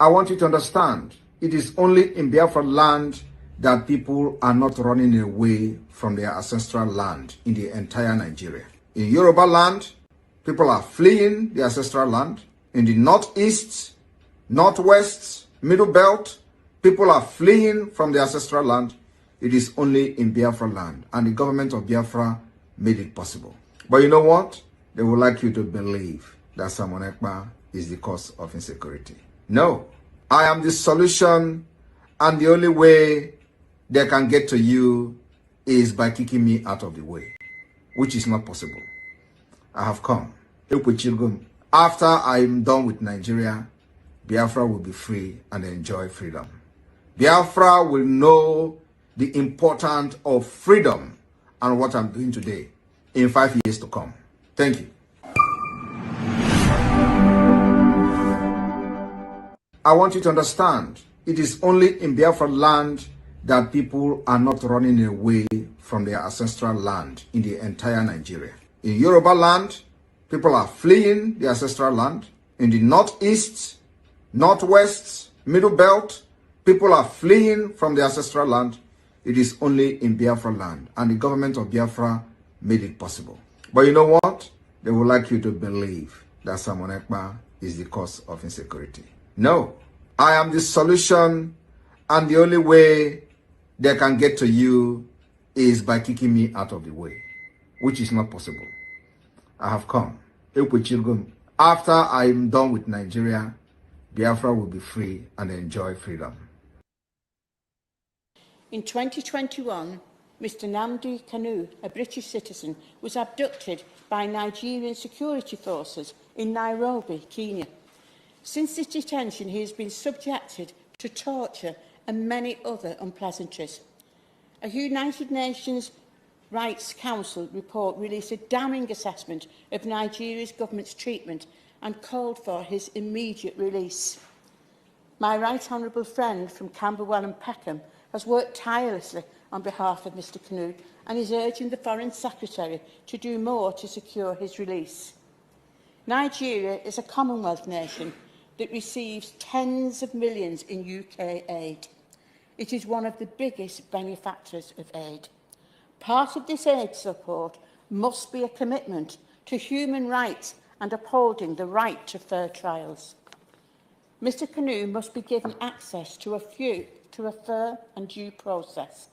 I want you to understand, it is only in Biafra land that people are not running away from their ancestral land in the entire Nigeria. In Yoruba land, people are fleeing the ancestral land. In the northeast, northwest, middle belt, people are fleeing from the ancestral land. It is only in Biafra land, and the government of Biafra made it possible. But you know what? They would like you to believe that Simon Ekpa is the cause of insecurity. No, I am the solution, and the only way they can get to you is by kicking me out of the way, which is not possible. I have come. After I'm done with Nigeria, Biafra will be free and enjoy freedom. Biafra will know the importance of freedom and what I'm doing today in 5 years to come. Thank you. I want you to understand, it is only in Biafra land that people are not running away from their ancestral land in the entire Nigeria. In Yoruba land, people are fleeing the ancestral land. In the northeast, northwest, middle belt, people are fleeing from the ancestral land. It is only in Biafra land, and the government of Biafra made it possible. But you know what? They would like you to believe that Simon Ekpa is the cause of insecurity. No, I am the solution, and the only way they can get to you is by kicking me out of the way, which is not possible. I have come. After I'm done with Nigeria, Biafra will be free and enjoy freedom. In 2021, Mr. Nnamdi Kanu, a British citizen, was abducted by Nigerian security forces in Nairobi, Kenya. Since his detention, he has been subjected to torture and many other unpleasantries. A United Nations Rights Council report released a damning assessment of Nigeria's government's treatment and called for his immediate release. My right honourable friend from Camberwell and Peckham has worked tirelessly on behalf of Mr Kanu and is urging the Foreign Secretary to do more to secure his release. Nigeria is a Commonwealth nation that receives tens of millions in UK aid. It is one of the biggest benefactors of aid. Part of this aid support must be a commitment to human rights and upholding the right to fair trials. Mr Kanu must be given access to a fair and due process.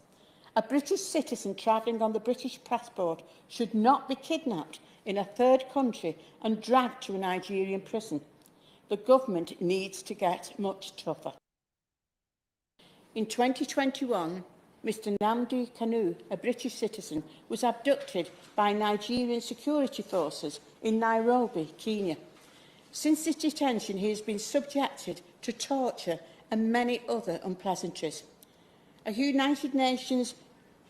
A British citizen travelling on the British passport should not be kidnapped in a third country and dragged to a Nigerian prison. The government needs to get much tougher. In 2021, Mr Nnamdi Kanu, a British citizen, was abducted by Nigerian security forces in Nairobi, Kenya. Since his detention, he has been subjected to torture and many other unpleasantries. A United Nations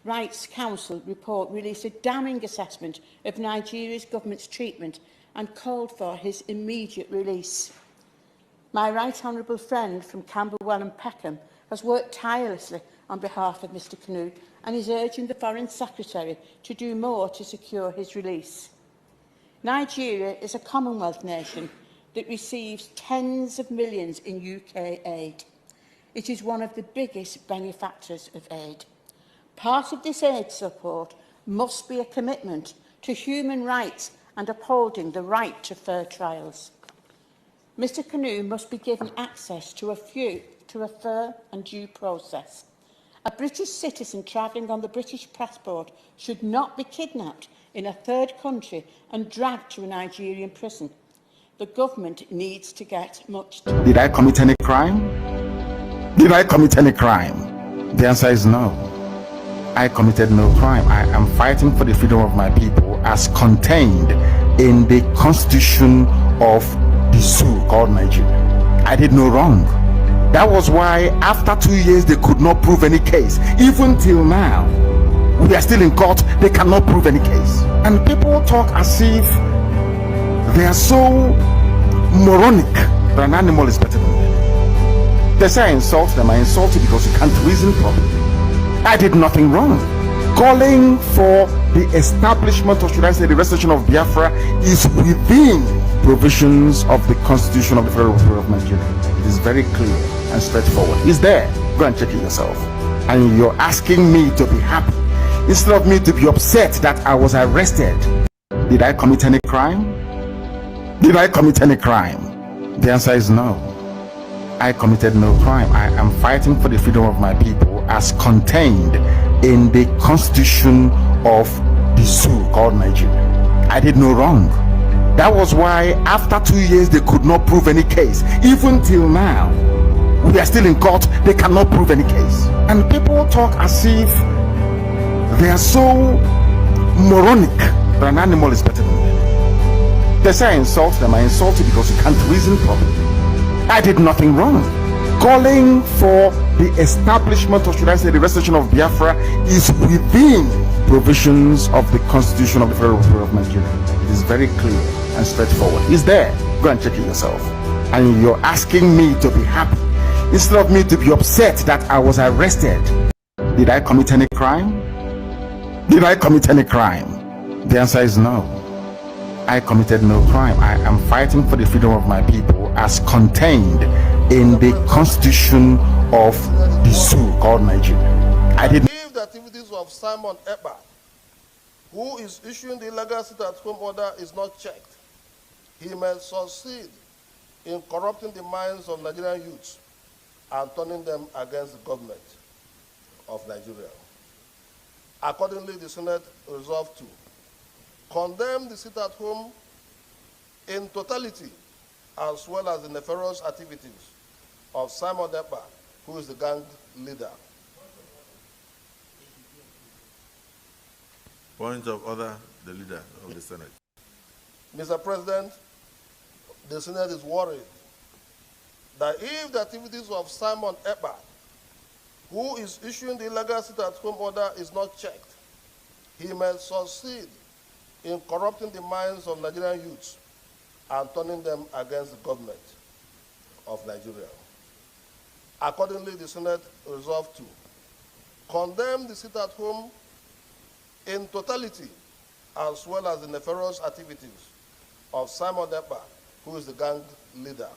Rights Council report released a damning assessment of Nigeria's government's treatment and called for his immediate release. My right honourable friend from Camberwell and Peckham has worked tirelessly on behalf of Mr Kanu and is urging the Foreign Secretary to do more to secure his release. Nigeria is a Commonwealth nation that receives tens of millions in UK aid. It is one of the biggest benefactors of aid. Part of this aid support must be a commitment to human rights and upholding the right to fair trials. Mr Kanu must be given access to a fair and due process. A British citizen travelling on the British passport should not be kidnapped in a third country and dragged to a Nigerian prison. The government needs to get much tougher. Did I commit any crime? Did I commit any crime? The answer is no. I committed no crime. I am fighting for the freedom of my people as contained in the constitution of the zoo called Nigeria. I did no wrong. That was why after 2 years they could not prove any case. Even till now, we are still in court, they cannot prove any case. And people talk as if they are so moronic that an animal is better than them. They say I insult them. I insult you because you can't reason properly. I did nothing wrong. Calling for the establishment, or should I say the restoration of Biafra, is within provisions of the Constitution of the Federal Republic of Nigeria. It is very clear and straightforward. It's there. Go and check it yourself. And you're asking me to be happy instead of me to be upset that I was arrested. Did I commit any crime? Did I commit any crime? The answer is no. I committed no crime. I am fighting for the freedom of my people as contained in the constitution of the zoo called Nigeria. I did no wrong. That was why after 2 years they could not prove any case. Even till now, we are still in court, they cannot prove any case. And people talk as if they are so moronic that an animal is better than them. They say I insult them. I insult you because you can't reason properly. I did nothing wrong. Calling for the establishment, or should I say the restoration of Biafra, is within provisions of the Constitution of the Federal Republic of Nigeria. It is very clear and straightforward. It's there. Go and check it yourself. And you're asking me to be happy instead of me to be upset that I was arrested. Did I commit any crime? Did I commit any crime? The answer is no. I committed no crime. I am fighting for the freedom of my people as contained in the constitution of the zoo called Nigeria. I did. If the activities of Simon Ekpa, who is issuing the illegal sit-at-home order, is not checked, he may succeed in corrupting the minds of Nigerian youths and turning them against the government of Nigeria. Accordingly, the Senate resolved to condemn the sit-at-home in totality, as well as the nefarious activities of Simon Ekpa, who is the gang leader. Point of order, the leader of the Senate. Mr. President, the Senate is worried that if the activities of Simon Ekpa, who is issuing the illegal sit-at-home order, is not checked, he may succeed in corrupting the minds of Nigerian youths and turning them against the government of Nigeria. Accordingly, the Senate resolved to condemn the sit-at-home in totality, as well as the nefarious activities of Simon Ekpa, who is the gang leader.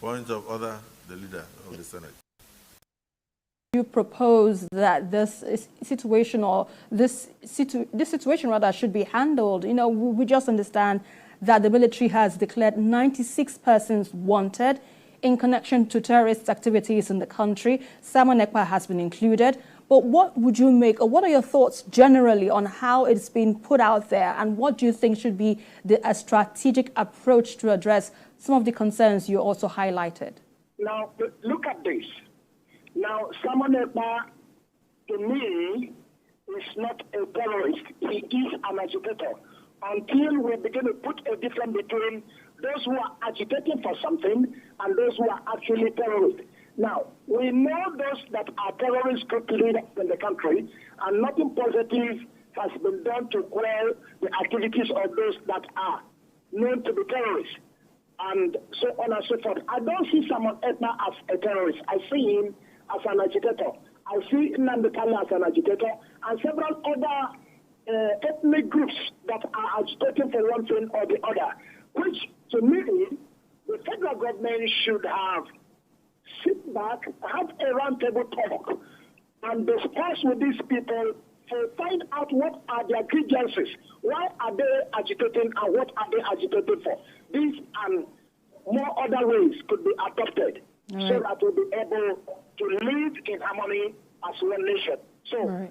Point of order, the leader of the Senate. You propose that this situation, or this situation rather, should be handled. You know, we just understand that the military has declared 96 persons wanted in connection to terrorist activities in the country. Simon Ekpa has been included. But what would you make, or what are your thoughts generally on how it's been put out there, and what do you think should be a strategic approach to address some of the concerns you also highlighted? Now, look at this. Now, Simon Ekpa, to me, is not a terrorist. He is an agitator. Until we begin to put a difference between those who are agitating for something and those who are actually terrorists. Now, we know those that are terrorist group leaders in the country, and nothing positive has been done to quell the activities of those that are known to be terrorists, and so on and so forth. I don't see Simon Ekpa as a terrorist. I see him as an agitator. I see Nnamdi Kanu as an agitator, and several other ethnic groups that are agitating for one thing or the other, which, to me, the federal government should have sit back, have a roundtable talk, and discuss with these people to find out what are their grievances, why are they agitating, and what are they agitating for. These and more other ways could be adopted so that we'll be able to live in harmony as one nation. So,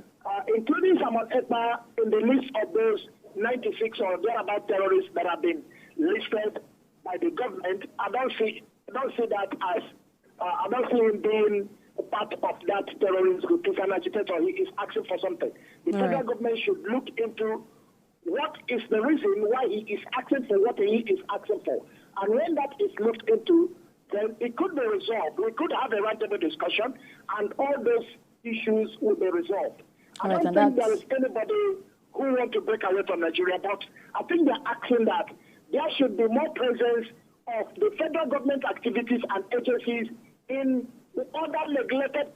including Simon Ekpa in the list of those 96 or thereabout terrorists that have been listed by the government, I don't see that as I don't see him being a part of that terrorist group. He's an agitator. He is asking for something. The federal government should look into what is the reason why he is asking for what he is asking for. And when that is looked into, then it could be resolved. We could have a roundtable discussion, and all those issues will be resolved. I don't think there is anybody who wants to break away from Nigeria, but I think they're asking that there should be more presence of the federal government activities and agencies in the other neglected.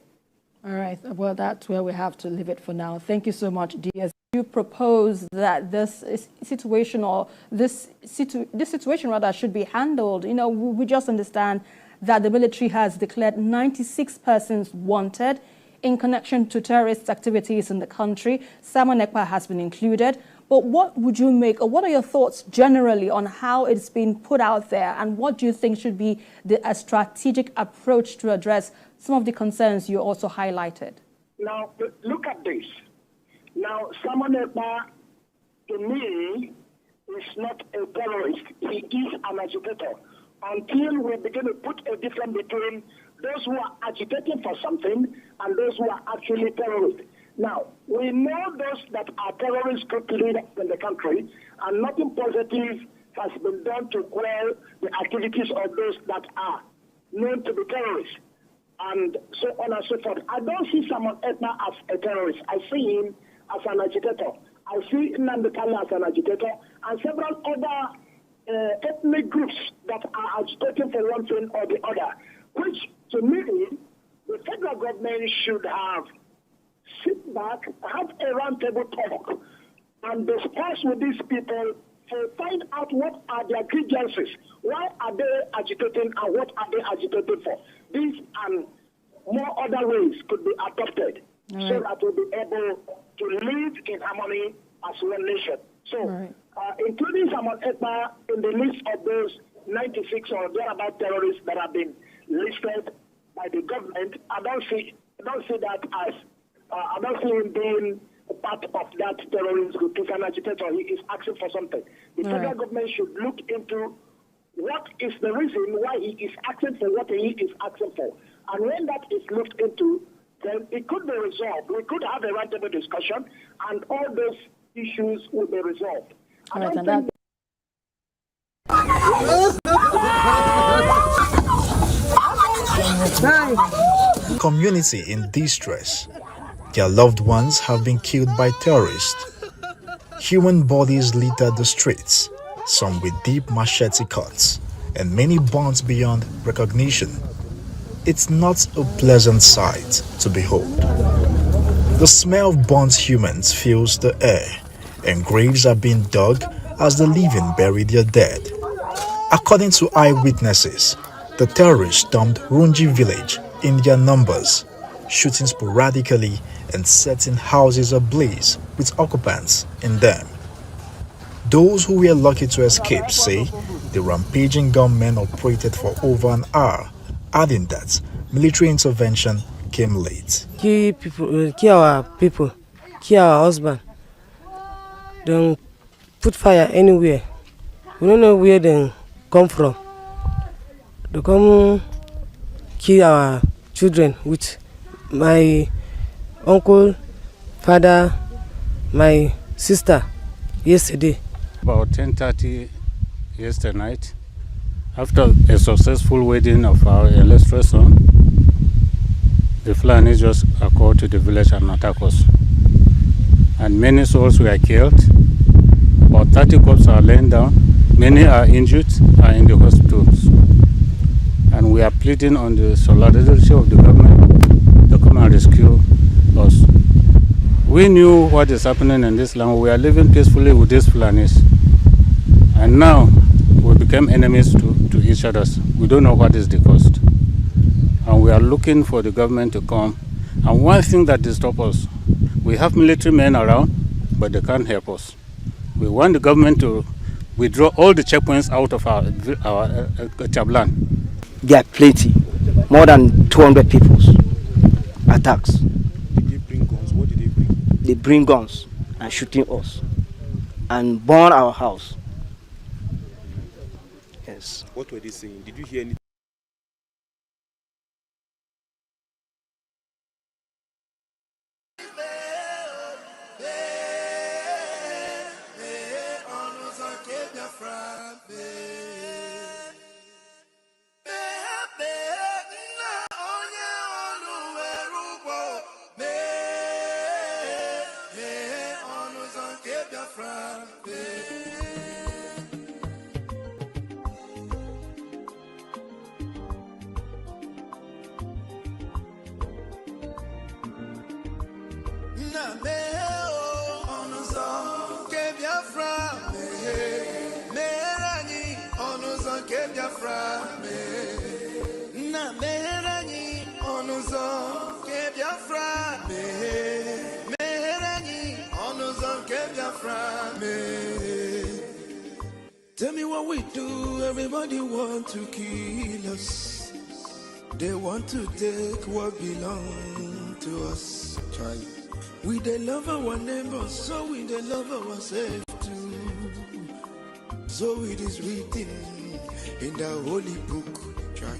All right. Well, that's where we have to leave it for now. Thank you so much, DS. You propose that this situation rather should be handled. We just understand that the military has declared 96 persons wanted in connection to terrorist activities in the country. Simon Ekpa has been included. But what would you make, or what are your thoughts generally on how it's been put out there, and what do you think should be a strategic approach to address some of the concerns you also highlighted? Now, look at this. Now, Simon Ekpa, to me, is not a terrorist. He is an agitator. Until we begin to put a difference between those who are agitating for something and those who are actually terrorists. Now, we know those that are terrorists group leaders in the country, and nothing positive has been done to quell the activities of those that are known to be terrorists, and so on and so forth. I don't see Simon Ekpa as a terrorist. I see him as an agitator. I see Nnamdi Kanu as an agitator, and several other ethnic groups that are agitating for one thing or the other, which, to me, the federal government should have sit back, have a roundtable talk, and discuss with these people to find out what are their grievances, why are they agitating, and what are they agitating for. These and more other ways could be adopted so that we'll be able to live in harmony as one nation. So, including Simon Ekpa in the list of those 96 or thereabout terrorists that have been listed by the government, I don't see that as I don't see him being a part of that terrorist group. He's an agitator. He is asking for something. The federal government should look into what is the reason why he is asking for what he is asking for. And when that is looked into, then it could be resolved. We could have a roundtable discussion, and all those issues will be resolved. Community in distress. Their loved ones have been killed by terrorists. Human bodies litter the streets, some with deep machete cuts, and many burnt beyond recognition. It's not a pleasant sight to behold. The smell of burnt humans fills the air, and graves are being dug as the living bury their dead. According to eyewitnesses, the terrorists stormed Runji village in their numbers, shooting sporadically and setting houses ablaze with occupants in them. Those who were lucky to escape say the rampaging gunmen operated for over an hour, adding that military intervention came late. Kill our people, kill our husband. Don't put fire anywhere. We don't know where they come from. They come kill our children with my uncle, father, my sister yesterday. About 10:30 yesterday night, after a successful wedding of our illustrious son, the Fulanis just occurred to the village and attacked us. And many souls were killed. About 30 corpses are laying down. Many are injured, are in the hospitals. And we are pleading on the solidarity of the government to come and rescue us. We knew what is happening in this land. We are living peacefully with these Fulanis. And now we became enemies to each other. We don't know what is the cost. And we are looking for the government to come. And one thing that disturbs us, we have military men around, but they can't help us. We want the government to withdraw all the checkpoints out of our Chablan. They are plenty, more than 200 people's attacks. Did they bring guns? What did they bring? They bring guns and shooting us and burn our house. Yes. What were they saying? Did you hear anything? Nah, man, oh, onuzo ke Biafra me. Na meherani onuzo ke Biafra me. Meherani onuzo ke Biafra me. Tell me what we do, everybody want to kill us. They want to take what belongs to us. Try. We they love our neighbors, so we they love ourselves too. So it is written in the holy book. Try.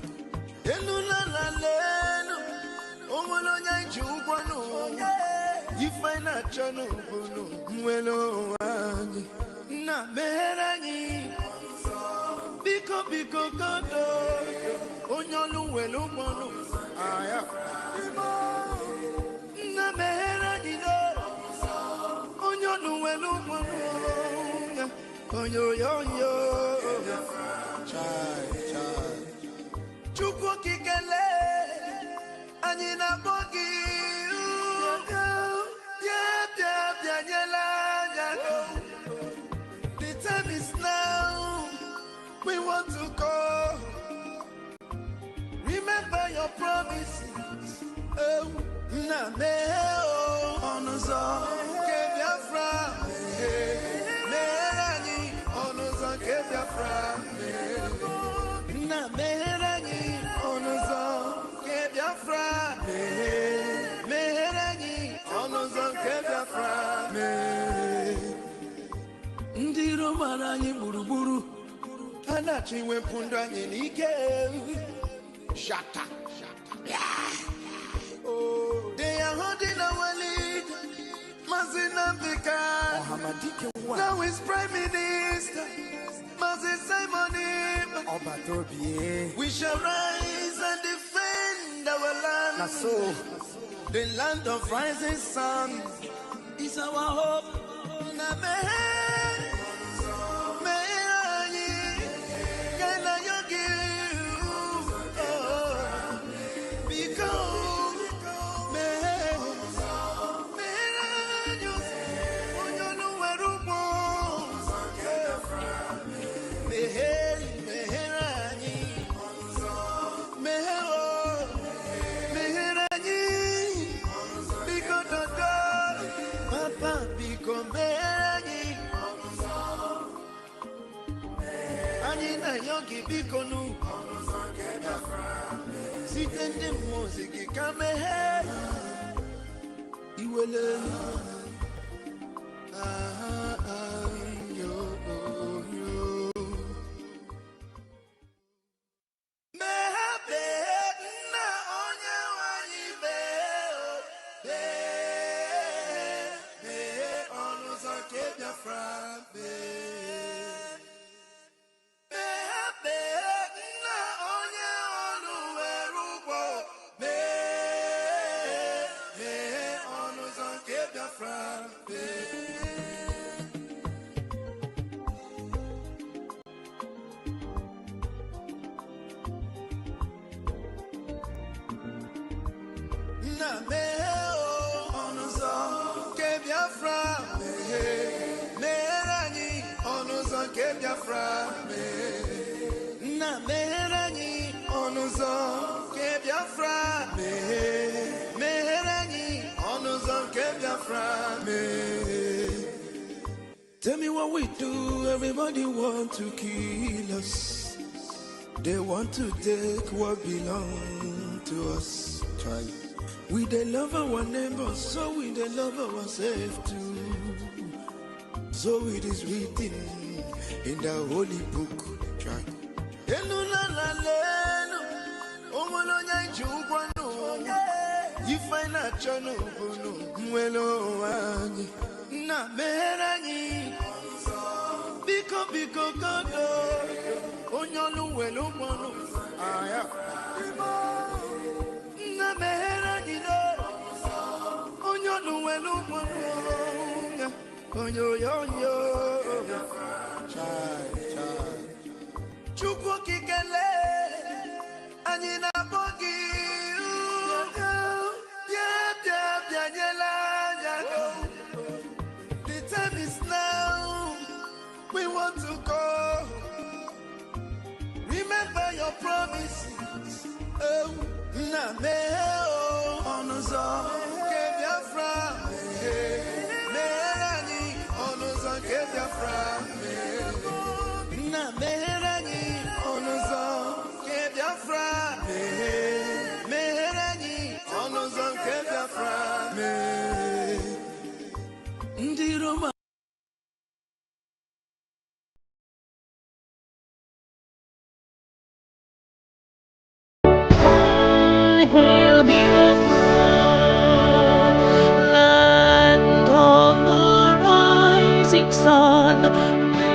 If I not channel, na meherani biko kodo onyolu welu mono aya na meherani do onyolu welu mono yo chai chukwu kikele anyị na bogi bia nyela nyago. The time is now. We want to go. Remember your promises. Oh, na me oh, onuzo ke Biafra me. Meherani onuzo ke Biafra me. Na meherani onuzo ke Biafra me. Meherani onuzo ke Biafra me. Ndi romara anyị gburugburu anachi wepụndụ anyị n'ike. Shata. Oh, they are holding our lead. Mazinambika. Now is Prime Minister. Mazin Simon. We shall rise and defend our land. The land of rising sun is our hope. Yogi Bikonu, sitting music, come ahead. You will learn. Tell me what we do, everybody want to kill us. They want to take what belongs to us. Try. We they love our neighbors, so we they love ourselves too. So it is written in the holy book. Try. If I not channel, na meherani biko kodo onyolu welu mono aya na meherani do onyolu welu mono yo chai chukwu kikele anyị na bogi bia nyela nyago. The time is now. We want to go. Oh, na me oh, onuzo ke Biafra meherani onuzo ke Biafra na meherani onuzo ke Biafra meherani onuzo ke Biafra ndi Roma. Hail Biafra, land of the rising sun, we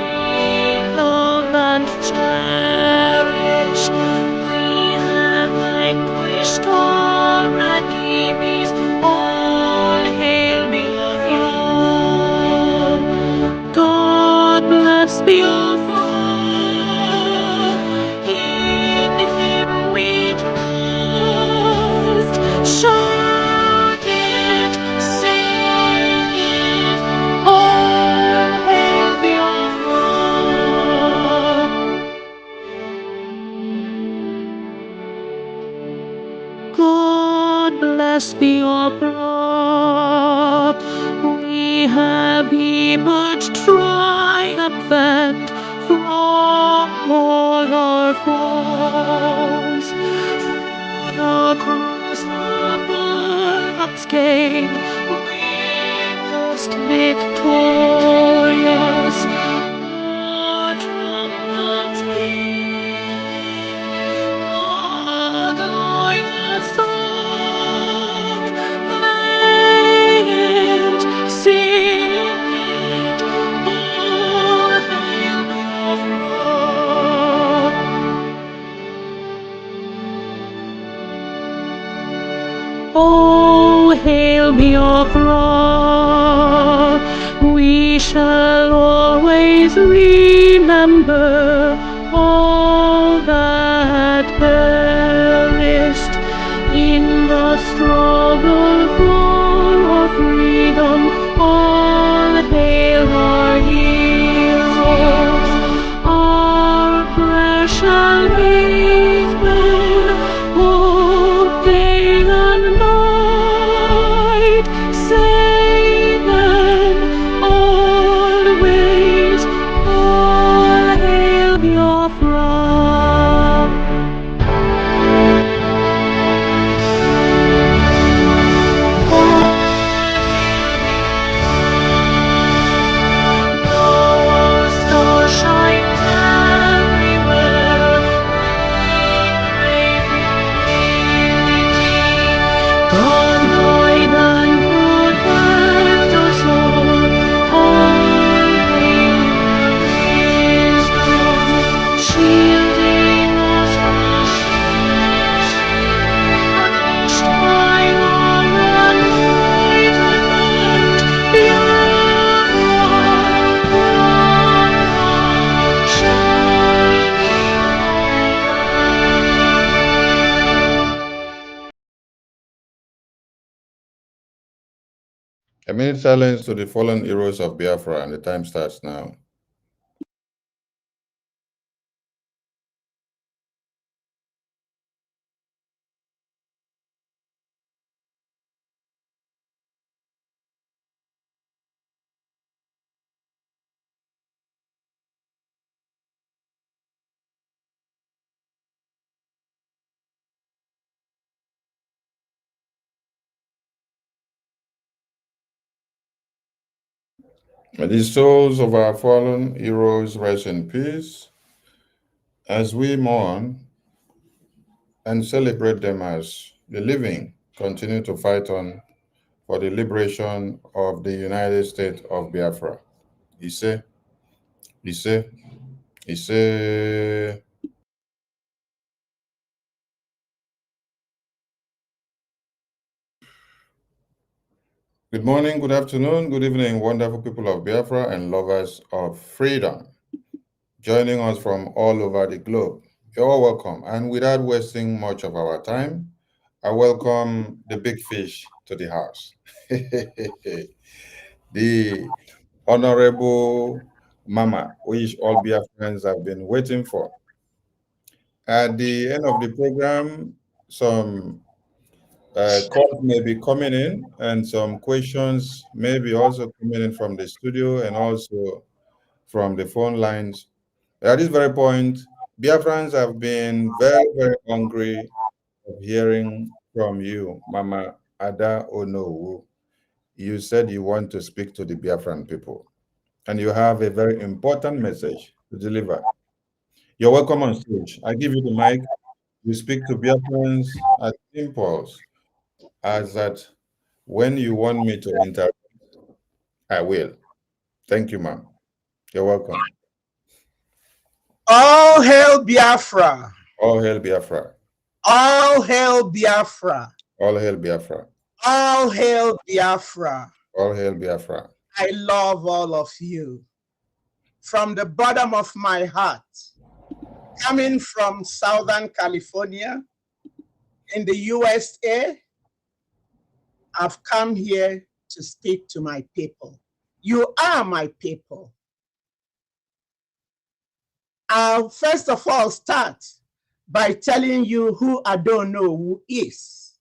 love and cherish. We have vanquished our enemies. All hail Biafra. God bless Biafra. In Him we trust. Shout it, sing it, all hail Biafra. God bless Biafra. We have emerged triumphant from all our foes. For the cross above us came, most victorious. The trumpets beat, the glorious song, play it, sing it, all hail Biafra. Oh, hail Biafra, we shall always remember all that perished in the struggle for our freedom. All hail our heroes, our precious men, who day and night say them always, all hail Biafra. The star shines everywhere. God guide and protect us all hail wisdom, shielding us from punished by love and enlightenment. Biafra, A minute silence to the fallen heroes of Biafra, and the time starts now. May the souls of our fallen heroes rest in peace as we mourn and celebrate them as the living continue to fight on for the liberation of the United States of Biafra. Ise, Ise, Ise. Good morning, good afternoon, good evening, wonderful people of Biafra and lovers of freedom. Joining us from all over the globe. You're all welcome. And without wasting much of our time, I welcome the big fish to the house. The Honorable Mama, which all Biafrans have been waiting for. At the end of the program, some calls may be coming in and some questions may be also coming in from the studio and also from the phone lines. At this very point, Biafrans have been very, very hungry of hearing from you, Mama Ada Onuwu. You said you want to speak to the Biafran people, and you have a very important message to deliver. You're welcome on stage. I give you the mic. You speak to Biafrans at impulse, as that when you want me to interrupt, I will. Thank you, ma'am. You're welcome. All hail Biafra. All hail Biafra. All hail Biafra. All hail Biafra. All hail Biafra. All hail Biafra. I love all of you. From the bottom of my heart, coming from Southern California in the USA, I've come here to speak to my people. You are my people. I'll first of all start by telling you who Onuwu is.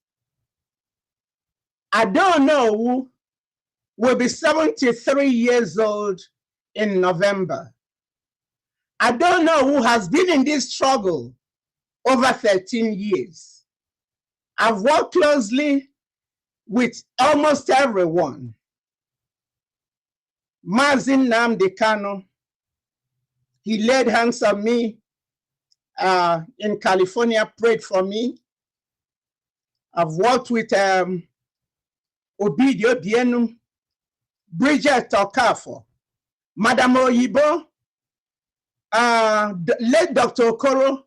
Onuwu will be 73 years old in November. Onuwu has been in this struggle over 13 years. I've worked closely with almost everyone. Mazin Nnamdi Kanu, he laid hands on me in California, prayed for me. I've worked with Obidio Bienu, Bridget Okafo, Madam Oyibo, late Dr. Okoro.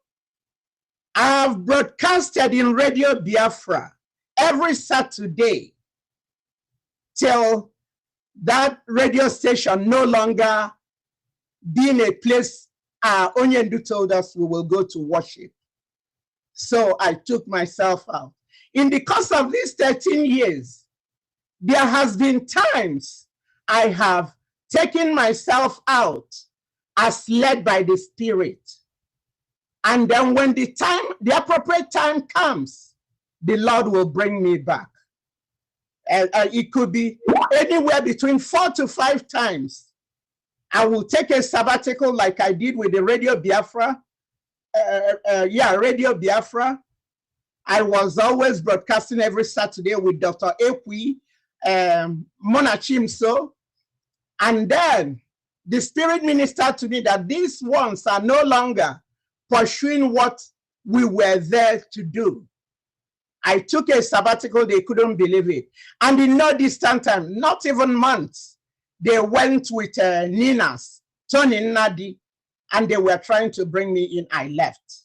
I've broadcasted in Radio Biafra every Saturday till that radio station no longer being a place Onyendu told us we will go to worship. So I took myself out. In the course of these 13 years, there has been times I have taken myself out as led by the Spirit. And then when the appropriate time comes, the Lord will bring me back. It could be anywhere between 4 to 5 times. I will take a sabbatical like I did with the Radio Biafra. Radio Biafra. I was always broadcasting every Saturday with Dr. Ekpa, Monachimso. And then the Spirit ministered to me that these ones are no longer pursuing what we were there to do. I took a sabbatical, they couldn't believe it. And in no distant time, not even months, they went with Ninas, Tony Nadi, and they were trying to bring me in. I left.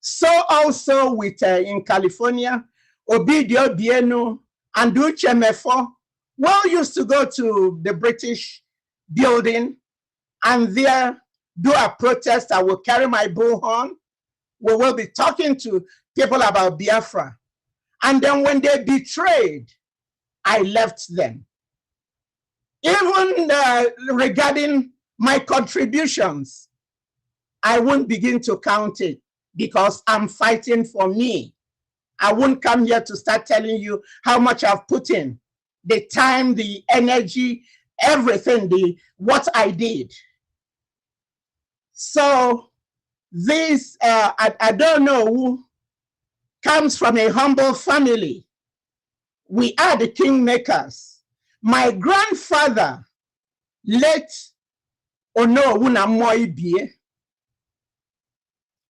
So also with in California, Obidio Bienu and Uche Mefo, well, used to go to the British building and there do a protest. I will carry my bullhorn. We will be talking to people about Biafra. And then when they betrayed, I left them. Even regarding my contributions, I won't begin to count it because I'm fighting for me. I won't come here to start telling you how much I've put in, the time, the energy, everything, what I did. So this, I don't know who comes from a humble family. We are the kingmakers. My grandfather, late Onuwu Namoibie,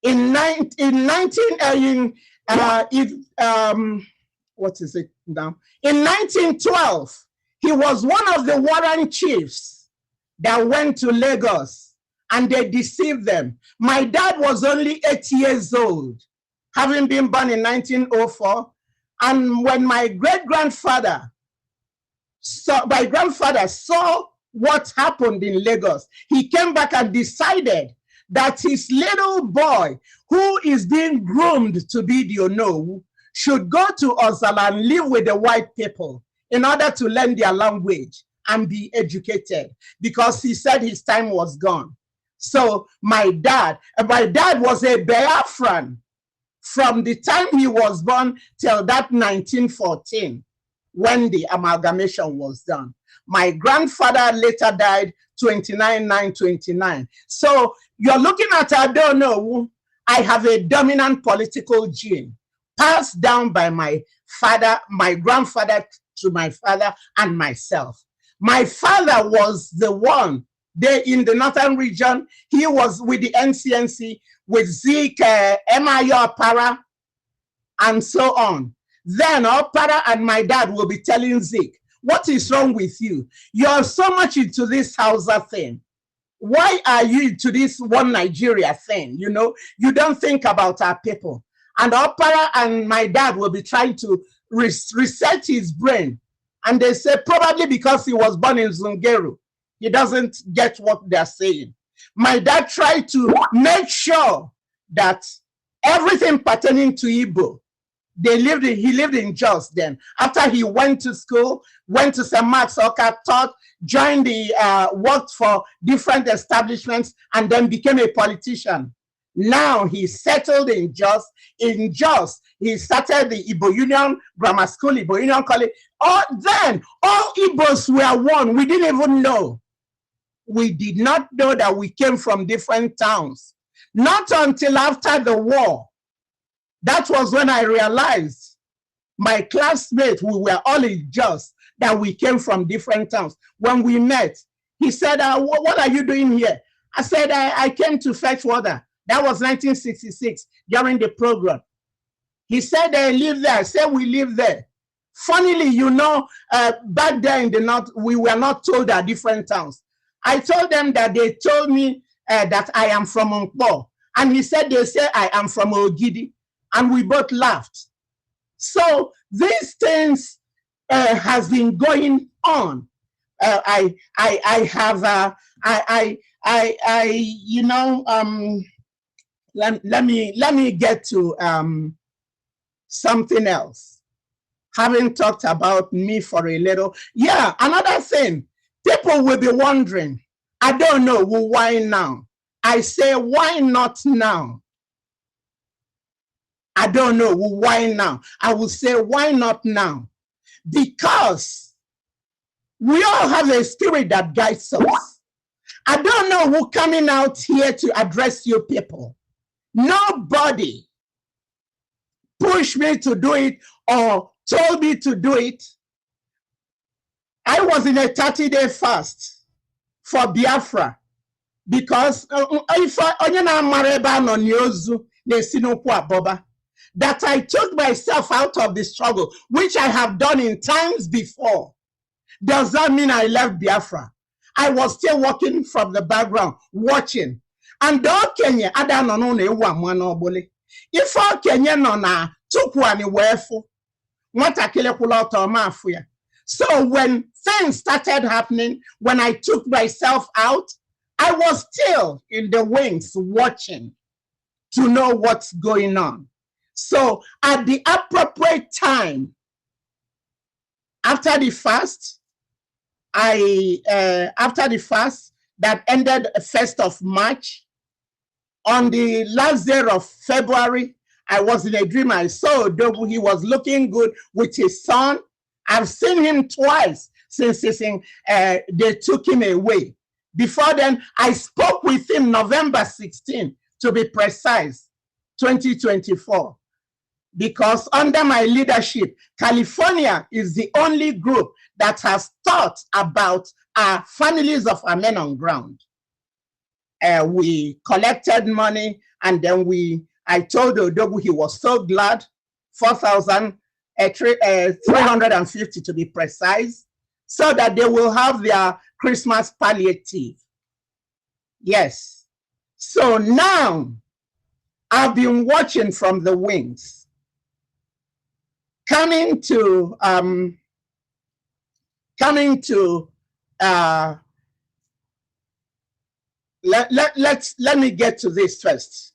in 1912, he was one of the warrant chiefs that went to Lagos and they deceived them. My dad was only 8 years old, having been born in 1904. And when my great-grandfather saw what happened in Lagos, he came back and decided that his little boy, who is being groomed to be the Onuwu, should go to Ozala and live with the white people in order to learn their language and be educated, because he said his time was gone. So my dad was a Biafran from the time he was born till that 1914, when the amalgamation was done. My grandfather later died 29/9/29. So you're looking at, I don't know, I have a dominant political gene passed down by my father, my grandfather to my father and myself. My father was the one there in the northern region. He was with the NCNC, with Zeke, Emayo Opara, and so on. Then Opara and my dad will be telling Zeke, what is wrong with you? You're so much into this Hausa thing. Why are you into this one Nigeria thing? You know, you don't think about our people. And Opara and my dad will be trying to reset his brain. And they say probably because he was born in Zungeru, he doesn't get what they're saying. My dad tried to make sure that everything pertaining to Igbo, he lived in Jos then. After he went to school, went to St. Mark's, Oka, taught, joined worked for different establishments, and then became a politician. Now he settled in Jos. In Jos, he started the Igbo Union Grammar School, Igbo Union College. Then all Igbos were one. We didn't even know. We did not know that we came from different towns. Not until after the war. That was when I realized, my classmates, we were all in Jos, that we came from different towns. When we met, he said, what are you doing here? I said, I came to fetch water. That was 1966, during the program. He said, I live there. I said, we live there. Funnily, you know, back there in the north, we were not told our different towns. I told them that they told me that I am from Nkpo. And he said, they say I am from Ogidi. And we both laughed. So these things has been going on. Let me get to something else. Having talked about me for a little. Yeah, another thing. People will be wondering, I don't know, well, why now? I say, why not now? I don't know, well, why now? I will say, why not now? Because we all have a spirit that guides us. I don't know who coming out here to address you people. Nobody pushed me to do it or told me to do it. I was in a 30-day fast for Biafra because that I took myself out of the struggle, which I have done in times before. Does that mean I left Biafra? I was still working from the background, watching. And Kenya, I don't know, if Kenya no na tukwani wefu, watakile kulota mafuya. So when things started happening, when I took myself out, I was still in the wings watching to know what's going on. So at the appropriate time, after the fast, after the fast that ended 1st of March, on the last day of February, I was in a dream. I saw Odogu. He was looking good with his son. I've seen him twice since they took him away. Before then, I spoke with him November 16, to be precise, 2024. Because under my leadership, California is the only group that has thought about our families of our men on ground. We collected money, and then I told Odogu he was so glad, 4,350 to be precise, so that they will have their Christmas palliative. Yes. So now I've been watching from the wings. Coming to let me get to this first.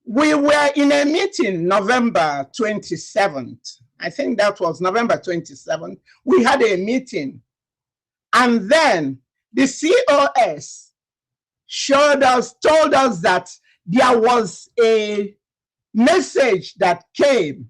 We were in a meeting November 27th. I think that was November 27th. We had a meeting, and then the COS told us that there was a message that came.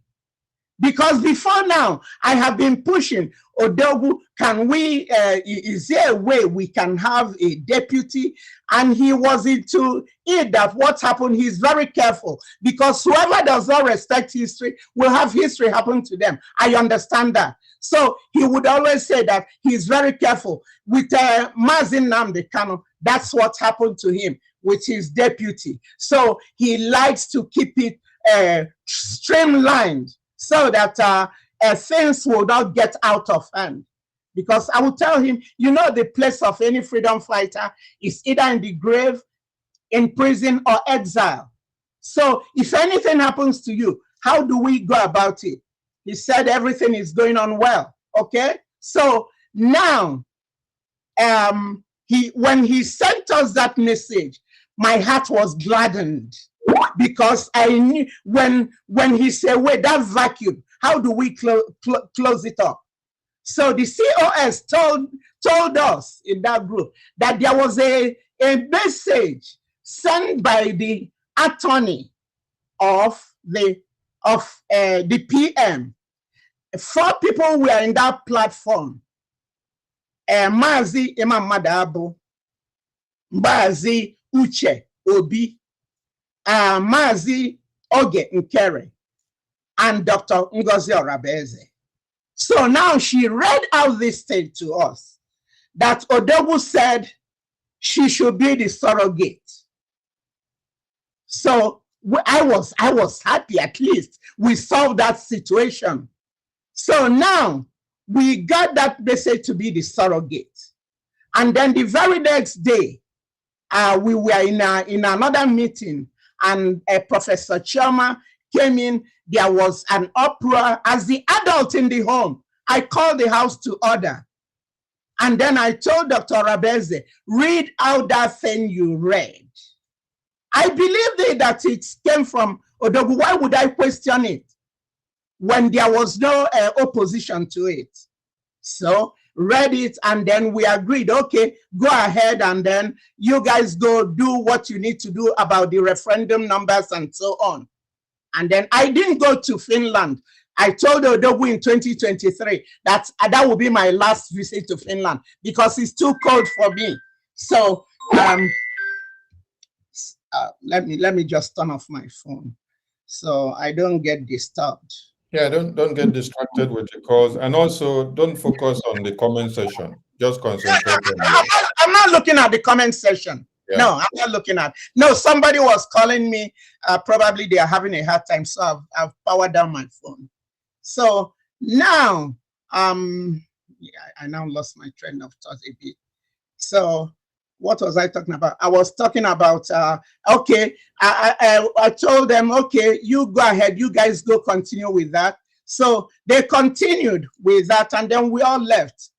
Because before now, I have been pushing, Odogu, can we, is there a way we can have a deputy? And he was into it that what happened, he's very careful, because whoever does not respect history will have history happen to them. I understand that. So he would always say that he's very careful. With Mazin Nnamdi Kanu, that's what happened to him with his deputy. So he likes to keep it streamlined, so that things will not get out of hand. Because I will tell him, you know, the place of any freedom fighter is either in the grave, in prison, or exile. So if anything happens to you, how do we go about it? He said everything is going on well, okay? So now, when he sent us that message, my heart was gladdened, because I knew when he said, wait, that vacuum, how do we close it up? So the COS told us in that group that there was a message sent by the attorney of the PM. 4 people were in that platform. Mazi Imam Madabo, Mazi Uche Obi, Mazi Oge Nkere, and Dr. Ngozi Orabeze. So now she read out this thing to us, that Odogu said she should be the surrogate. So I was happy, at least we solved that situation. So now we got that message to be the surrogate. And then the very next day, we were in another meeting, and Professor Choma came in. There was an uproar. As the adult in the home, I called the house to order. And then I told Dr. Rabeze, read out that thing you read. I believed that it came from Odogu. Why would I question it when there was no opposition to it? So read it, and then we agreed, okay, go ahead, and then you guys go do what you need to do about the referendum numbers and so on. And then I didn't go to Finland. I told Odogu in 2023 that that will be my last visit to Finland, because it's too cold for me. So let me just turn off my phone so I don't get disturbed. Yeah, don't get distracted with the calls, and also don't focus on the comment section. Just concentrate on I'm not looking at the comment section. Yeah. No, I'm not looking at. No, somebody was calling me. Probably they are having a hard time, so I've powered down my phone. So now, yeah, I now lost my train of thought a bit. So what was I talking about? I was talking about, okay, I told them, okay, you go ahead, you guys go continue with that. So they continued with that, and then we all left.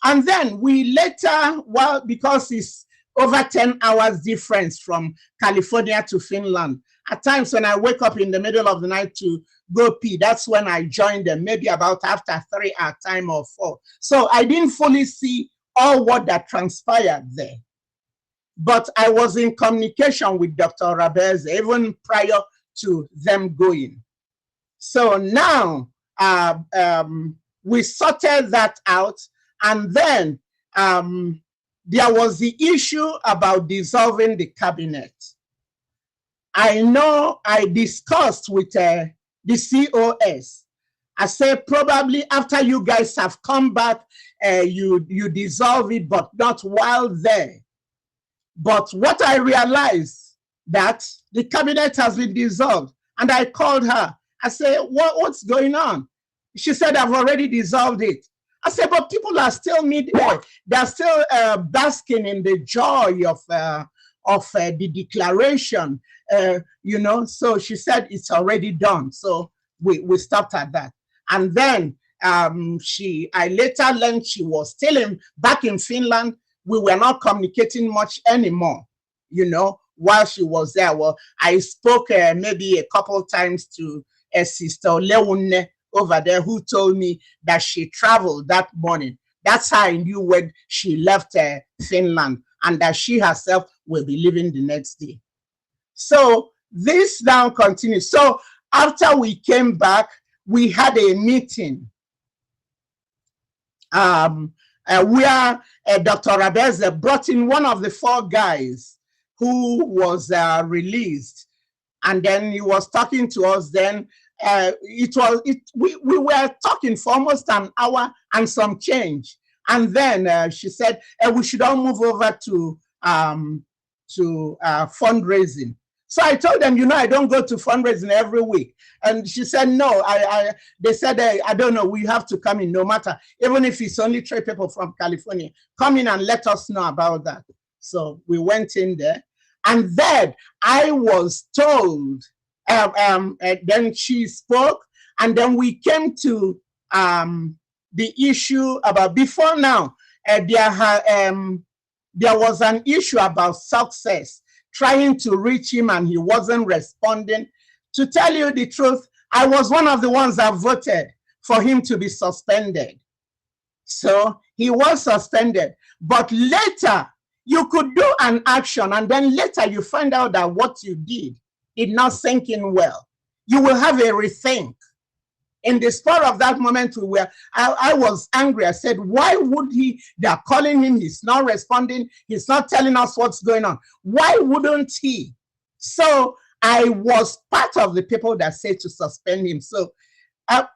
And then we later, well, because it's over 10 hours difference from California to Finland, at times when I wake up in the middle of the night to go pee, that's when I joined them, maybe about after 3 hour time or 4. So I didn't fully see all what that transpired there. But I was in communication with Dr. Rabez even prior to them going. So now we sorted that out, and then there was the issue about dissolving the cabinet. I know I discussed with the COS. I said probably after you guys have come back, you dissolve it, but not while there. But what I realized that the cabinet has been dissolved, and I called her. I said, what's going on? She said, I've already dissolved it. I said, but people are still they're still basking in the joy of the declaration, you know. So she said it's already done. So we stopped at that. And then I later learned she was still back in Finland. We were not communicating much anymore, you know, while she was there. Well, I spoke maybe a couple times to a sister Leone over there, who told me that she traveled that morning. That's how I knew when she left Finland, and that she herself will be leaving the next day. So this now continues. So after we came back, we had a meeting where Dr. Rabeze brought in one of the 4 guys who was released, and then he was talking to us. Then we were talking for almost an hour and some change, and then she said we should all move over to fundraising. So I told them, you know, I don't go to fundraising every week. And she said, no, they said, I don't know, we have to come in no matter, even if it's only 3 people from California, come in and let us know about that. So we went in there, and then I was told, then she spoke, and then we came to the issue about, before now, there was an issue about success, trying to reach him and he wasn't responding. To tell you the truth, I was one of the ones that voted for him to be suspended. So he was suspended, but later you could do an action and then later you find out that what you did not sink in well. You will have a rethink. In the spur of that moment, I was angry. I said, why would he? They're calling him. He's not responding. He's not telling us what's going on. Why wouldn't he? So I was part of the people that said to suspend him. So I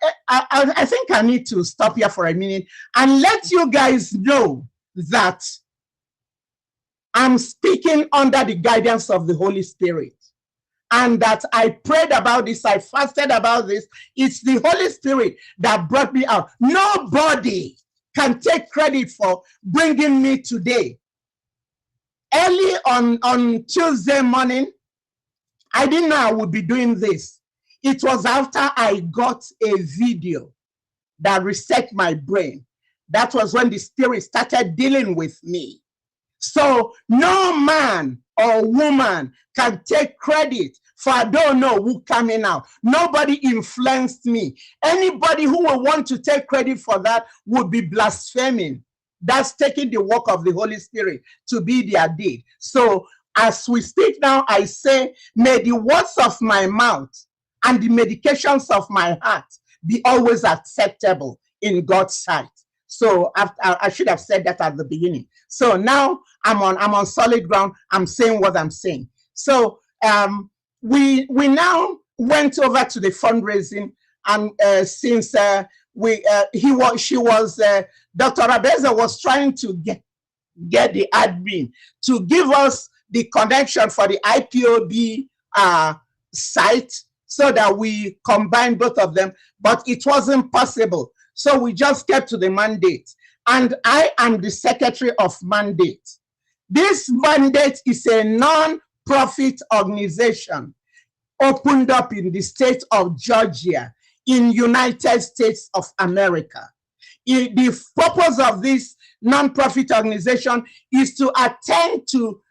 think I need to stop here for a minute and let you guys know that I'm speaking under the guidance of the Holy Spirit. And that I prayed about this, I fasted about this. It's the Holy Spirit that brought me out. Nobody can take credit for bringing me today. Early on Tuesday morning, I didn't know I would be doing this. It was after I got a video that reset my brain. That was when the Spirit started dealing with me. So no man or woman can take credit for I don't know who coming out. Nobody influenced me. Anybody who will want to take credit for that would be blaspheming. That's taking the work of the Holy Spirit to be their deed. So as we speak now, I say, may the words of my mouth and the meditations of my heart be always acceptable in God's sight. So I should have said that at the beginning. So now I'm on solid ground. I'm saying what I'm saying. So we now went over to the fundraising, and since Dr. Rabeza was trying to get the admin to give us the connection for the IPOB site so that we combine both of them, but it wasn't possible. So we just kept to the mandate. And I am the secretary of mandate. This mandate is a non-profit organization opened up in the state of Georgia in United States of America. The purpose of this non-profit organization is to attend to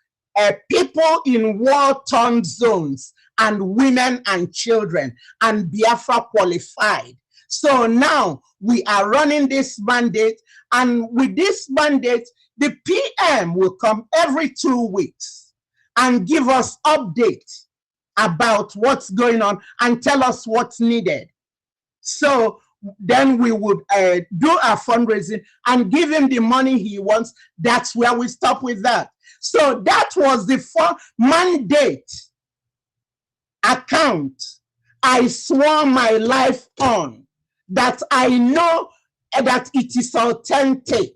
people in war-torn zones and women and children, and Biafra qualified. So now we are running this mandate, and with this mandate, the PM will come every 2 weeks and give us updates about what's going on and tell us what's needed. So then we would do our fundraising and give him the money he wants. That's where we stop with that. So that was the mandate account I swore my life on, that I know that it is authentic.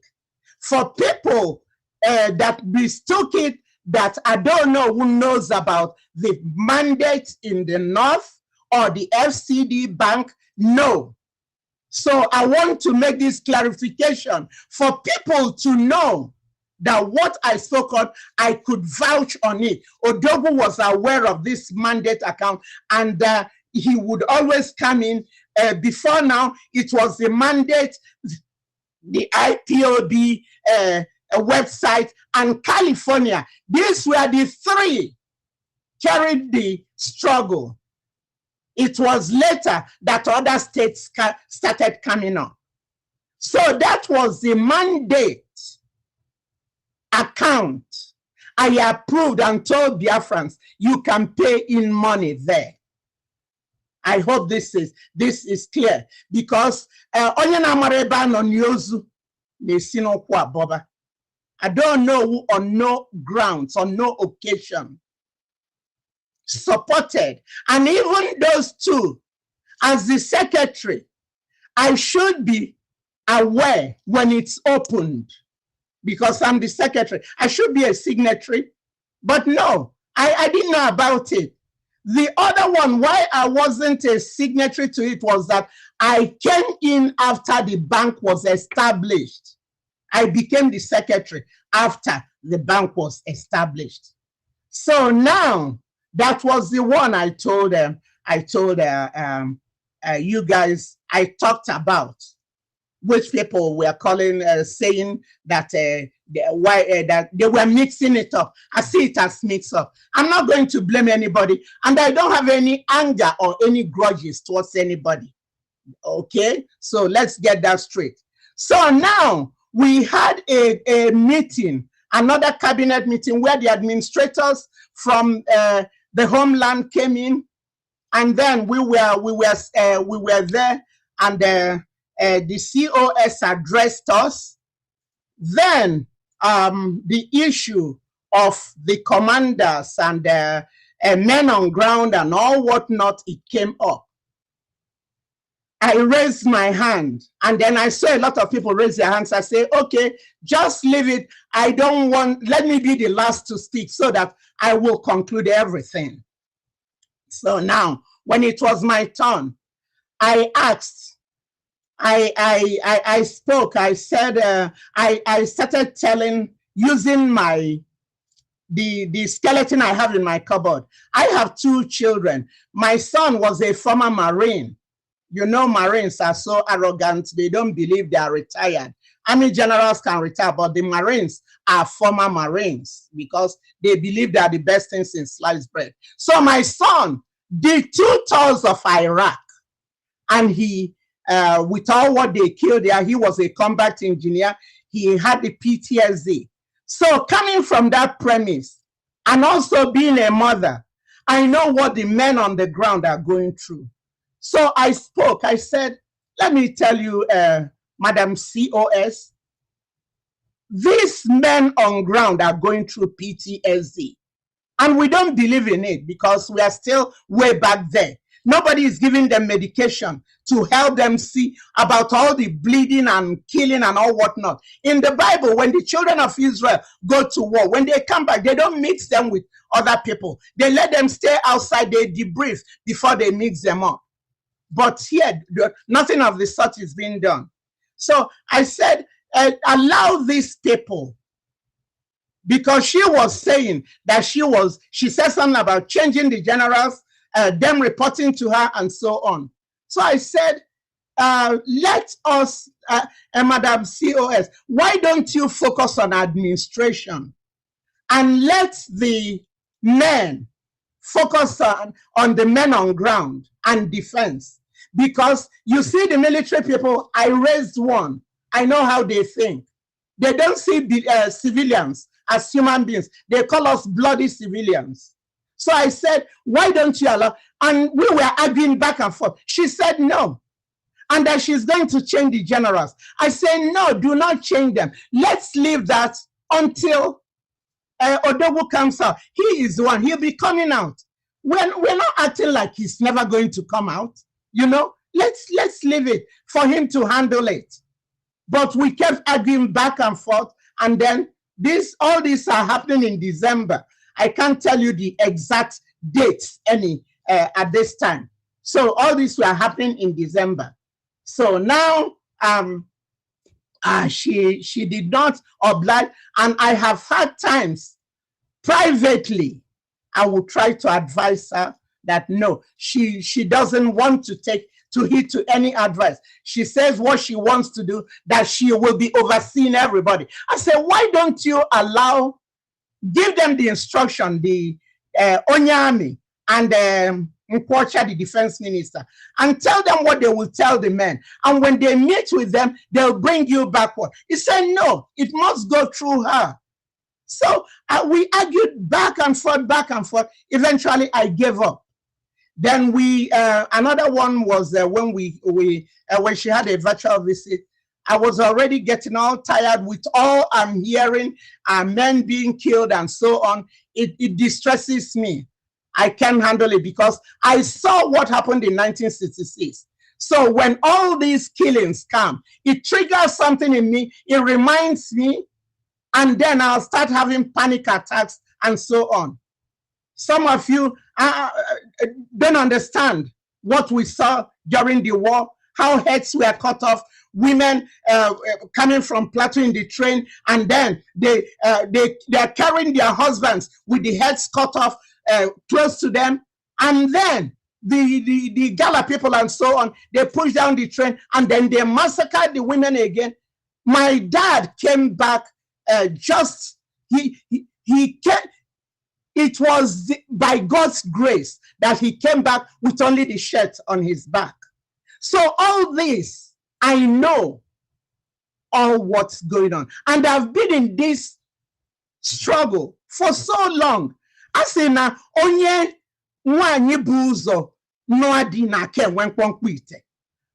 For people that mistook it, that I don't know who knows about the mandate in the North or the FCD Bank, no. So I want to make this clarification for people to know that what I spoke on, I could vouch on it. Odogu was aware of this mandate account, and he would always come in. Before now, it was the mandate, the IPOB website, and California. These were the three carried the struggle. It was later that other states started coming up. So that was the mandate account. I approved and told Biafrans, you can pay in money there. I hope this is clear, because onye na-amareba no nyozu na-esi n'ụkwụ abọba. I don't know who on no grounds, on no occasion, supported. And even those two, as the secretary, I should be aware when it's opened, because I'm the secretary. I should be a signatory, but no, I didn't know about it. The other one, why I wasn't a signatory to it, was that I came in after the bank was established. I became the secretary after the bank was established. So now, that was the one I told you guys, I talked about, which people were calling, saying that that they were mixing it up. I see it as mix up. I'm not going to blame anybody, and I don't have any anger or any grudges towards anybody. Okay, so let's get that straight. So now we had a meeting, another cabinet meeting, where the administrators from the homeland came in, and then we were there, and the COS addressed us. Then the issue of the commanders and men on ground and all whatnot, it came up. I raised my hand, and then I saw a lot of people raise their hands. I say, okay, just leave it. I don't want, let me be the last to speak so that I will conclude everything. So now, when it was my turn, I asked, I spoke, I said, I started telling, using the skeleton I have in my cupboard. I have two children. My son was a former Marine. You know, Marines are so arrogant, they don't believe they are retired. Army generals can retire, but the Marines are former Marines because they believe they are the best thing since sliced bread. So my son did 2 tours of Iraq, and he, with all what they killed there, he was a combat engineer. He had the PTSD. So coming from that premise, and also being a mother, I know what the men on the ground are going through. So I spoke, I said, let me tell you, Madam COS, these men on ground are going through PTSD. And we don't believe in it because we are still way back there. Nobody is giving them medication to help them see about all the bleeding and killing and all whatnot. In the Bible, when the children of Israel go to war, when they come back, they don't mix them with other people. They let them stay outside, they debrief before they mix them up. But here, nothing of the sort is being done. So I said, allow these people, because she was saying that she said something about changing the generals, them reporting to her and so on. So I said, let us, Madam COS, why don't you focus on administration and let the men focus on the men on ground and defense? Because you see the military people, I raised one. I know how they think. They don't see the civilians as human beings. They call us bloody civilians. So I said, why don't you allow? And we were arguing back and forth. She said no. And that she's going to change the generals. I said, no, do not change them. Let's leave that until Onuwu comes out. He is the one. He'll be coming out. We're not acting like he's never going to come out. You know, let's leave it for him to handle it. But we kept arguing back and forth, and then all these are happening in December. I can't tell you the exact dates at this time. So all these were happening in December. So now she did not oblige, and I have had times privately I will try to advise her that no, she doesn't want to take to heed to any advice. She says what she wants to do, that she will be overseeing everybody. I said, why don't you give them the instruction, the Onyami and Nkwocha, the defense minister, and tell them what they will tell the men. And when they meet with them, they'll bring you backward. He said, no, it must go through her. So we argued back and forth, back and forth. Eventually, I gave up. Then another one was when she had a virtual visit. I was already getting all tired with all I'm hearing, men being killed and so on. It distresses me. I can't handle it because I saw what happened in 1966. So when all these killings come, it triggers something in me. It reminds me, and then I'll start having panic attacks and so on. Some of you don't understand what we saw during the war, how heads were cut off, women coming from Plateau in the train, and then they're carrying their husbands with the heads cut off close to them, and then the Gala people and so on, they push down the train, and then they massacred the women again. My dad came back he came. It was by God's grace that he came back with only the shirt on his back. So all this, I know all what's going on. And I've been in this struggle for so long. I say na onye nwanyi buzo no adi na ke wenkwonkpite.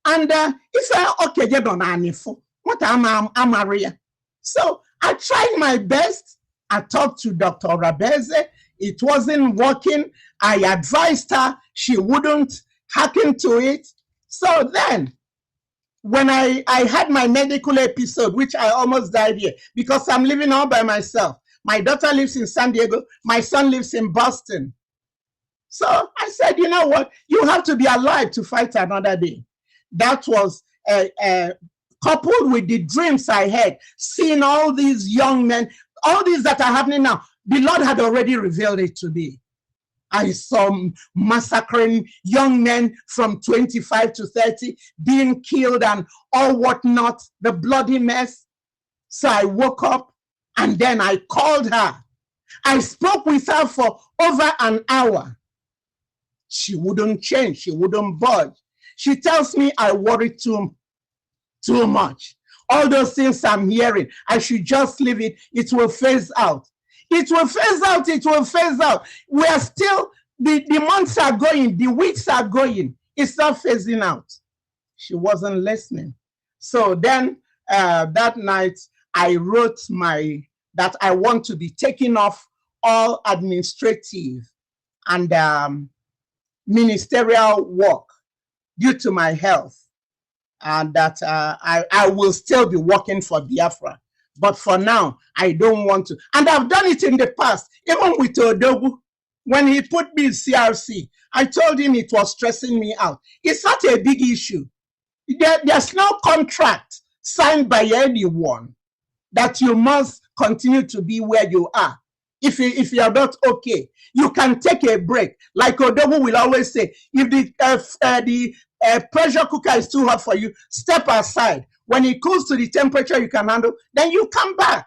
And if I okay je don anifo, what am Maria? So I tried my best. I talked to Dr. Rabeze. It wasn't working. I advised her. She wouldn't hearken to it. So then, when I had my medical episode, which I almost died here, because I'm living all by myself. My daughter lives in San Diego. My son lives in Boston. So I said, you know what? You have to be alive to fight another day. That was coupled with the dreams I had, seeing all these young men, all these that are happening now. The Lord had already revealed it to me. I saw massacring young men from 25 to 30 being killed and all whatnot, the bloody mess. So I woke up and then I called her. I spoke with her for over an hour. She wouldn't change. She wouldn't budge. She tells me I worry too much. All those things I'm hearing, I should just leave it. It will phase out. It will phase out. It will phase out. We are still, the months are going, the weeks are going. It's not phasing out. She wasn't listening. So then that night, I wrote that I want to be taken off all administrative and ministerial work due to my health, and that I will still be working for Biafra. But for now, I don't want to. And I've done it in the past, even with Odogu. When he put me in CRC, I told him it was stressing me out. It's not a big issue. There's no contract signed by anyone that you must continue to be where you are. If you're not okay, you can take a break. Like Odogu will always say, if the pressure cooker is too hot for you, step aside. When it cools to the temperature you can handle, then you come back.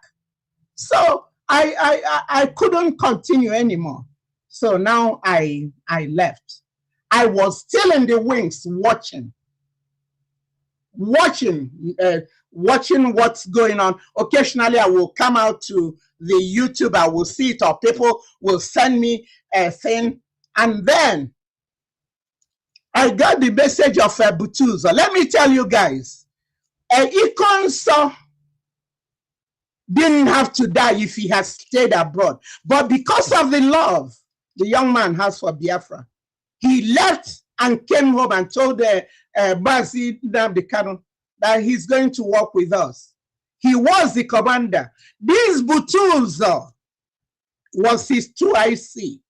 So I couldn't continue anymore. So now I left. I was still in the wings watching what's going on. Occasionally I will come out to the YouTube, I will see it, or people will send me a thing. And then I got the message of Butuzo. Let me tell you guys, Ikonso didn't have to die if he had stayed abroad. But because of the love the young man has for Biafra, he left and came home and told Bazi Nnamdi that he's going to work with us. He was the commander. This Butuzo was his 2IC.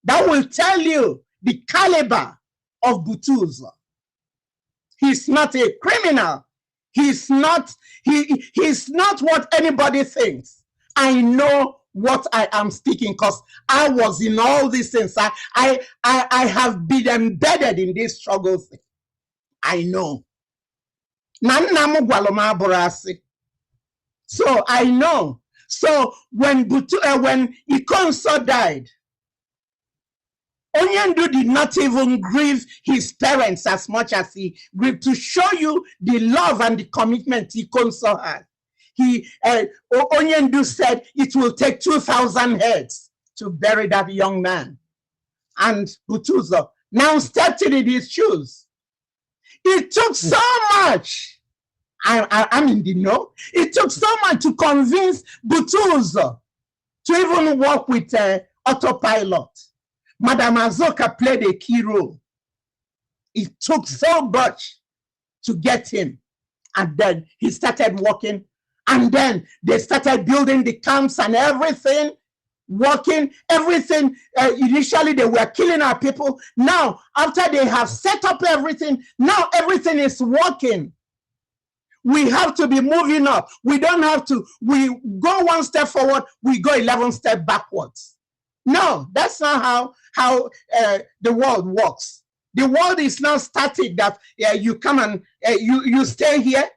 That will tell you the caliber of Butuzo. He's not a criminal. He's not what anybody thinks. I know what I am speaking because I was in all these things. I have been embedded in this struggle thing. I know. So I know. So when Ikonso died, Onyendu did not even grieve his parents as much as he grieved, to show you the love and the commitment Ikonso had. Onyendu said it will take 2,000 heads to bury that young man. And Butuzo now stepped in his shoes. It took so much. I'm in the know. It took so much to convince Butuzo to even work with autopilot. Madam Azoka played a key role. It took so much to get him. And then he started working. And then they started building the camps and everything, working, everything. Initially, they were killing our people. Now, after they have set up everything, now everything is working. We have to be moving up. We don't have to, we go one step forward, we go 11 steps backwards. No, that's not how the world works. The world is not static that you come and you stay here.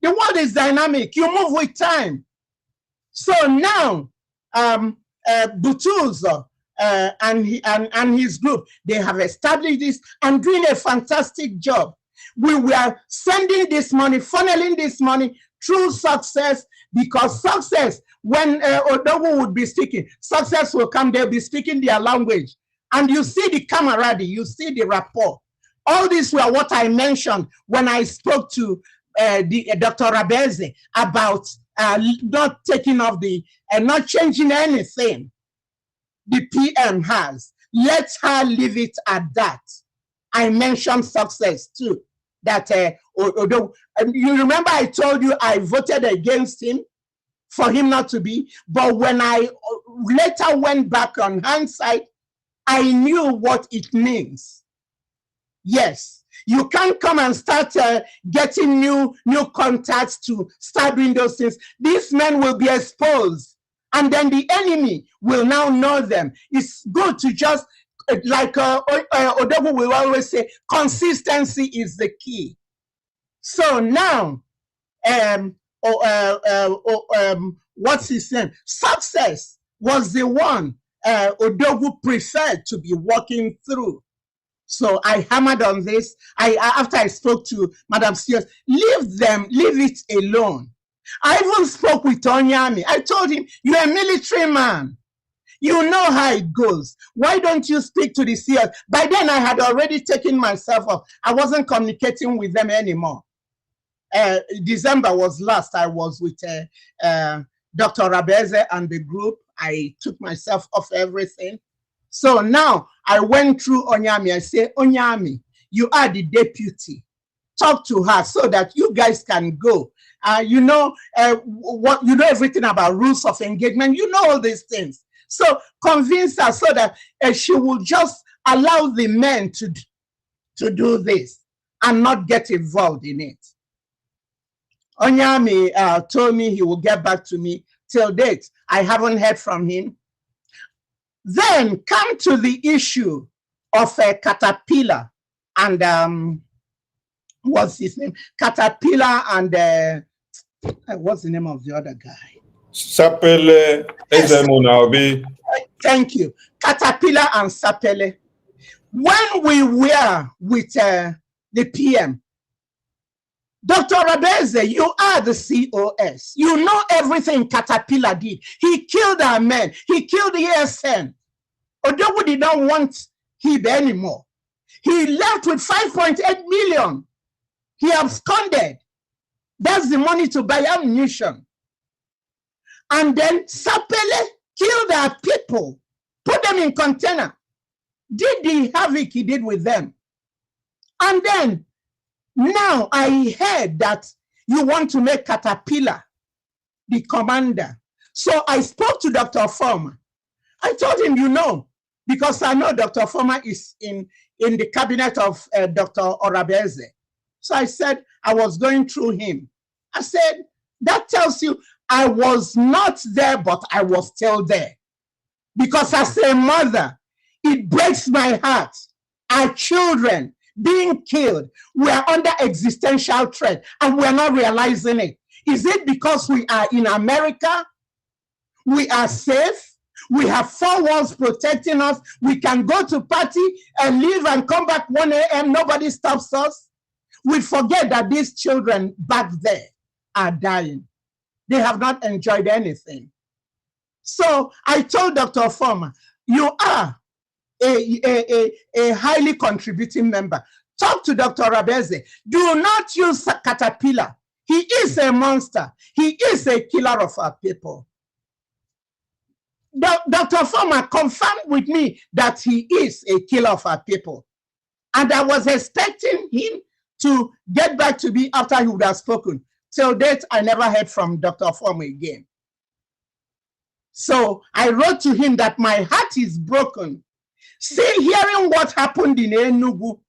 The world is dynamic. You move with time. So now, Butuzo and his group, they have established this and doing a fantastic job. We were sending this money, funneling this money through Success, because Success, when Onuwu would be speaking, Success will come, they'll be speaking their language. And you see the camaraderie, you see the rapport. All these were what I mentioned when I spoke to Dr. Rabeze about not taking off the, not changing anything the PM has. Let her leave it at that. I mentioned Success too. That you remember I told you I voted against him for him not to be, but when I later went back on hindsight, I knew what it means. Yes, you can't come and start getting new contacts to start doing those things. These men will be exposed, and then the enemy will now know them. It's good to just, like Odogu will always say, consistency is the key. So now, what's his name? Success was the one Odogu preferred to be working through. So I hammered on this. After I spoke to Madam Sears, leave it alone. I even spoke with Onyami. I told him, you're a military man. You know how it goes. Why don't you speak to the Sears? By then, I had already taken myself off. I wasn't communicating with them anymore. December was last. I was with Dr. Rabeze and the group. I took myself off everything. So now I went through Onyami. I say, Onyami, you are the deputy. Talk to her so that you guys can go. You know everything about rules of engagement. You know all these things. So convince her so that she will just allow the men to do this and not get involved in it. Onyami told me he will get back to me. Till date, I haven't heard from him. Then come to the issue of Caterpillar and what's his name? Caterpillar and what's the name of the other guy? Sapele Ezemunaobi. Thank you. Caterpillar and Sapele. When we were with the PM, Dr. Rabeze, you are the COS. You know everything Caterpillar did. He killed our men. He killed the ASN. Odogu did not want him anymore. He left with 5.8 million. He absconded. That's the money to buy ammunition. And then Sapele killed our people, put them in container, did the havoc he did with them. And then now I heard that you want to make Caterpillar the commander. So I spoke to Dr. Former. I told him, you know, because I know Dr. Former is in the cabinet of Dr. Orabeze. So I said, I was going through him. I said, that tells you I was not there, but I was still there. Because as a mother, it breaks my heart. Our children being killed, we are under existential threat and we're not realizing it. Is it because we are in America? We are safe. We have 4 walls protecting us. We can go to party and leave and come back 1 a.m. Nobody stops us. We forget that these children back there are dying. They have not enjoyed anything. So I told Dr. Former, you are a highly contributing member. Talk to Dr. Rabeze. Do not use Caterpillar. He is a monster. He is a killer of our people. Dr. Former confirmed with me that he is a killer of our people. And I was expecting him to get back to me after he would have spoken. Till date, I never heard from Dr. Former again. So I wrote to him that my heart is broken. Still hearing what happened in Enugu,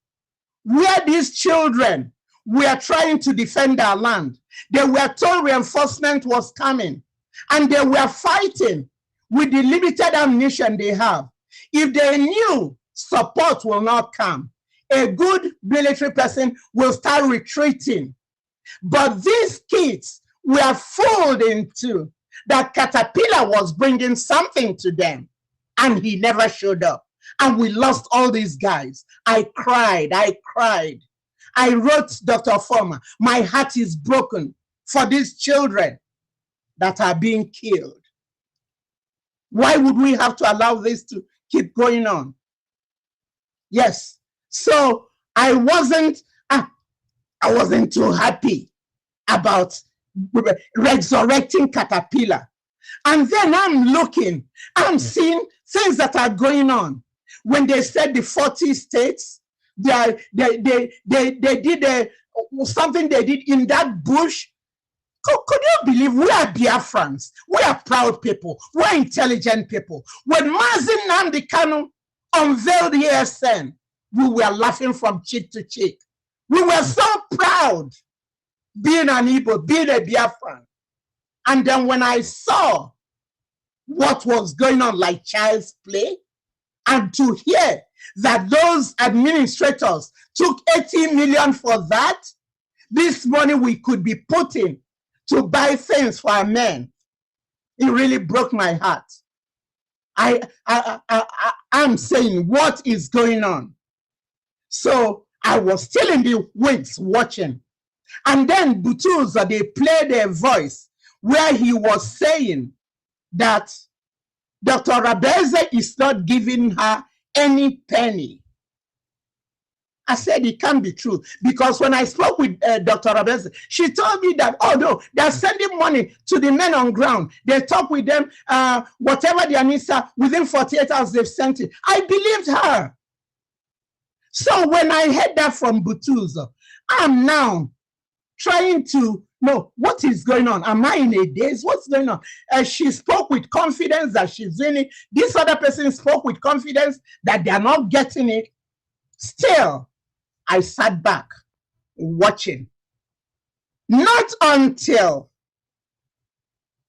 where these children were trying to defend our land. They were told reinforcement was coming, and they were fighting with the limited ammunition they have. If they knew support will not come, a good military person will start retreating. But these kids were fooled into that Caterpillar was bringing something to them, and he never showed up. And we lost all these guys. I cried. I wrote Dr. Former, my heart is broken for these children that are being killed. Why would we have to allow this to keep going on? Yes. So I wasn't too happy about resurrecting Caterpillar. And then I'm seeing things that are going on. When they said the 40 states, they did something they did in that bush. Could you believe we are Biafrans? We are proud people. We're intelligent people. When Mazi Nnamdi Kanu unveiled the ESN, we were laughing from cheek to cheek. We were so proud being an Igbo, being a Biafran. And then when I saw what was going on like child's play, and to hear that those administrators took 80 million for that, this money we could be putting to buy things for our men, it really broke my heart. I'm saying, what is going on? So I was still in the wings watching. And then Butuza, they played a voice where he was saying that Dr. Rabeze is not giving her any penny. I said it can't be true, because when I spoke with Dr. Rabeze, she told me that, oh no, they're sending money to the men on ground. They talk with them, whatever their needs are, within 48 hours they've sent it. I believed her. So when I heard that from Butuza, I'm now trying to know what is going on. Am I in a daze? What's going on? She spoke with confidence that she's in it. This other person spoke with confidence that they are not getting it. Still, I sat back watching. Not until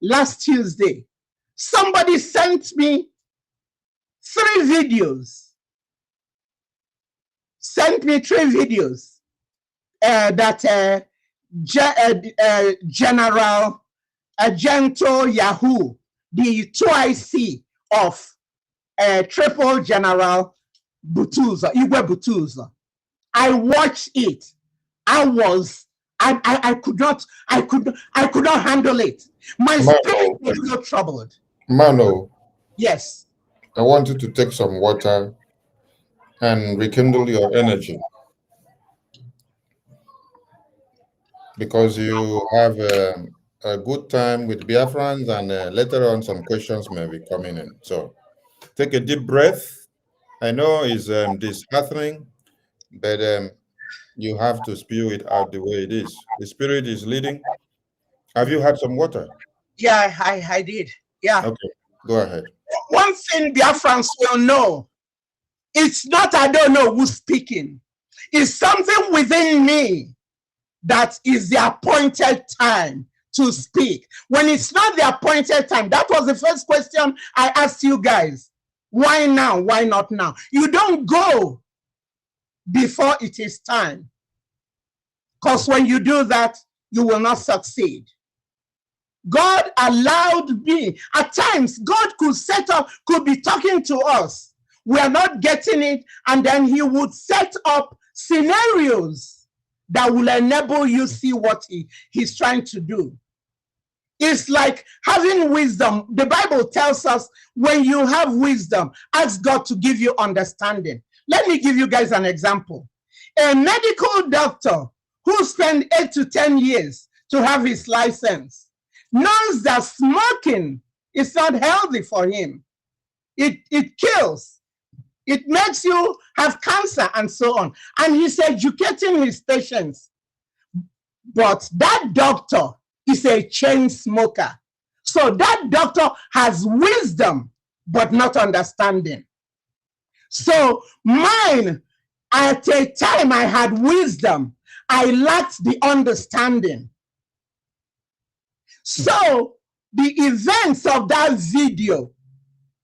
last Tuesday, somebody sent me 3 videos. Sent me 3 videos that General Agento Yahoo, the 2IC of Triple General Butuza, Igwe Butuza. I watched it. I could not handle it. My spirit was so troubled. Mano. Yes. I want you to take some water and rekindle your energy, because you have a good time with Biafrans, and later on some questions may be coming in. So take a deep breath. I know it's disheartening, but you have to spew it out the way it is. The Spirit is leading. Have you had some water? Yeah, I did. Yeah. Okay, go ahead. One thing Biafrans will know, it's not I don't know who's speaking. It's something within me that is the appointed time to speak. When it's not the appointed time, that was the first question I asked you guys. Why now? Why not now? You don't go before it is time. Because when you do that, you will not succeed. God allowed me. At times, God could be talking to us. We are not getting it, and then he would set up scenarios that will enable you see what he's trying to do. It's like having wisdom. The Bible tells us when you have wisdom, ask God to give you understanding. Let me give you guys an example. A medical doctor who spent 8 to 10 years to have his license knows that smoking is not healthy for him. It kills. It makes you have cancer and so on. And he's educating his patients. But that doctor is a chain smoker. So that doctor has wisdom, but not understanding. So mine, at a time I had wisdom, I lacked the understanding. So the events of that video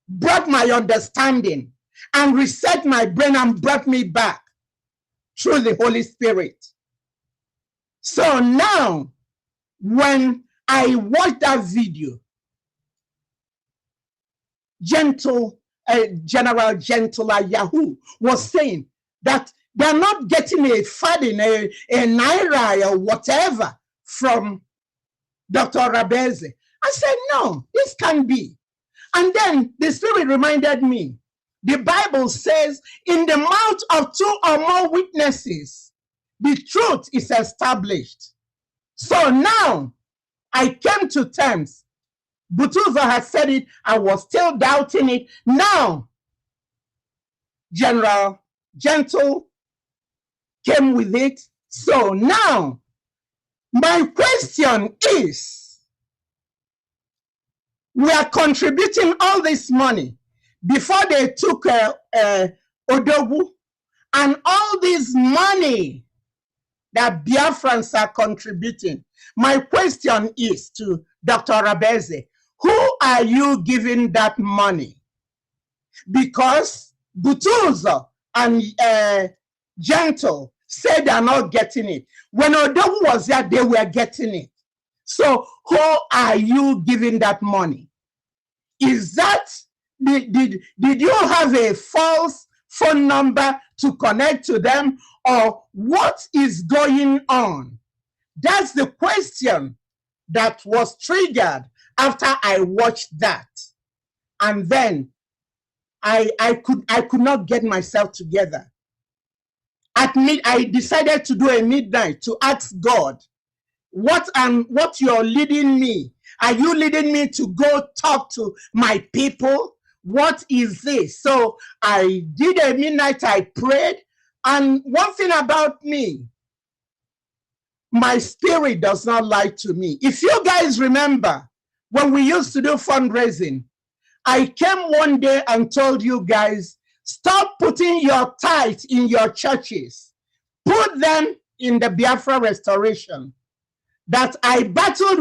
brought my understanding and reset my brain and brought me back through the Holy Spirit. So now, when I watch that video, General Gentler Yahoo was saying that they're not getting a fading, a naira or whatever from Dr. Rabeze. I said, no, this can't be. And then the Spirit reminded me, the Bible says, in the mouth of 2 or more witnesses, the truth is established. So now I came to terms. Butuzo has said it. I was still doubting it. Now, General Gentle came with it. So now, my question is, we are contributing all this money before they took Onuwu, and all this money that Biafrans are contributing. My question is to Dr. Rabeze, who are you giving that money? Because Butuzo and Gentle said they're not getting it. When Onuwu was there, they were getting it. So who are you giving that money? Is that, did you have a false phone number to connect to them, or what is going on? That's the question that was triggered after I watched that. And then I could not get myself together. I decided to do a midnight to ask God, what you're leading me? Are you leading me to go talk to my people? What is this? So I did a midnight, I prayed. And one thing about me, my spirit does not lie to me. If you guys remember, when we used to do fundraising, I came one day and told you guys, stop putting your tithes in your churches. Put them in the Biafra restoration. That I wrestled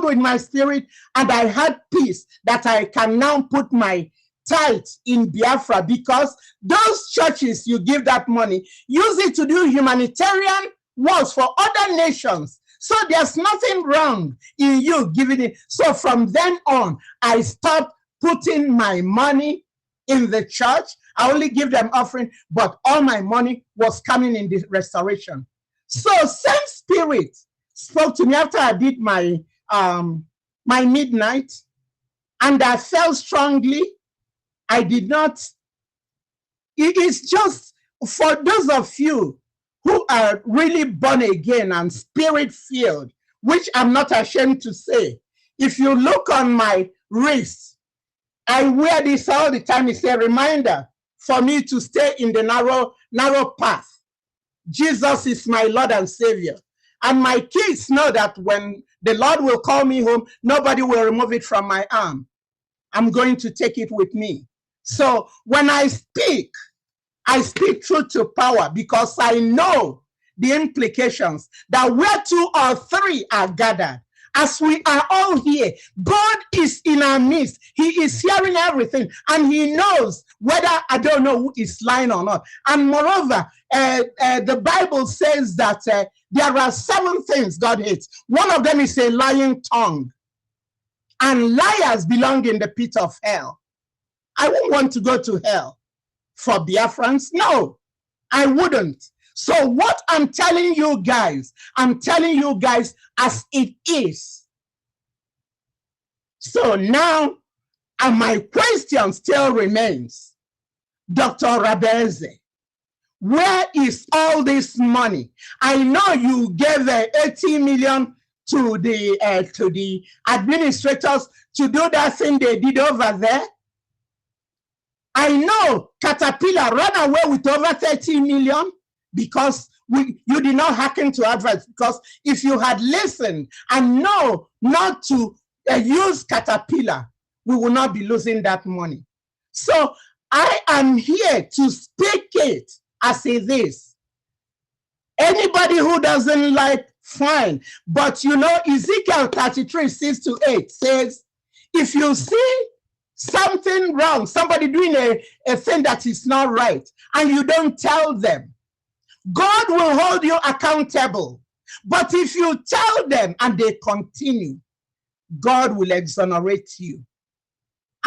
with my spirit, and I had peace that I can now put my tithes in Biafra, because those churches you give that money, use it to do humanitarian works for other nations. So there's nothing wrong in you giving it. So from then on, I stopped putting my money in the church. I only give them offering, but all my money was coming in the restoration. So same spirit spoke to me after I did my my midnight, and I felt strongly. I did not. It's just for those of you who are really born again and spirit filled, which I'm not ashamed to say. If you look on my wrist, I wear this all the time. It's a reminder for me to stay in the narrow path. Jesus is my Lord and Savior. And my kids know that when the Lord will call me home, nobody will remove it from my arm. I'm going to take it with me. So when I speak truth to power, because I know the implications that where 2 or 3 are gathered, as we are all here, God is in our midst. He is hearing everything, and he knows whether, I don't know, who is lying or not. And moreover, the Bible says that there are 7 things God hates. One of them is a lying tongue. And liars belong in the pit of hell. I won't want to go to hell for Biafrans. No, I wouldn't. So what I'm telling you guys as it is. So now, and my question still remains, Dr. Rabeze, where is all this money? I know you gave 80 million to the administrators to do that thing they did over there. I know Caterpillar ran away with over 30 million because you did not hearken to advice. Because if you had listened and know not to use Caterpillar, we will not be losing that money. So I am here to speak it as it is. Anybody who doesn't like, fine. But you know, Ezekiel 33, 6-8 says, if you see something wrong, somebody doing a thing that is not right, and you don't tell them, God will hold you accountable. But if you tell them and they continue, God will exonerate you.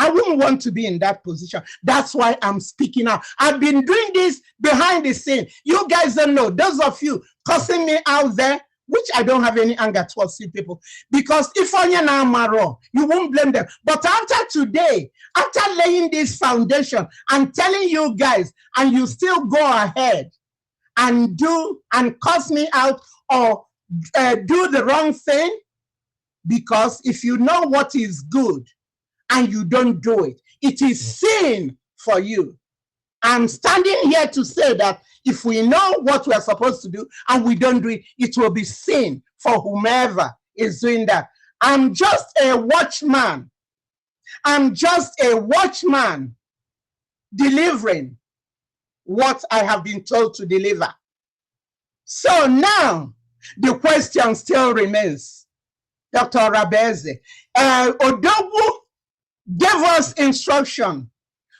I wouldn't want to be in that position. That's why I'm speaking out. I've been doing this behind the scene. You guys don't know. Those of you cussing me out there, which I don't have any anger towards you people, because if I'm wrong, you won't blame them. But after today, after laying this foundation and telling you guys, and you still go ahead and do and cuss me out or do the wrong thing, because if you know what is good and you don't do it, it is sin for you. I'm standing here to say that if we know what we're supposed to do and we don't do it, it will be sin for whomever is doing that. I'm just a watchman. I'm just a watchman delivering what I have been told to deliver. So now the question still remains, Dr. Rabeze. Odogu gave us instruction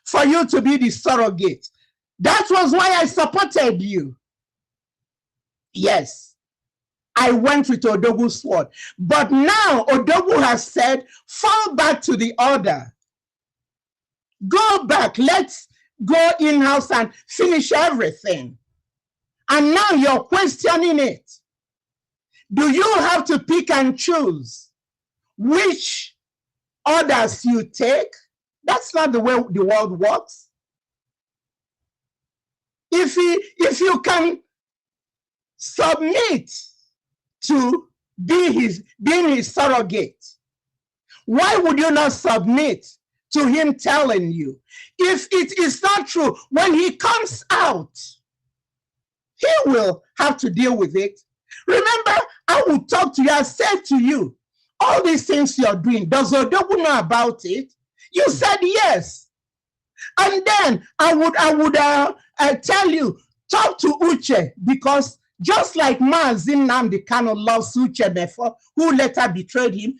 for you to be the surrogate. That was why I supported you. Yes, I went with Odogu's sword. But now Odogu has said, fall back to the order. Go back. Let's go in-house and finish everything. And now you're questioning it. Do you have to pick and choose which orders you take? That's not the way the world works. If you can submit to being his surrogate, why would you not submit to him telling you? If it is not true, when he comes out, he will have to deal with it. Remember, I will talk to you. I said to you, all these things you're doing, does Odogu know about it? You said yes. And then I would tell you, talk to Uche, because just like Mazi Nnamdi Kanu loves Uche Mefo, who later betrayed him,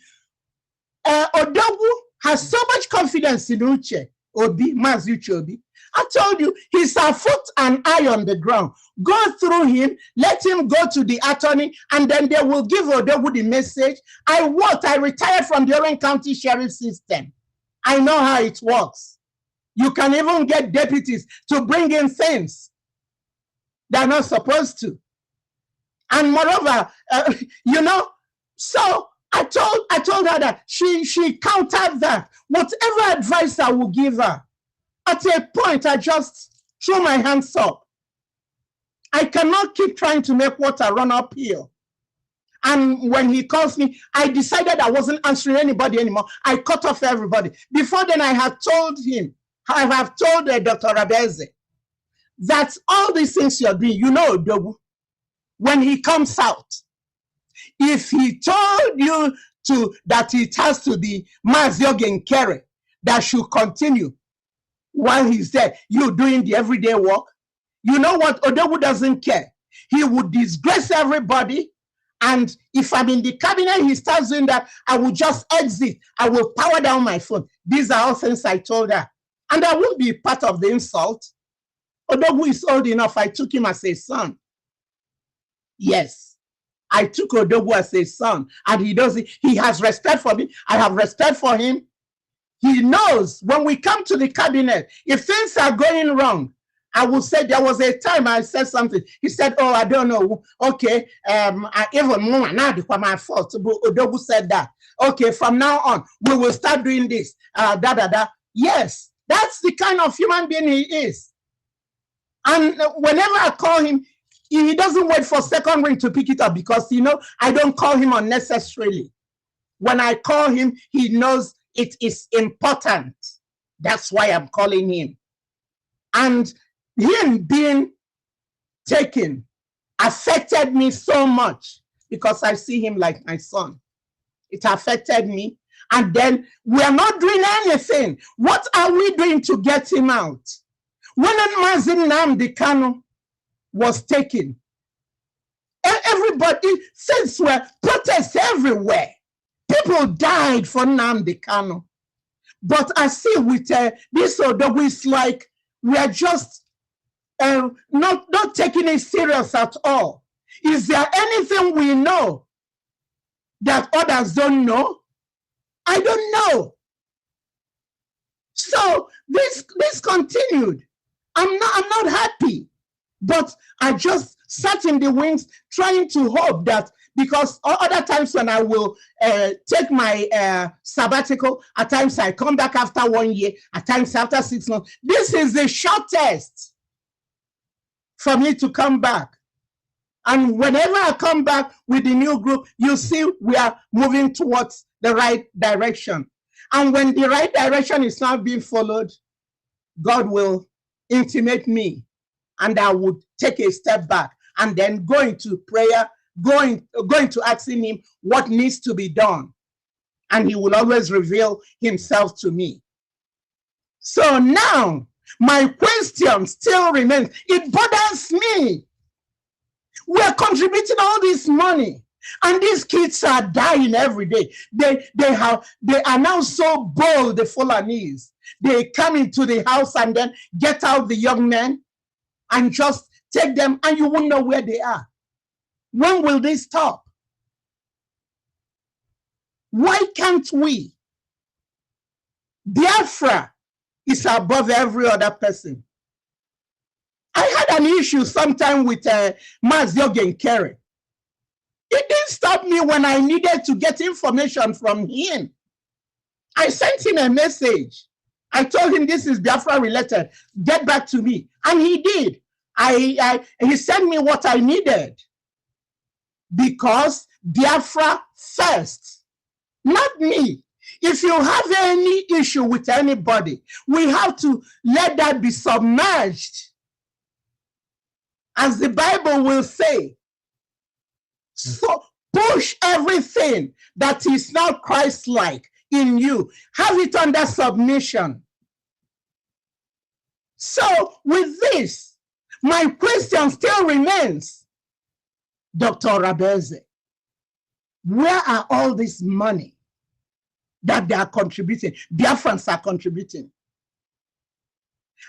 Odogu has so much confidence in Uche Obi, Mazi Uche Obi. I told you, he's a foot and eye on the ground. Go through him, let him go to the attorney, and then they will give Odogu the message. I retired from the Orange County Sheriff System. I know how it works. You can even get deputies to bring in things they're not supposed to. And moreover, you know, so I told her that she countered that. Whatever advice I will give her, at a point, I just threw my hands up. I cannot keep trying to make water run uphill. And when he calls me, I decided I wasn't answering anybody anymore. I cut off everybody. Before then, I have told him, I have told Dr. Rabeze, that all these things you're doing, you know, Odogu, when he comes out, if he told you that it has to be Mazioge Nkere that should continue while he's there, you doing the everyday work, you know what? Odogu doesn't care. He would disgrace everybody. And if I'm in the cabinet, he starts doing that, I will just exit. I will power down my phone. These are all things I told her. And I won't be part of the insult. Odogu is old enough. I took him as a son. Yes, I took Odogu as a son. And he has respect for me. I have respect for him. He knows when we come to the cabinet, if things are going wrong, I will say there was a time I said something. He said, "Oh, I don't know. Okay, I even more now it's my fault." Odogu said that. Okay, from now on, we will start doing this. Yes, that's the kind of human being he is. And whenever I call him, he doesn't wait for second ring to pick it up because, you know, I don't call him unnecessarily. When I call him, he knows it is important. That's why I'm calling him. And him being taken affected me so much because I see him like my son. It affected me. And then we are not doing anything. What are we doing to get him out? When Mazi Nnamdi Kanu was taken, everybody, since were protests everywhere. People died for Nnamdi Kanu. But I see with this Odogu, it's like we are just not taking it serious at all. Is there anything we know that others don't know? I don't know. So this continued. I'm not happy, but I just sat in the wings trying to hope that, because other times when I will take my sabbatical, at times I come back after 1 year, at times after 6 months. This is the shortest for me to come back. And whenever I come back with the new group, you see we are moving towards the right direction. And when the right direction is not being followed, God will intimate me and I would take a step back and then go into prayer, going to asking him what needs to be done. And he will always reveal himself to me. So now my question still remains. It bothers me. We are contributing all this money and these kids are dying every day. They are now so bold, the Fulanese. They come into the house and then get out the young men and just take them, and you won't know where they are. When will this stop? Why can't we? Biafra is above every other person. I had an issue sometime with Mazi Kere. It didn't stop me when I needed to get information from him. I sent him a message. I told him this is Biafra related. Get back to me. And he did. He sent me what I needed. Because Biafra first, not me. If you have any issue with anybody, we have to let that be submerged. As the Bible will say. So push everything that is not Christ-like in you. Have it under submission. So with this, my question still remains, Dr. Rabeze, where are all this money that they are contributing? Biafrans are contributing.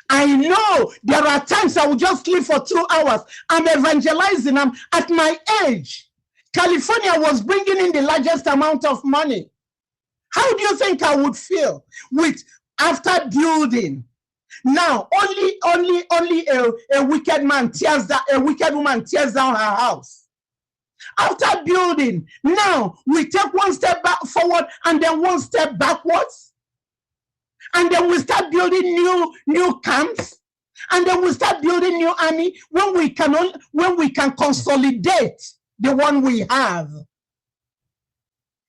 I know there are times I will just sleep for 2 hours. I'm evangelizing. I'm at my age. California was bringing in the largest amount of money. How do you think I would feel with after building? Now only a wicked man tears down, a wicked woman tears down her house. After building, now we take one step back forward and then one step backwards. And then we start building new camps. And then we start building new army when we can consolidate the one we have.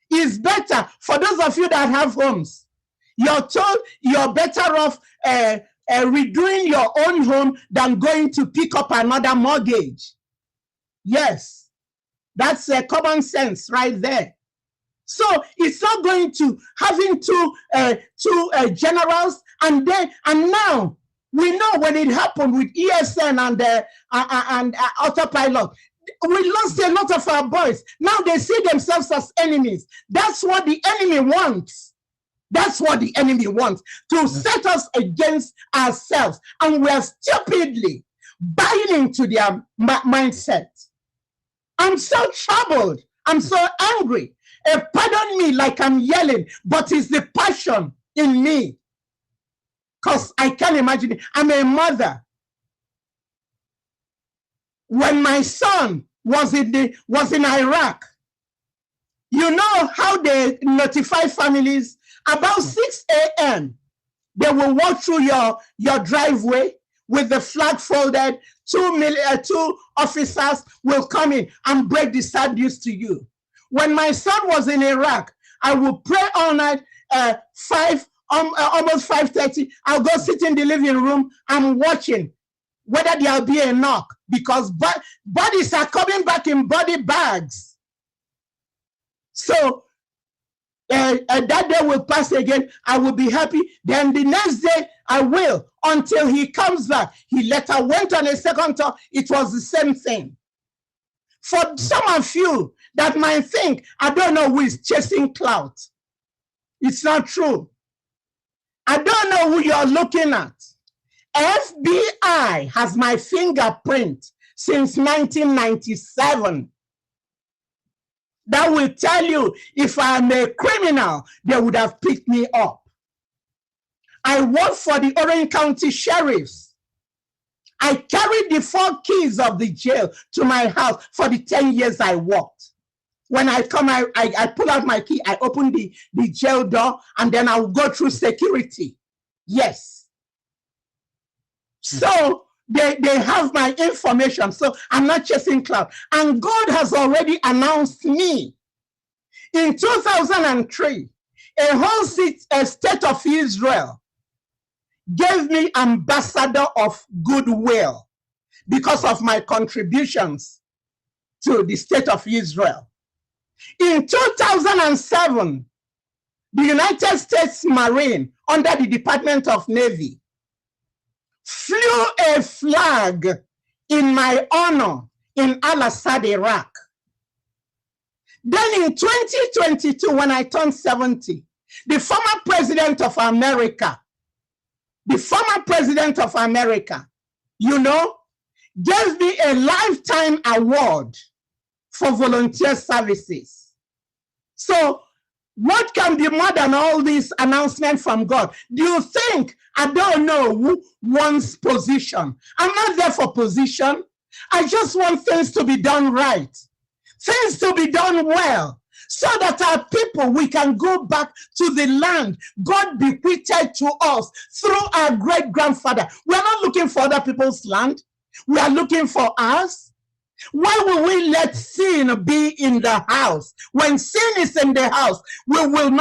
It's better for those of you that have homes. You're told you're better off redoing your own home than going to pick up another mortgage. Yes, that's common sense right there. So it's not going to having two generals and now we know when it happened with ESN and autopilot. We lost a lot of our boys. Now they see themselves as enemies. That's what the enemy wants. That's what the enemy wants, to set us against ourselves. And we are stupidly buying into their mindset. I'm so troubled. I'm so angry. Pardon me like I'm yelling, but it's the passion in me. Because I can't imagine it. I'm a mother. when my son was in Iraq, you know how they notify families about 6 a.m. They will walk through your driveway with the flag folded. Two officers will come in and break the sad news to you. When my son was in Iraq, I would pray all night, almost 5:30. I'll go sit in the living room. I'm watching whether there'll be a knock, because bodies are coming back in body bags. So that day will pass again. I will be happy. Then the next day, I will, until he comes back. He later went on a second tour. It was the same thing. For some of you that might think, I don't know who is chasing clout. It's not true. I don't know who you're looking at. FBI has my fingerprint since 1997. That will tell you if I'm a criminal, they would have picked me up. I work for the Orange County Sheriffs. I carried the 4 keys of the jail to my house for the 10 years I worked. When I come, I pull out my key, I open the jail door, and then I'll go through security. Yes. So they have my information. So I'm not chasing clout. And God has already announced me. In 2003, a whole state of Israel gave me ambassador of goodwill because of my contributions to the state of Israel. In 2007, the United States Marine under the Department of Navy flew a flag in my honor in Al-Assad, Iraq. Then in 2022, when I turned 70, the former president of America, you know, gave me a lifetime award for volunteer services. So what can be more than all these announcements from God? Do you think I don't know who wants position? I'm not there for position. I just want things to be done right, things to be done well, so that our people, we can go back to the land God bequeathed to us through our great-grandfather. We're not looking for other people's land. We are looking for ours. Why will we let sin be in the house? When sin is in the house, we will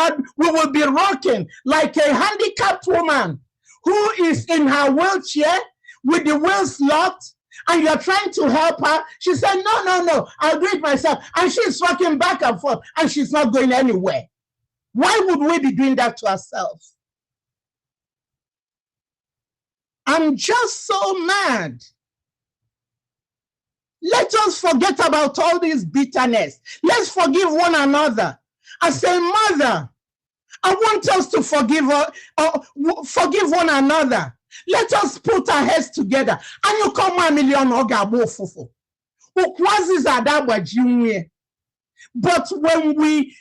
be rocking like a handicapped woman who is in her wheelchair with the wheels locked, and you're trying to help her. She said, no, I'll do it myself. And she's rocking back and forth, and she's not going anywhere. Why would we be doing that to ourselves? I'm just so mad. Let us forget about all this bitterness. Let's forgive one another. I say, Mother, I want us to forgive one another. Let us put our heads together. And you come 1 million ogabo fufu. But when we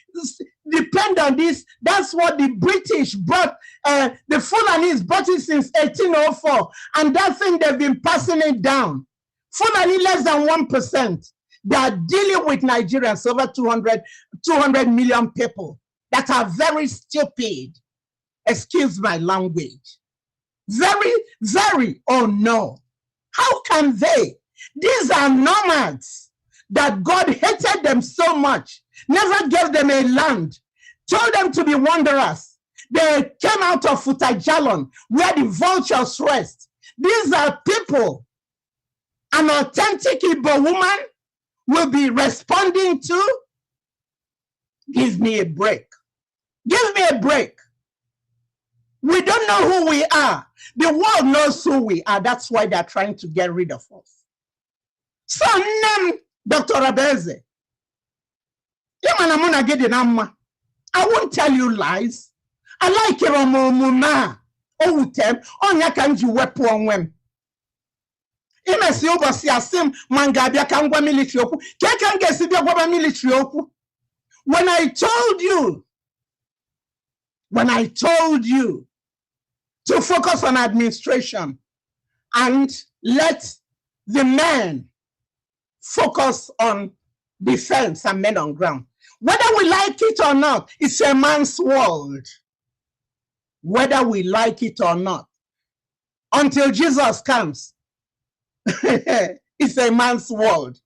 depend on this, that's what the British brought, the Fulanis brought it since 1804. And that thing, they've been passing it down. Fulani less than 1%. They are dealing with Nigerians, over 200 million people that are very stupid. Excuse my language. Very, very, oh no. How can they? These are nomads that God hated them so much, never gave them a land, told them to be wanderers. They came out of Futajalon, where the vultures rest. These are people an authentic Igbo woman will be responding to. Give me a break. Give me a break. We don't know who we are. The world knows who we are. That's why they're trying to get rid of us. So, name Dr. Abeze. I won't tell you lies. I like your mama. Oh, them. Onya kanji wepu onwem. Imesi obosi asim mangabia kangwa military oku. Kekan gesi bia gwa military oku. When I told you to focus on administration and let the men focus on defense and men on ground. Whether we like it or not, it's a man's world. Whether we like it or not, until Jesus comes, it's a man's world.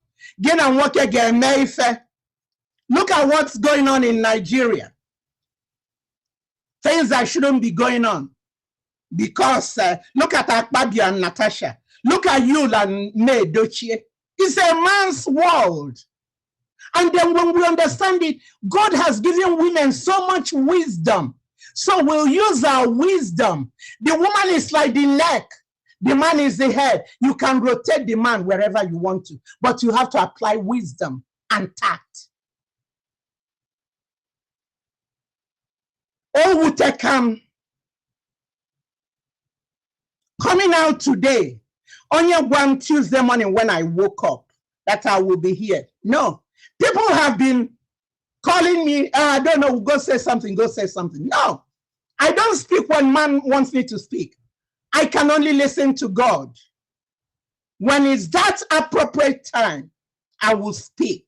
Look at what's going on in Nigeria. Things that shouldn't be going on. Because look at Ekpa and Natasha. Look at you and May Dochie. It's a man's world. And then when we understand it, God has given women so much wisdom. So we'll use our wisdom. The woman is like the neck. The man is the head. You can rotate the man wherever you want to, but you have to apply wisdom and tact. Oh, Wutekam. Coming out today, on your one Tuesday morning when I woke up, that I will be here. No, people have been calling me, I don't know, go say something, go say something. No, I don't speak when man wants me to speak. I can only listen to God. When it's that appropriate time, I will speak.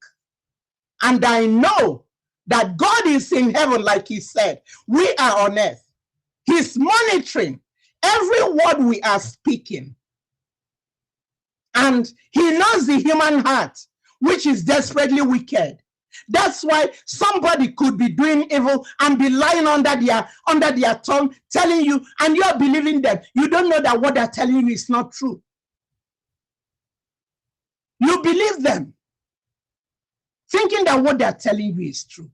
And I know that God is in heaven, like he said. We are on earth. He's monitoring every word we are speaking. And he knows the human heart, which is desperately wicked. That's why somebody could be doing evil and be lying under their tongue, telling you, and you're believing them. You don't know that what they're telling you is not true. You believe them, thinking that what they're telling you is true.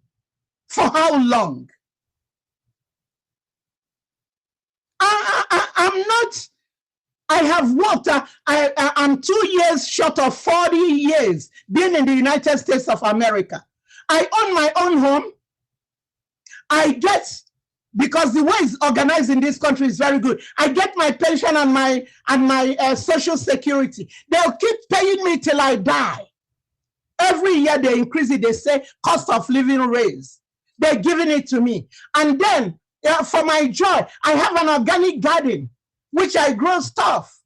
For how long? I have worked, I'm 2 years short of 40 years being in the United States of America. I own my own home. I get, because the way it's organized in this country is very good, I get my pension and my social security. They'll keep paying me till I die. Every year they increase it, they say cost of living raise. They're giving it to me. And then for my joy, I have an organic garden, which I grow stuff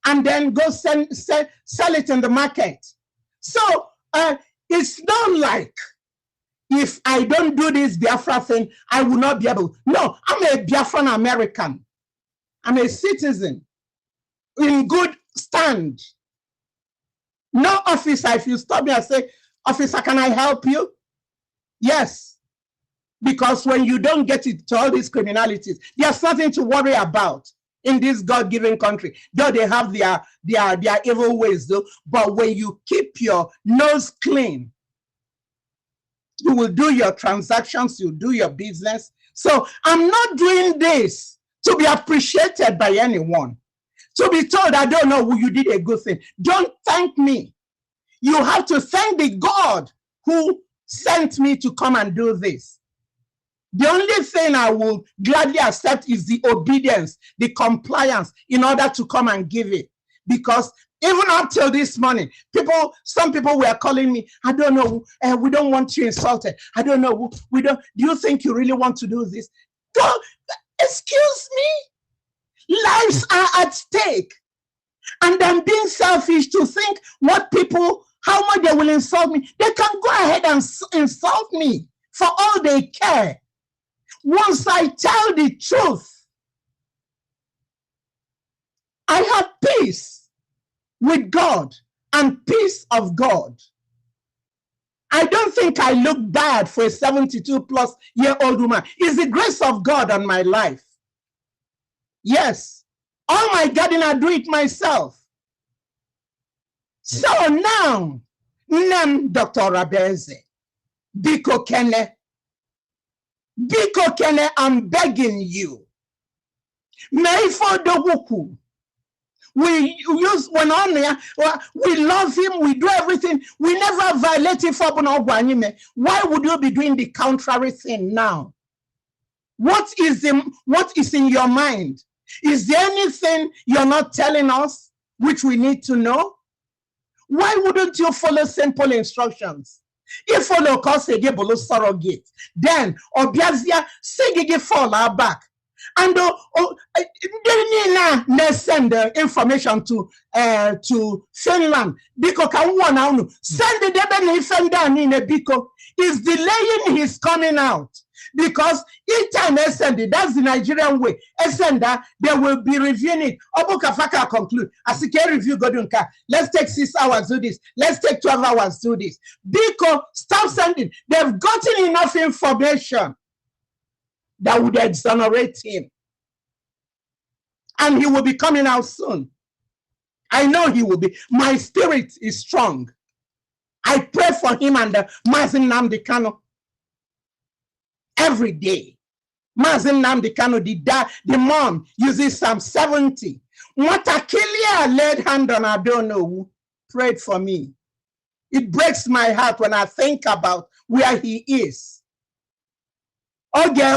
and then go sell it in the market. So it's not like if I don't do this Biafra thing, I will not be able. No, I'm a Biafran American. I'm a citizen in good stand. No officer, if you stop me and say, officer, can I help you? Yes. Because when you don't get it to all these criminalities, there's nothing to worry about in this God-given country. Though they have their evil ways, though. But when you keep your nose clean, you will do your transactions, you do your business. So I'm not doing this to be appreciated by anyone. To be told, I don't know, you did a good thing. Don't thank me. You have to thank the God who sent me to come and do this. The only thing I will gladly accept is the obedience, the compliance in order to come and give it. Because even up till this morning, some people were calling me, I don't know, we don't want you insulted. I don't know, do you think you really want to do this? Don't, excuse me? Lives are at stake. And I'm being selfish to think how much they will insult me. They can go ahead and insult me for all they care. Once I tell the truth, I have peace with God and peace of God. I don't think I look bad for a 72-plus-year-old woman. It's the grace of God on my life. Yes, all my garden, I do it myself. So now, Dr. Rabeze, Biko Kene, I'm begging you. We use when on there, we love him, we do everything, we never violate him for why would you be doing the contrary thing now? What is in your mind? Is there anything you're not telling us which we need to know? Why wouldn't you follow simple instructions? If follow cause a below surrogate, then Obiazia say fall our back. And they send the information to Finland. Biko can one now send the Deben Ifenda in a Biko is delaying his coming out. Because each time they send it, that's the Nigerian way. They send that, they will be reviewing it. Obukafaka conclude. As a review Godunka, let's take 6 hours, do this. Let's take 12 hours, do this. Biko, stop sending. They've gotten enough information that would exonerate him. And he will be coming out soon. I know he will be. My spirit is strong. I pray for him and Mazin Nnamdi Kanu every day. Mazin Nnamdi Kanu, the mom uses Psalm 70. Watakilia laid hand on Onuwu, prayed for me. It breaks my heart when I think about where he is. Okay,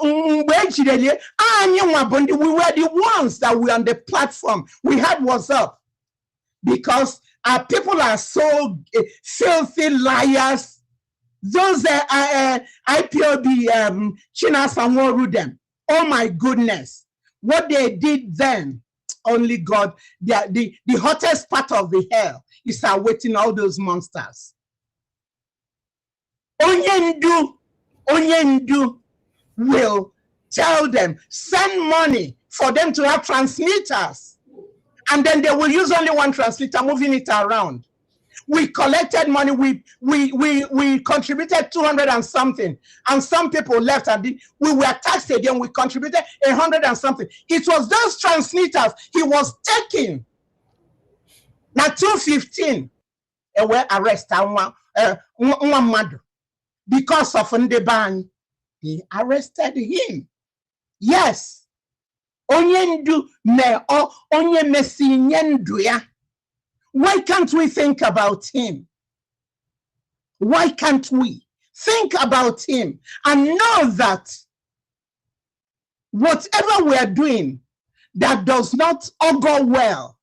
we were the ones that were on the platform. We had what's up because our people are so filthy liars. Those IPOB China Sanworu them. Oh my goodness, what they did then, only God. The hottest part of the hell is awaiting all those monsters. Onyendu will tell them, send money for them to have transmitters. And then they will use only one transmitter, moving it around. We collected money, we contributed 200 and something, and some people left and we were taxed again, we contributed 100 and something. It was those transmitters he was taking. Now 215 were arrested because of Ndeban. They arrested him. Yes. Onyendu me o onye mesinyendu ya. Why can't we think about him? Why can't we think about him and know that whatever we are doing that does not augur well,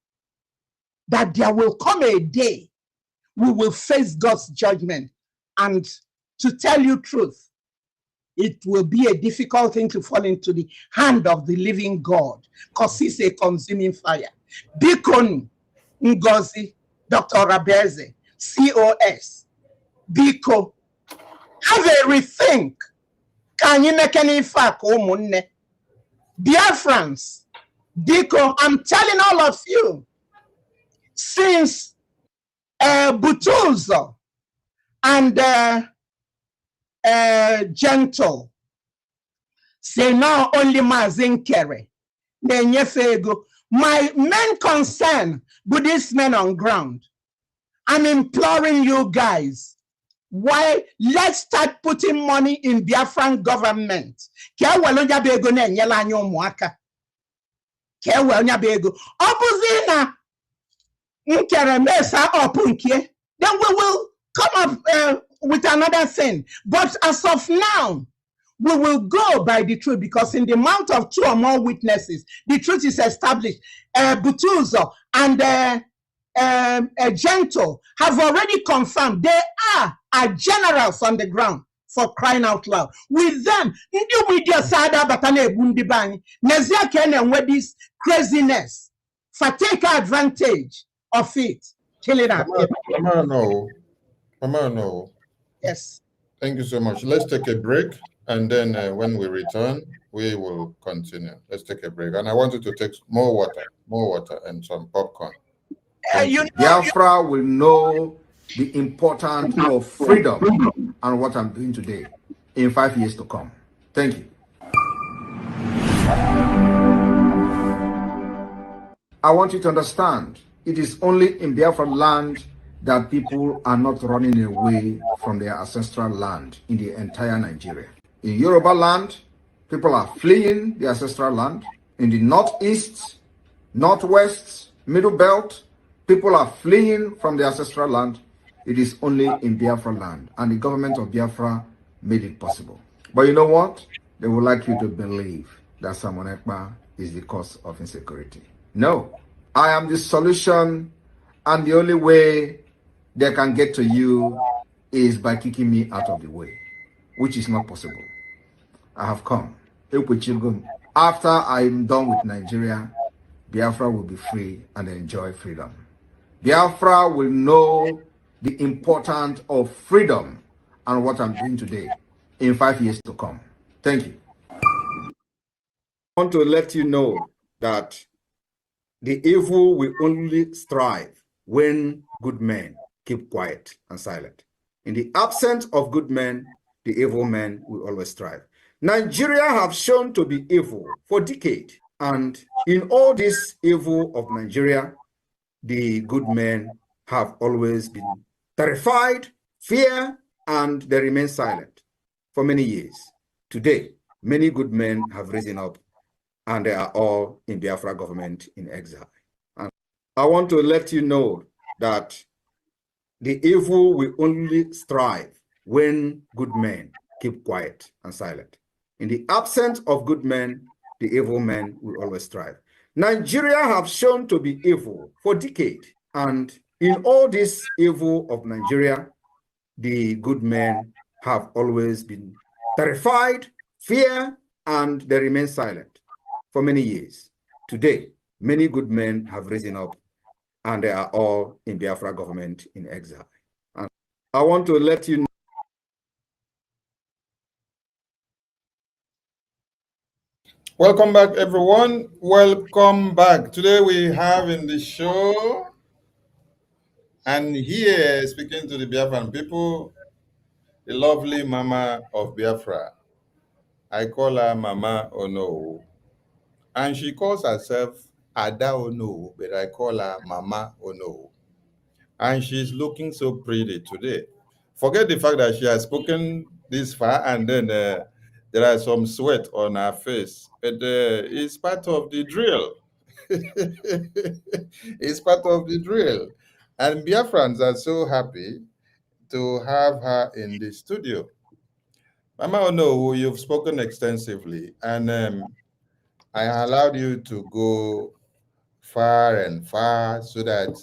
that there will come a day we will face God's judgment. And to tell you truth, it will be a difficult thing to fall into the hand of the living God because he's a consuming fire. Bikon Ngozi, Dr. Rabeze, COS, Biko, have a rethink. Can you make any fact? Biafrans, Biko, I'm telling all of you, since Butuzo and Gentle say now only Mazin Kere. My main concern with these men on ground, I'm imploring you guys, why let's start putting money in Biafran government. Then we will come up with another thing. But as of now, we will go by the truth because in the amount of 2 or more witnesses, the truth is established. Butuzo and Gentle have already confirmed they are generals on the ground, for crying out loud. With them, this craziness for take advantage of it. Killing our people. Mama, yes. Thank you so much. Let's take a break, and then when we return, we will continue. Let's take a break. And I want you to take more water, and some popcorn. Biafra will know the importance of freedom and what I'm doing today in 5 years to come. Thank you. I want you to understand, it is only in Biafra land that people are not running away from their ancestral land in the entire Nigeria. In Yoruba land, people are fleeing the ancestral land. In the northeast, northwest, middle belt, people are fleeing from the ancestral land. It is only in Biafra land, and the government of Biafra made it possible. But you know what? They would like you to believe that Simon Ekpa is the cause of insecurity. No, I am the solution, and the only way they can get to you is by kicking me out of the way, which is not possible. I have come. After I'm done with Nigeria, Biafra will be free and enjoy freedom. Biafra will know the importance of freedom and what I'm doing today in 5 years to come. Thank you. I want to let you know that the evil will only thrive when good men keep quiet and silent. In the absence of good men, the evil men will always thrive. Nigeria have shown to be evil for decades, and in all this evil of Nigeria, the good men have always been terrified, fear, and they remain silent for many years. Today, many good men have risen up, and they are all in Biafra government in exile. And I want to let you know that the evil will only thrive when good men keep quiet and silent. In the absence of good men, the evil men will always thrive. Nigeria have shown to be evil for decades, and in all this evil of Nigeria, the good men have always been terrified, fear, and they remain silent for many years. Today, many good men have risen up, and they are all in Biafra government in exile. And I want to let you know. Welcome back, everyone. Welcome back. Today we have in the show, and here speaking to the Biafran people, the lovely Mama of Biafra. I call her Mama Onuwu, and she calls herself Ada Onuwu, but I call her Mama Onuwu. And she's looking so pretty today. Forget the fact that she has spoken this far, and then there are some sweat on her face, but it's part of the drill. It's part of the drill. And Biafrans are so happy to have her in the studio. Mama Onuwu, you've spoken extensively, and I allowed you to go far and far so that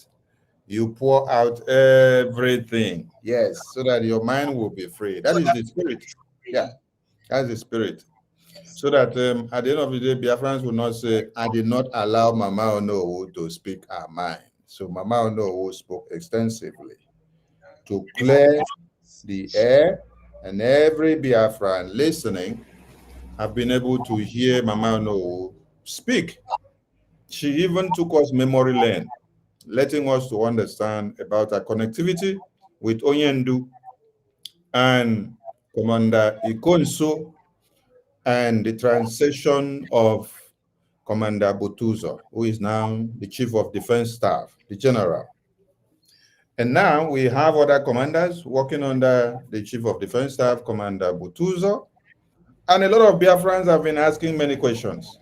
you pour out everything. Yes, so that your mind will be free. That is the spirit. Yeah, that's the spirit. So that at the end of the day, Biafrans will not say, I did not allow Mama Onuwu to speak her mind. So Mama Onuwu spoke extensively to clear the air, and every Biafran listening have been able to hear Mama Onuwu speak. She even took us memory lane, letting us to understand about our connectivity with Onyendu and Commander Ikonso, and the transition of Commander Butuzo, who is now the Chief of Defense Staff, the General. And now we have other commanders working under the Chief of Defense Staff, Commander Butuzo. And a lot of Biafrans have been asking many questions.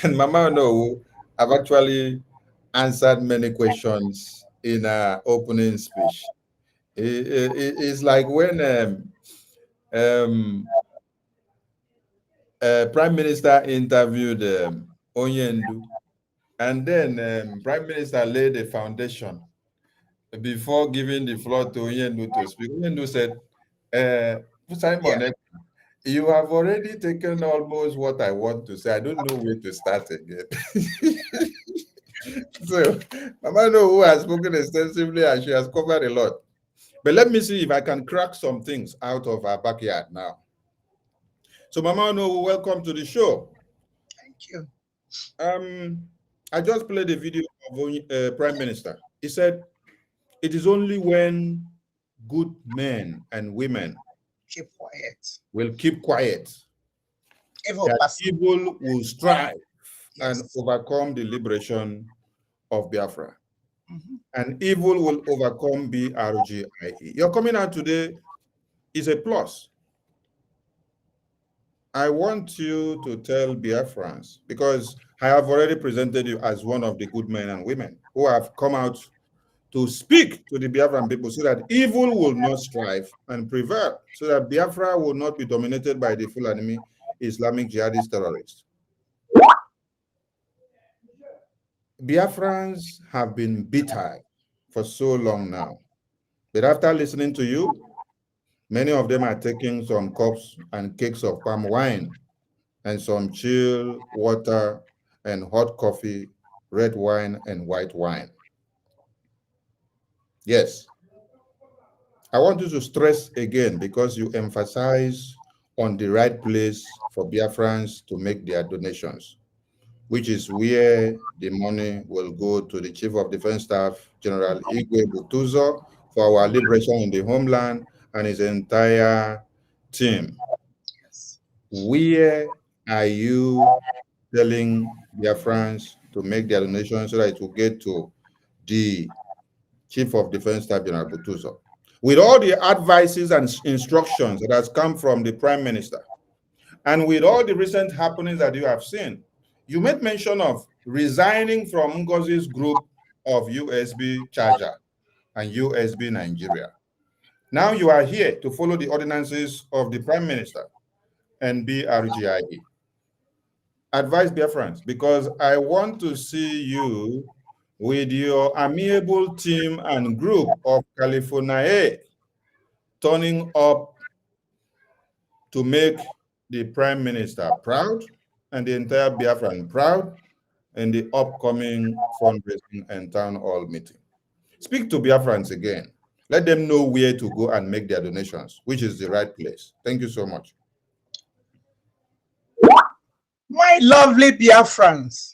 And Mama Onuwu have actually answered many questions in her opening speech. It's like when Prime Minister interviewed Onyendu, and then Prime Minister laid a foundation before giving the floor to Onyendu to speak. Onyendu said, Simon, you have already taken almost what I want to say. I don't know where to start again. So, Mama Onuwu has spoken extensively and she has covered a lot. But let me see if I can crack some things out of our backyard now. So, Mama Onuwu, welcome to the show. Thank you. I just played a video of Prime Minister. He said, it is only when good men and women keep quiet will keep quiet evil will strive and overcome the liberation of Biafra. And evil will overcome BRGIE. Your coming out today is a plus. I want you to tell Biafrans, because I have already presented you as one of the good men and women who have come out to speak to the Biafran people so that evil will not strive and prevail, so that Biafra will not be dominated by the full enemy Islamic jihadist terrorists. Biafrans have been bitter for so long now. But after listening to you, many of them are taking some cups and cakes of palm wine and some chill water and hot coffee, red wine and white wine. Yes, I want you to stress again because you emphasize on the right place for Biafrans to make their donations, which is where the money will go to the Chief of Defense Staff, General Igwe Butuzo, for our liberation in the homeland and his entire team. Where are you telling Biafrans to make their donations so that it will get to the Chief of Defense Staff, General Butuzo? With all the advices and instructions that has come from the Prime Minister, and with all the recent happenings that you have seen, you made mention of resigning from Ngozi's group of USB Charger and USB Nigeria. Now you are here to follow the ordinances of the Prime Minister and BRGIE. Advise Biafrans, because I want to see you with your amiable team and group of California turning up to make the Prime Minister proud and the entire Biafran proud in the upcoming fundraising and town hall meeting. Speak to Biafrans again. Let them know where to go and make their donations, which is the right place. Thank you so much. My lovely Biafrans,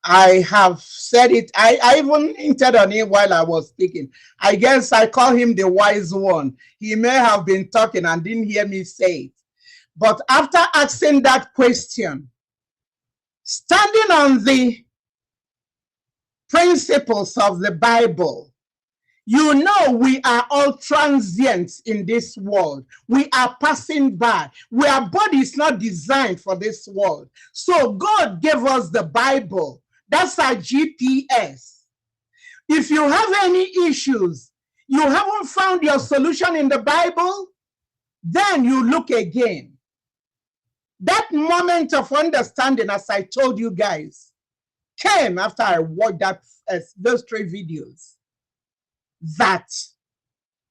I have said it. I even hinted on it while I was speaking. I guess I call him the wise one. He may have been talking and didn't hear me say it. But after asking that question, standing on the principles of the Bible, you know we are all transients in this world. We are passing by. Our body is not designed for this world. So God gave us the Bible. That's our GPS. If you have any issues, you haven't found your solution in the Bible, then you look again. That moment of understanding, as I told you guys, came after I watched those 3 videos. That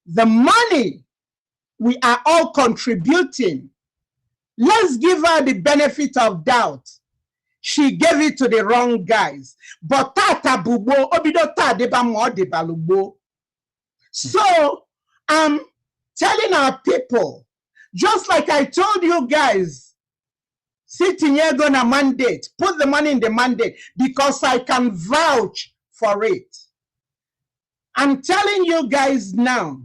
the money we are all contributing, let's give her the benefit of doubt. She gave it to the wrong guys. But tata bubo obidota deba mo deba lubo. So I'm telling our people, just like I told you guys, sitting here gonna mandate, put the money in the mandate because I can vouch for it. I'm telling you guys now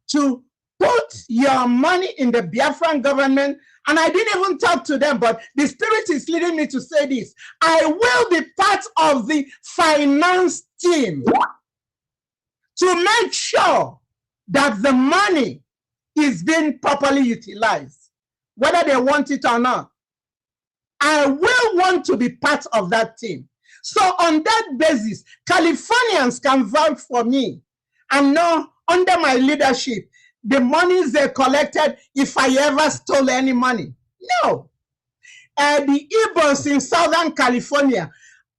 to put your money in the Biafran government. And I didn't even talk to them, but the Spirit is leading me to say this. I will be part of the finance team to make sure that the money is being properly utilized, whether they want it or not. I will want to be part of that team. So on that basis, Californians can vouch for me and know under my leadership, the monies they collected, if I ever stole any money. No. The Igbos in Southern California,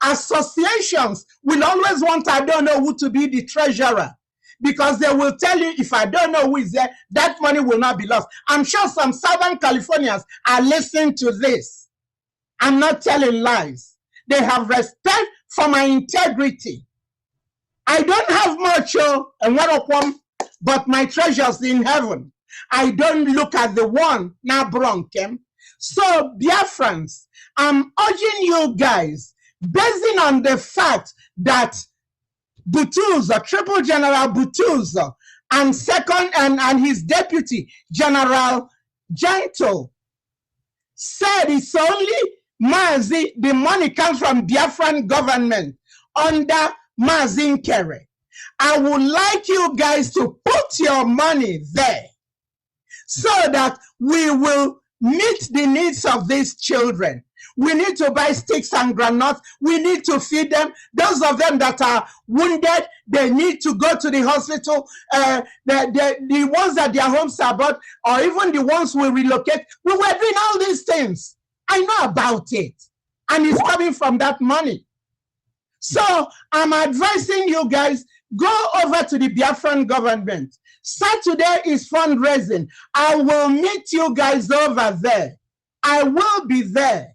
associations will always want I don't know who to be the treasurer because they will tell you if I don't know who is there, that money will not be lost. I'm sure some Southern Californians are listening to this. I'm not telling lies. They have respect for my integrity. I don't have much, but my treasures in heaven. I don't look at the one now bronkem. So Biafrans, I'm urging you guys, basing on the fact that Butuzo, Triple General Butuzo, and second and his deputy, General Gentle, said it's only Mazi, the money comes from Biafran government under Mazin Kere. I would like you guys to put your money there so that we will meet the needs of these children. We need to buy sticks and granuts. We need to feed them. Those of them that are wounded, they need to go to the hospital. The ones that their homes are bought, or even the ones we relocate, we were doing all these things. I know about it. And it's coming from that money. So I'm advising you guys, go over to the Biafran government. Saturday is fundraising. I will meet you guys over there. I will be there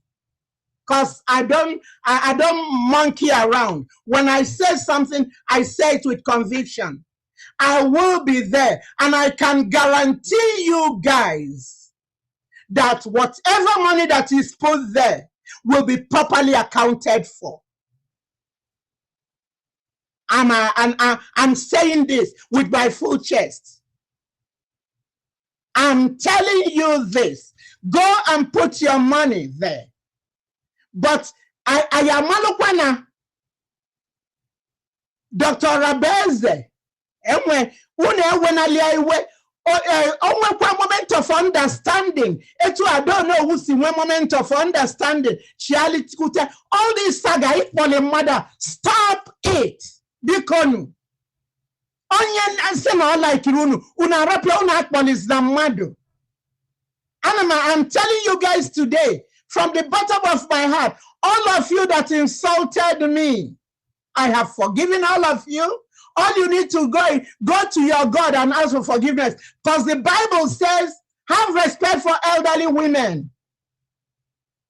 because I don't monkey around. When I say something, I say it with conviction. I will be there, and I can guarantee you guys that whatever money that is put there will be properly accounted for. I'm saying this with my full chest. I'm telling you this. Go and put your money there. But I am Malukwana, Dr. Rabeze, moment of understanding. I don't know who's in one moment of understanding. All this saga, mother, stop it. Bikonu. Onion and sema like Irunu. Una rapia una akpolis na madu. I'm telling you guys today, from the bottom of my heart, all of you that insulted me, I have forgiven all of you. All you need to go to your God and ask for forgiveness. Because the Bible says, have respect for elderly women.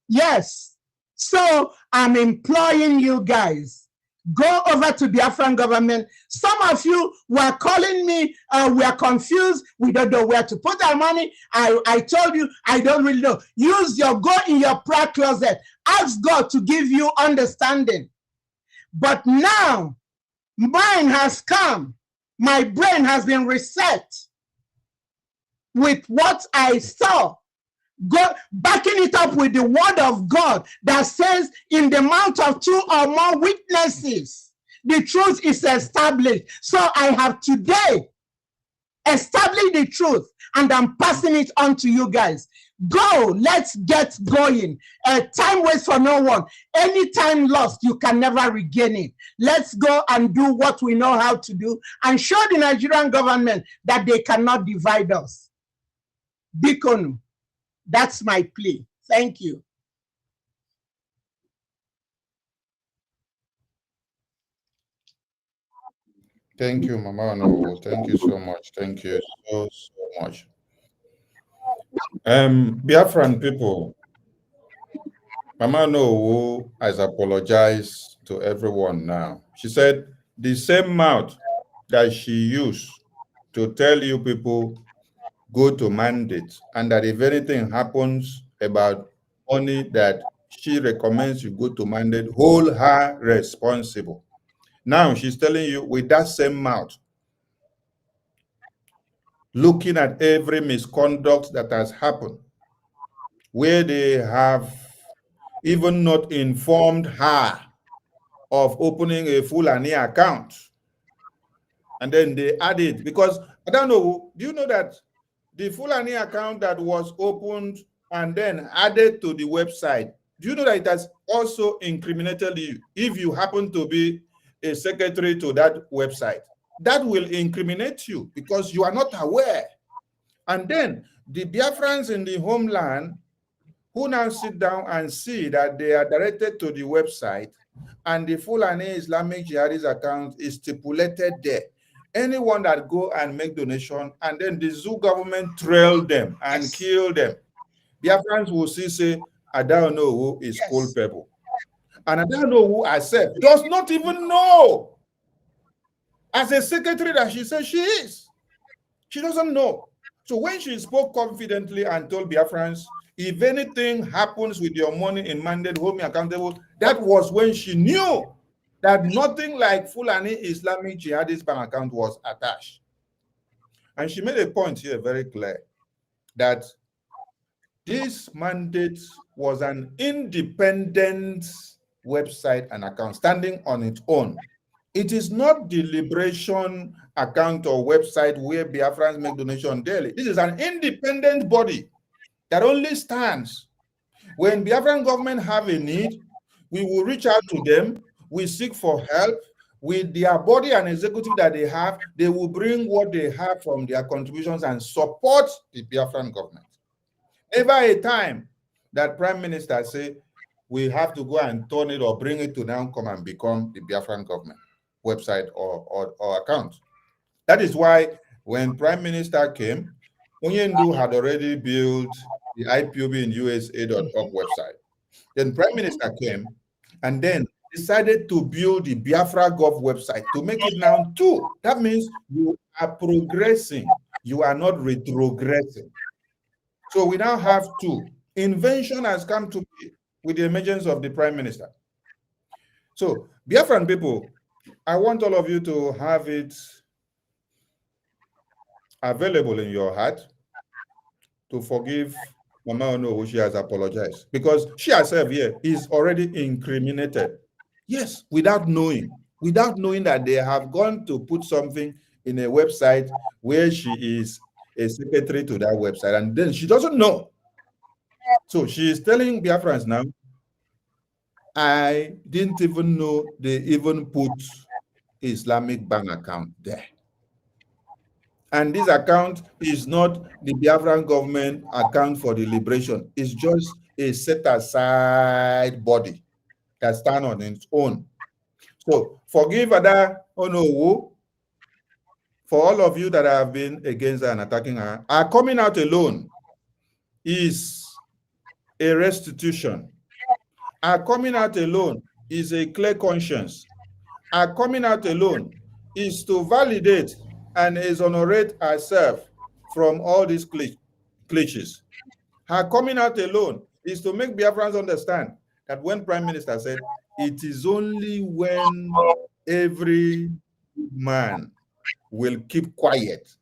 Yes. So I'm imploring you guys, go over to the Biafran government. Some of you were calling me, we are confused. We don't know where to put our money. I told you, I don't really know. Go in your prayer closet. Ask God to give you understanding. But now, mine has come. My brain has been reset with what I saw. Go backing it up with the word of God that says, in the mouth of 2 or more witnesses, the truth is established. So I have today established the truth, and I'm passing it on to you guys. Go, let's get going. Time waits for no one. Any time lost, you can never regain it. Let's go and do what we know how to do and show the Nigerian government that they cannot divide us. Bikonu. That's my plea. Thank you. Thank you, Mama Onuwu. Thank you so much. Thank you so much. Biafran people, Mama Onuwu has apologized to everyone now. She said the same mouth that she used to tell you people go to mandate, and that if anything happens about money that she recommends you go to mandate, hold her responsible. Now she's telling you with that same mouth, looking at every misconduct that has happened, where they have even not informed her of opening a Fulani account. And then they added, because I don't know, do you know that the Fulani account that was opened and then added to the website, do you know that it has also incriminated you if you happen to be a secretary to that website? That will incriminate you because you are not aware. And then the Biafrans in the homeland who now sit down and see that they are directed to the website and the Fulani Islamic Jihadist account is stipulated there. Anyone that go and make donation and then the zoo government trail them and kill them, Biafrans will say, I don't know who is culpable. And I don't know who herself does not even know. As a secretary that she says she is. She doesn't know. So when she spoke confidently and told Biafrans, if anything happens with your money in mandate, hold me accountable, that was when she knew that nothing like Fulani Islamic Jihadist bank account was attached. And she made a point here very clear that this mandate was an independent website and account standing on its own. It is not the liberation account or website where Biafrans make donation daily. This is an independent body that only stands. When Biafran government have a need, we will reach out to them, we seek for help. With their body and executive that they have, they will bring what they have from their contributions and support the Biafran government. Never a time that Prime Minister say, we have to go and turn it or bring it to now come and become the Biafran government website or account. That is why when Prime Minister came, Onyendu had already built the IPOBinusa.org website. Then Prime Minister came and then decided to build the Biafra Gov website to make it now 2. That means you are progressing. You are not retrogressing. So we now have 2. Invention has come to be with the emergence of the Prime Minister. So Biafran people, I want all of you to have it available in your heart to forgive Mama Onuwu. She has apologized because she herself here is already incriminated. Yes, without knowing that they have gone to put something in a website where she is a secretary to that website, and then she doesn't know. So she is telling Biafrans now, I didn't even know they even put Islamic bank account there. And this account is not the Biafran government account for the liberation. It's just a set-aside body that stands on its own. So forgive Ada Onuwu for all of you that have been against her and attacking her. Her coming out alone is a restitution. Her coming out alone is a clear conscience. Her coming out alone is to validate and exonerate herself from all these cliches. Her coming out alone is to make Biafrans understand that when Prime Minister said, it is only when every man will keep quiet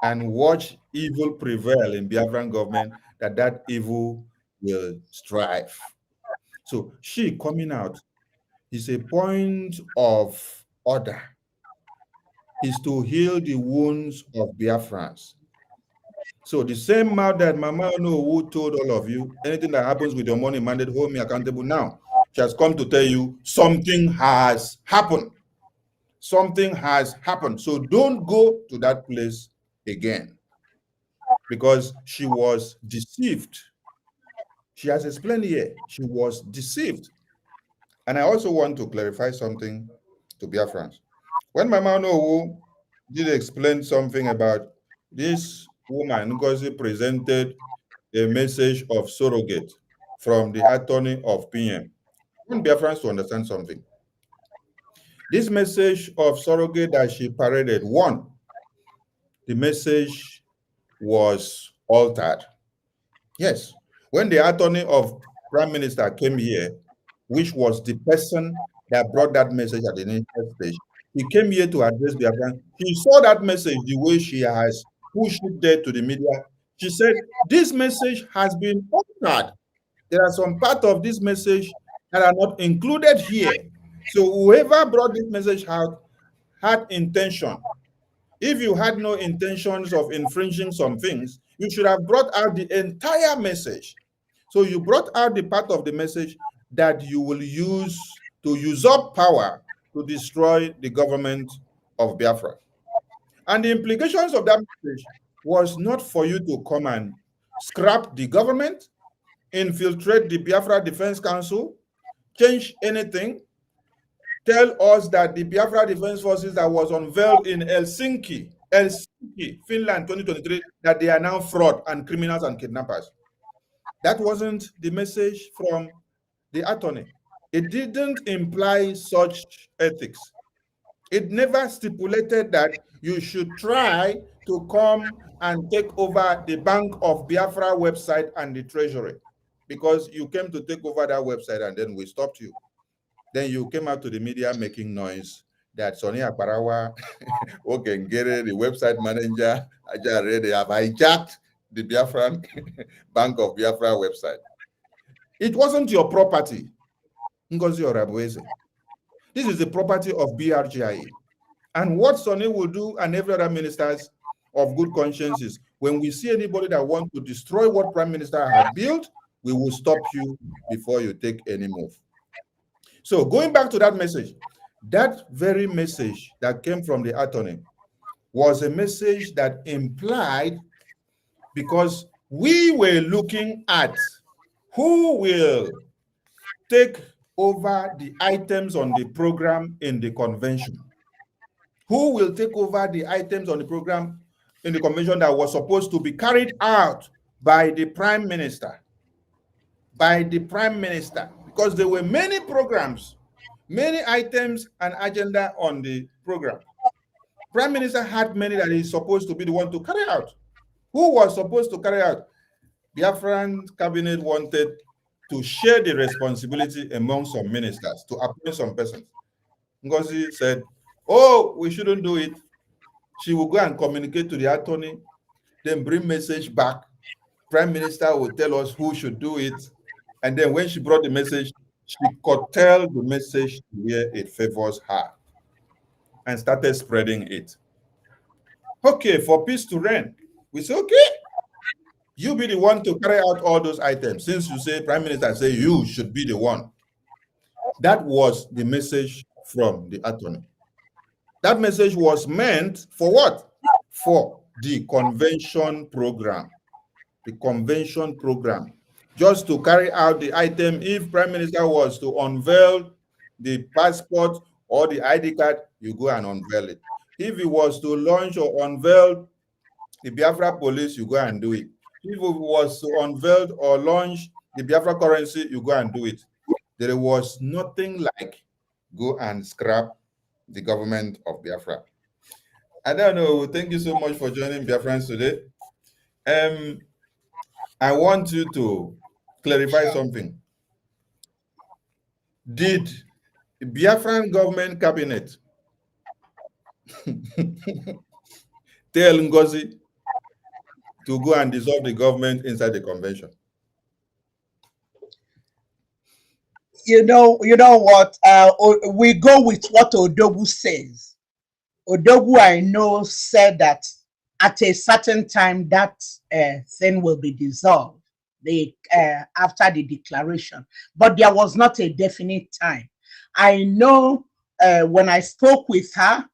and watch evil prevail in Biafran government, that evil will strive. So she coming out is a point of order, is to heal the wounds of Biafrans. So the same mouth that Mama Onuwu told all of you, anything that happens with your money mandate, hold me accountable now. She has come to tell you something has happened. Something has happened. So don't go to that place again, because she was deceived. She has explained here, she was deceived. And I also want to clarify something to Biafrans. When Mama Onuwu did explain something about this woman, Ngozi presented a message of surrogate from the attorney of PM. I want Biafrans to understand something. This message of surrogate that she paraded, one, the message was altered. Yes, when the attorney of Prime Minister came here, which was the person that brought that message at the initial stage, he came here to address Biafran. He saw that message the way she has pushed it there to the media. She said, this message has been altered. There are some part of this message that are not included here. So whoever brought this message out had intention. If you had no intentions of infringing some things, you should have brought out the entire message. So you brought out the part of the message that you will use to usurp power to destroy the government of Biafra. And the implications of that message was not for you to come and scrap the government, infiltrate the Biafra Defense Council, change anything, tell us that the Biafra Defense Forces that was unveiled in Helsinki, Finland 2023, that they are now fraud and criminals and kidnappers. That wasn't the message from the attorney. It didn't imply such ethics. It never stipulated that you should try to come and take over the Bank of Biafra website and the treasury, because you came to take over that website and then we stopped you. Then you came out to the media making noise that Sonny Akparawa, Okengere, the website manager, they have hijacked the Biafran Bank of Biafra website. It wasn't your property, Ngozi Orabueze. This is the property of BRGIA. And what Sonny will do, and every other ministers of good conscience, is when we see anybody that wants to destroy what Prime Minister has built, we will stop you before you take any move. So going back to that message, that very message that came from the attorney was a message that implied, because we were looking at who will take over the items on the program in the convention. Who will take over the items on the program in the convention that was supposed to be carried out by the Prime Minister. By the Prime Minister. Because there were many programs, many items and agenda on the program. Prime Minister had many that he's supposed to be the one to carry out. Who was supposed to carry out? Biafran cabinet wanted to share the responsibility among some ministers to appoint some persons. Ngozi said, oh, we shouldn't do it. She will go and communicate to the attorney, then bring message back. Prime Minister will tell us who should do it. And then when she brought the message, she curtailed the message where it favors her and started spreading it. Okay, for peace to reign, we say, okay, you be the one to carry out all those items. Since you say, Prime Minister say you should be the one. That was the message from the attorney. That message was meant for what? For the convention program. The convention program. Just to carry out the item, if Prime Minister was to unveil the passport or the ID card, you go and unveil it. If he was to launch or unveil the Biafra police, you go and do it. If it was to unveil or launch the Biafra currency, you go and do it. There was nothing like go and scrap the government of Biafra. I don't know. Thank you so much for joining Biafrans today. I want you to clarify something. Did the Biafran government cabinet tell Ngozi to go and dissolve the government inside the convention? You know what? We go with what Odogu says. Odogu, I know, said that at a certain time that thing will be dissolved after the declaration, but there was not a definite time. I know when I spoke with her,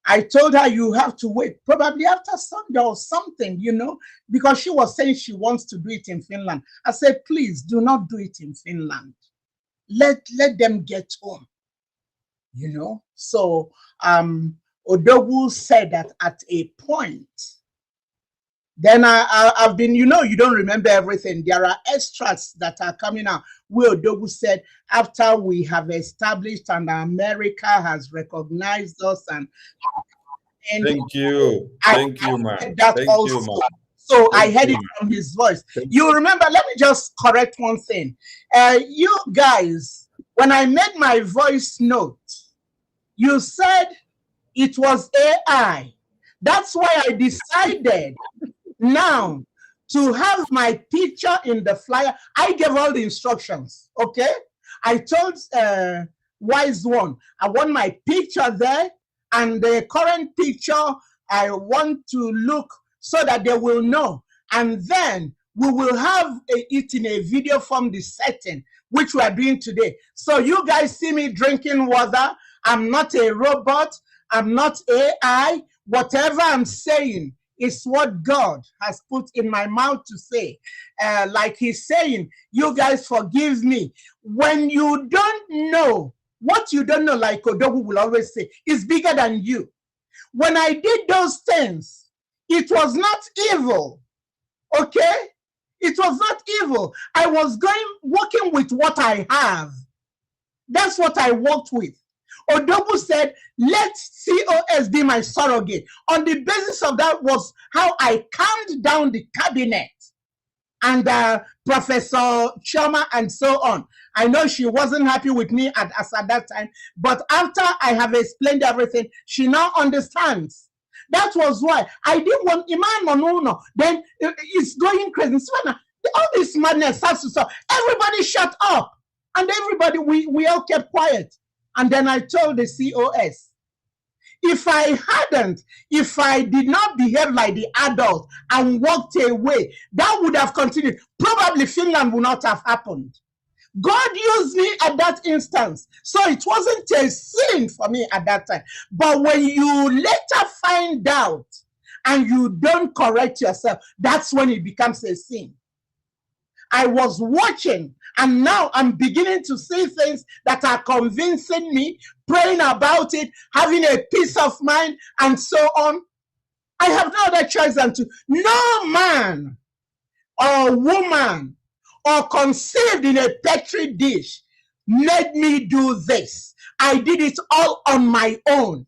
I told her you have to wait, probably after Sunday or something, you know, because she was saying she wants to do it in Finland. I said, please do not do it in Finland. Let them get home, you know. So Odogu said that at a point. Then I've been, you know, you don't remember everything. There are extracts that are coming out where Odogu said, after we have established and America has recognized us and thank you, man. That also. So I heard it from his voice. You remember, let me just correct one thing. You guys, when I made my voice note, you said it was AI. That's why I decided now to have my picture in the flyer. I gave all the instructions, okay? I told Wise One, I want my picture there, and the current picture, I want to look so that they will know. And then we will have it in a video from the setting, which we are doing today. So you guys see me drinking water. I'm not a robot. I'm not AI. Whatever I'm saying is what God has put in my mouth to say. Like he's saying, you guys forgive me. When you don't know, what you don't know, like Odogu will always say, is bigger than you. When I did those things, it was not evil, okay? It was not evil. I was working with what I have. That's what I worked with. Odogu said, let COS be my surrogate. On the basis of that was how I calmed down the cabinet and Professor Choma and so on. I know she wasn't happy with me at that time, but after I have explained everything, she now understands. That was why I didn't want Iman Onuwu. Then it's going crazy. All this madness has to stop. Everybody shut up. And everybody, we all kept quiet. And then I told the COS, if I did not behave like the adult and walked away, that would have continued. Probably Finland would not have happened. God used me at that instance. So it wasn't a sin for me at that time. But when you later find out and you don't correct yourself, that's when it becomes a sin. I was watching, and now I'm beginning to see things that are convincing me, praying about it, having a peace of mind, and so on. I have no other choice than to. No man or woman or conceived in a petri dish made me do this. I did it all on my own.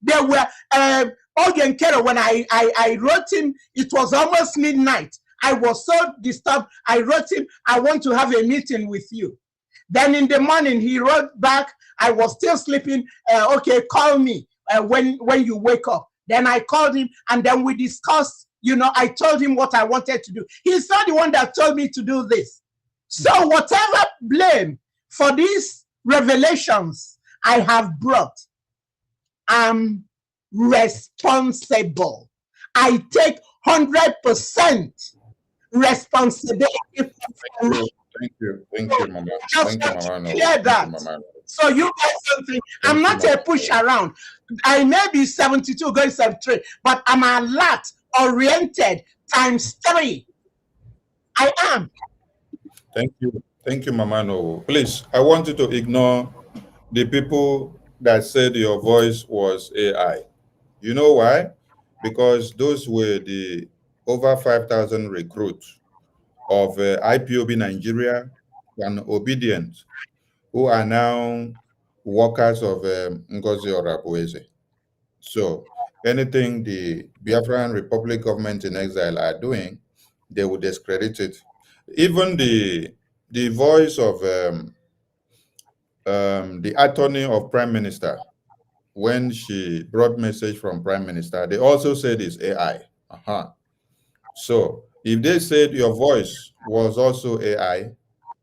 There were Ogen Kero, when I wrote him, it was almost midnight. I was so disturbed. I wrote him, I want to have a meeting with you. Then in the morning, he wrote back, I was still sleeping. Okay, call me when you wake up. Then I called him, and then we discussed, I told him what I wanted to do. He's not the one that told me to do this. So whatever blame for these revelations I have brought, I'm responsible. I take 100% responsibility for it. Thank you, Mama. Just Thank you, Mama. clear that. So you guys don't think I'm not a push around. I may be 72 going 73, but I'm alert, oriented, ×3. I am. Thank you, Mama. No, please, I want you to ignore the people that said your voice was AI. You know why? Because those were the over 5,000 recruits of IPOB Nigeria and Obedient, who are now workers of Ngozi Orabueze. So anything the Biafran Republic government in exile are doing, they will discredit it. Even the voice of the attorney of Prime Minister, when she brought message from Prime Minister, they also said it's AI. So if they said your voice was also AI,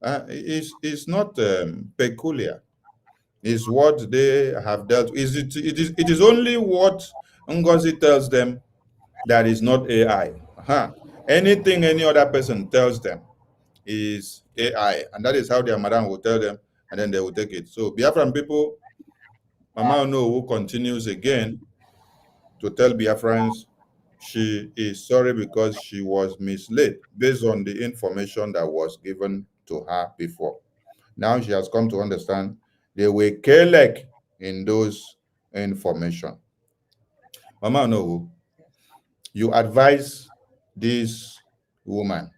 it's not peculiar. It's what they have dealt with. It is only what Ngozi tells them that is not AI. Anything any other person tells them is AI, and that is how their madam will tell them, and then they will take it. So Biafran people, Mama Onuwu continues again to tell Biafrans she is sorry because she was misled based on the information that was given to her before. Now she has come to understand they were careless in those information. Mama Onuwu, you advise this woman,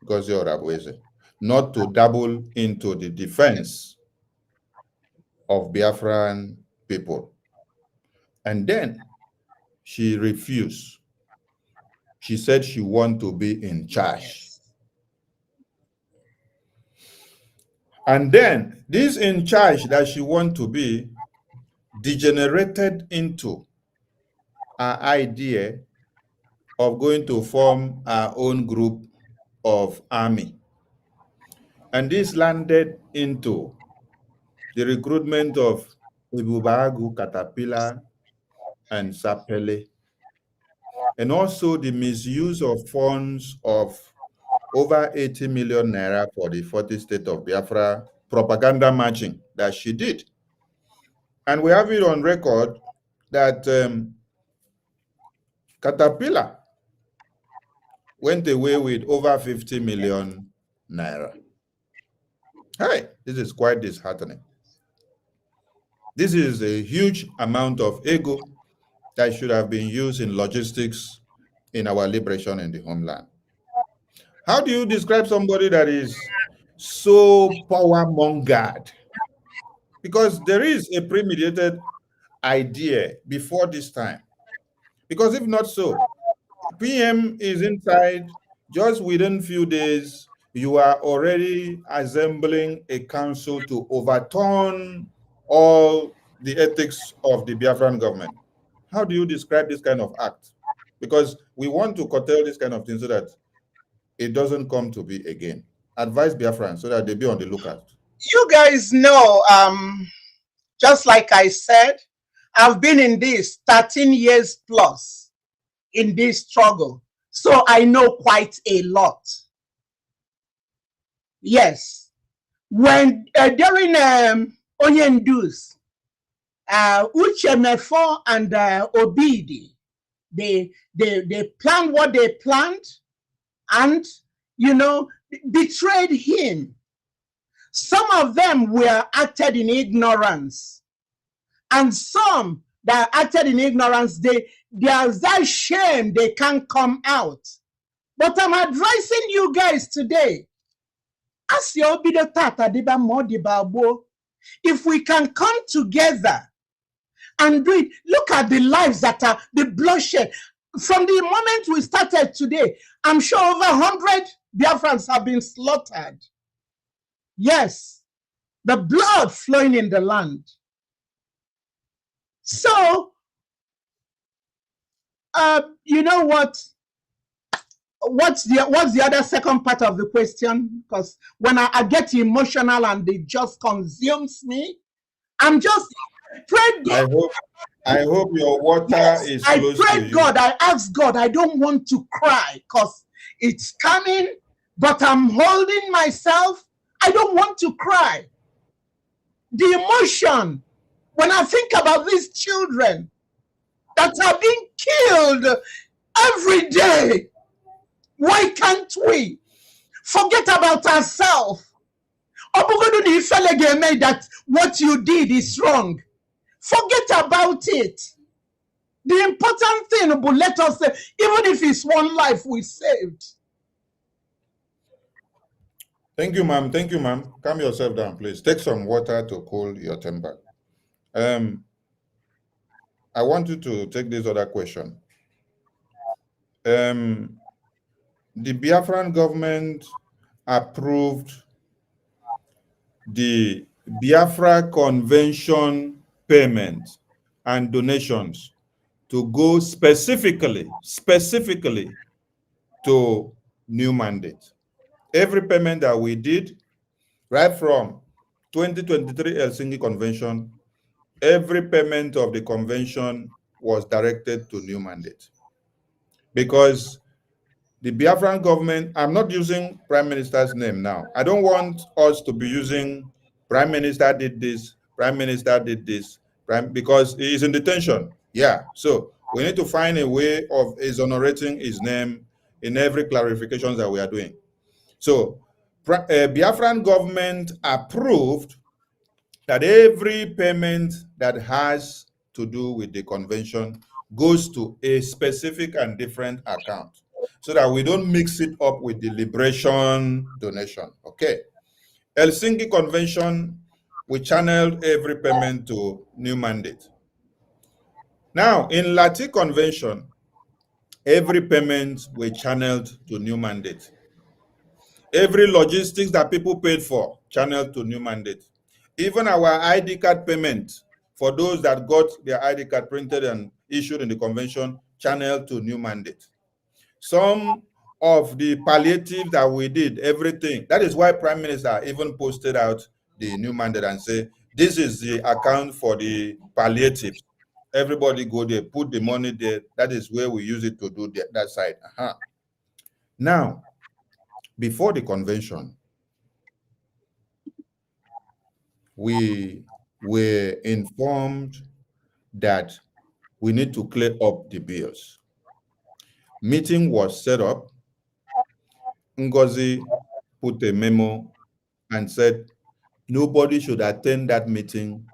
Ngozi Orabueze, not to dabble into the defense of Biafran people. And then she refused. She said she wanted to be in charge. And then this in charge that she wanted to be degenerated into an idea of going to form our own group of army. And this landed into the recruitment of Ibubagu, Caterpillar, and Sapele, and also the misuse of funds of over 80 million naira for the 40th state of Biafra propaganda marching that she did. And we have it on record that Caterpillar went away with over 50 million naira. Hey, this is quite disheartening. This is a huge amount of ego that should have been used in logistics in our liberation in the homeland. How do you describe somebody that is so power-mongered? Because there is a premeditated idea before this time. Because if not so, PM is inside, just within a few days, you are already assembling a council to overturn all the ethics of the Biafran government. How do you describe this kind of act? Because we want to curtail this kind of thing so that it doesn't come to be again. Advise Biafran so that they be on the lookout. You guys know, just like I said, I've been in this 13 years plus in this struggle. So I know quite a lot. Yes. When during Onyendu's, Uchemefo and Obidi, they planned what they planned and, betrayed him. Some of them were acted in ignorance. And some that acted in ignorance, there's that shame they can't come out. But I'm advising you guys today, as your if we can come together and do it, look at the lives that are the bloodshed. From the moment we started today, I'm sure over 100 Biafrans have been slaughtered. Yes, the blood flowing in the land. So, you know what? What's the other second part of the question? Because when I get emotional and it just consumes me, I'm just prayed God. I hope your water is close to prayed you. God. I asked God. I don't want to cry because it's coming, but I'm holding myself. I don't want to cry. The emotion when I think about these children that are being killed every day. Why can't we forget about ourselves? That what you did is wrong. Forget about it. The important thing, but let us say, even if it's one life we saved. Thank you, ma'am. Thank you, ma'am. Calm yourself down, please. Take some water to cool your temper. I want you to take this other question. The Biafran government approved the Biafra Convention payment and donations to go specifically to new mandate. Every payment that we did, right from 2023 Helsinki Convention, every payment of the convention was directed to new mandate. Because the Biafran government, I'm not using Prime Minister's name now. I don't want us to be using Prime Minister did this, Prime Minister did this, because he is in detention. Yeah, so we need to find a way of exonerating his name in every clarifications that we are doing. So Biafran government approved that every payment that has to do with the convention goes to a specific and different account so that we don't mix it up with the liberation donation. Okay. Helsinki Convention, we channeled every payment to new mandate. Now, in Lati Convention, every payment we channeled to new mandate. Every logistics that people paid for, channeled to new mandate. Even our ID card payment for those that got their ID card printed and issued in the convention, channeled to new mandate. Some of the palliative that we did, everything. That is why Prime Minister even posted out the new mandate and say, this is the account for the palliative. Everybody go there, put the money there. That is where we use it to do that side. Now, before the convention, we were informed that we need to clear up the bills. Meeting was set up. Ngozi put a memo and said nobody should attend that meeting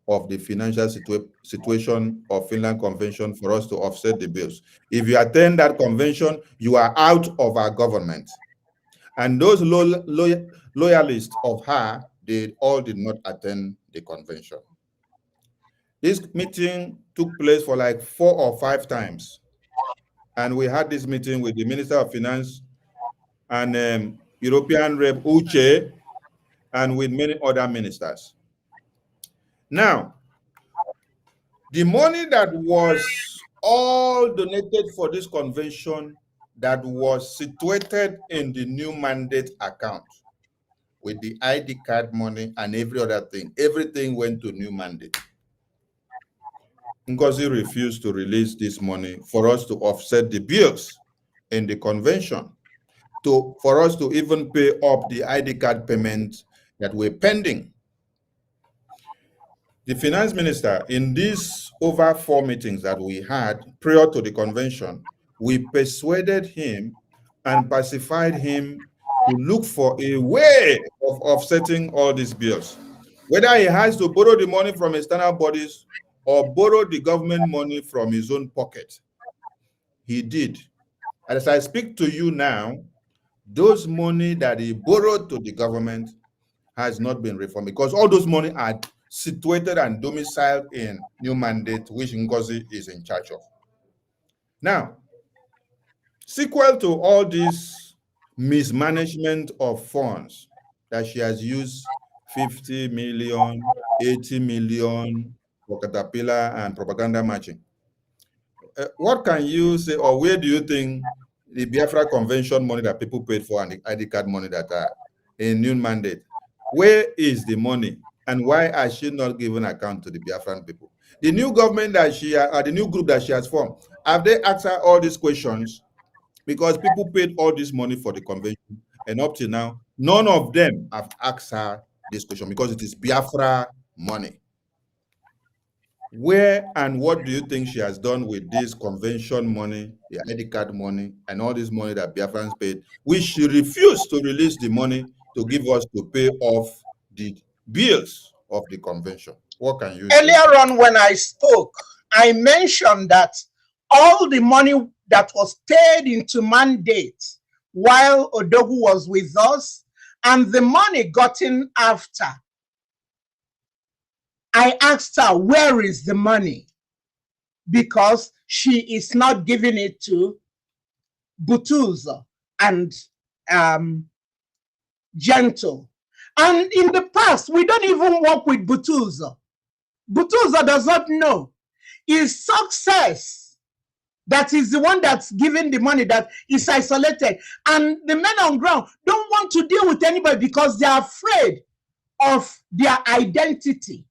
of the financial situation of Finland Convention for us to offset the bills. If you attend that convention, you are out of our government. And those loyalists of her, they all did not attend the convention. This meeting took place for like 4 or 5 times. And we had this meeting with the Minister of Finance and European Rep Uche and with many other ministers. Now, the money that was all donated for this convention that was situated in the new mandate account with the ID card money and every other thing, everything went to new mandate. Ngozi refused to release this money for us to offset the bills in the convention, for us to even pay up the ID card payments that were pending. The finance minister, in these over 4 meetings that we had prior to the convention, we persuaded him and pacified him to look for a way of offsetting all these bills. Whether he has to borrow the money from external bodies or borrow the government money from his own pocket. He did. As I speak to you now, those money that he borrowed to the government has not been reformed because all those money are situated and domiciled in New Mandate, which Ngozi is in charge of. Now, sequel to all this mismanagement of funds that she has used 50 million, 80 million for Caterpillar and propaganda matching, what can you say, or where do you think the Biafra convention money that people paid for and the ID card money that are in New Mandate, where is the money and why are she not giving account to the Biafran people? The new government that the new group that she has formed, have they asked her all these questions? Because people paid all this money for the convention and up to now, none of them have asked her this question because it is Biafra money. Where and what do you think she has done with this convention money, the ID card money, and all this money that Biafrans paid, which she refused to release the money to give us to pay off the bills of the convention? What can you say? Earlier on when I spoke, I mentioned that all the money that was paid into mandate while Odogu was with us and the money gotten after, I asked her, where is the money? Because she is not giving it to Butuzo and Gentle. And in the past, we don't even work with Butuzo. Butuzo does not know. It's Success that is the one that's giving the money that is isolated. And the men on ground don't want to deal with anybody because they are afraid of their identity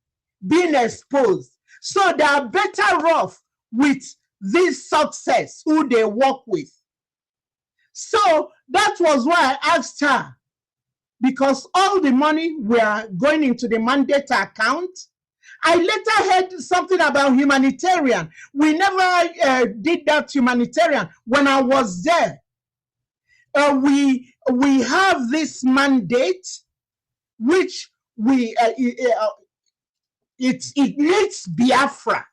being exposed. So they are better off with this Success who they work with. So that was why I asked her, because all the money were going into the mandate account. I later heard something about humanitarian. We never did that humanitarian when I was there. We have this mandate, which it needs Biafra.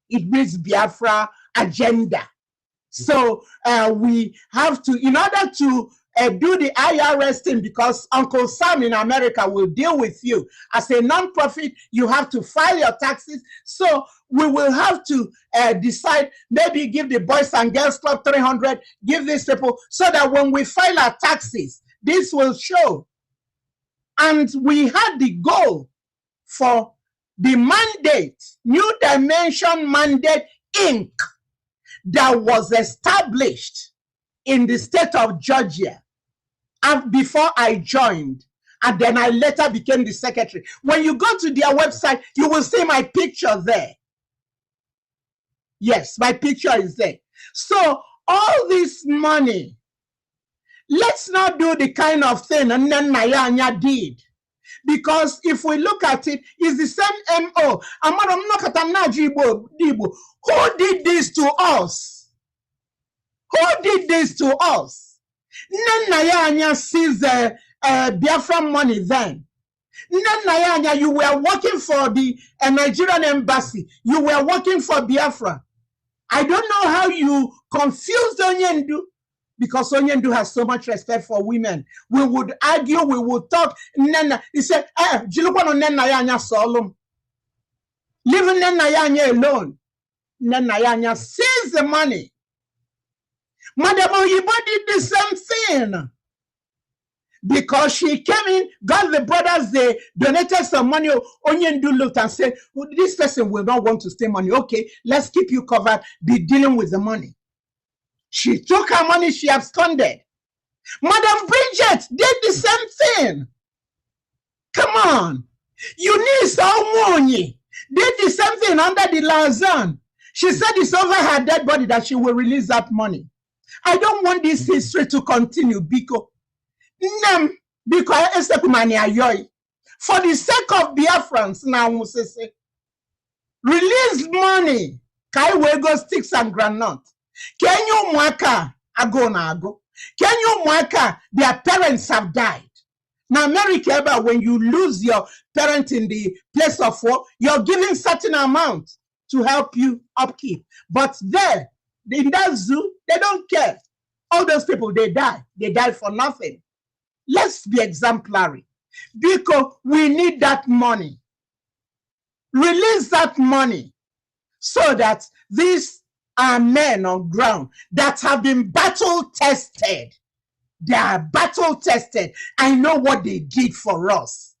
It needs Biafra agenda. So we have to, in order to do the IRS thing, because Uncle Sam in America will deal with you. As a non-profit, you have to file your taxes. So we will have to decide, maybe give the Boys and Girls Club 300, give these people, so that when we file our taxes, this will show. And we had the goal for the mandate, New Dimension Mandate, Inc., that was established in the state of Georgia before I joined, and then I later became the secretary. When you go to their website, you will see my picture there. Yes, my picture is there. So all this money, let's not do the kind of thing Nayanya did. Because if we look at it, it's the same MO. Who did this to us? Who did this to us? Nayanya sees Biafra money then. Nayanya, you were working for the Nigerian embassy. You were working for Biafra. I don't know how you confused Onyendu, because Onyendu has so much respect for women. We would argue, we would talk. Nena, he said, Jilupano Nenayanya Solom. Leave Nenayanya alone. Nenayanya sees the money. Madam Oyibo did the same thing. Because she came in, got the brothers, they donated some money. Onyendu looked and said, well, this person will not want to stay money. Okay, let's keep you covered, be dealing with the money. She took her money, she absconded. Madam Bridget did the same thing. Come on. Eunice Omonyi did the same thing under the Lausanne. She said it's over her dead body that she will release that money. I don't want this history to continue because for the sake of Biafrans now, release money. Kai wego sticks and granite. Can you mwaka ago na ago? Can you mwaka their parents have died? Now, America, when you lose your parent in the place of war, you're giving certain amount to help you upkeep. But there, in that zoo, they don't care. All those people, they die. They die for nothing. Let's be exemplary because we need that money. Release that money so that these are men on ground that have been battle tested. They are battle tested. I know what they did for us.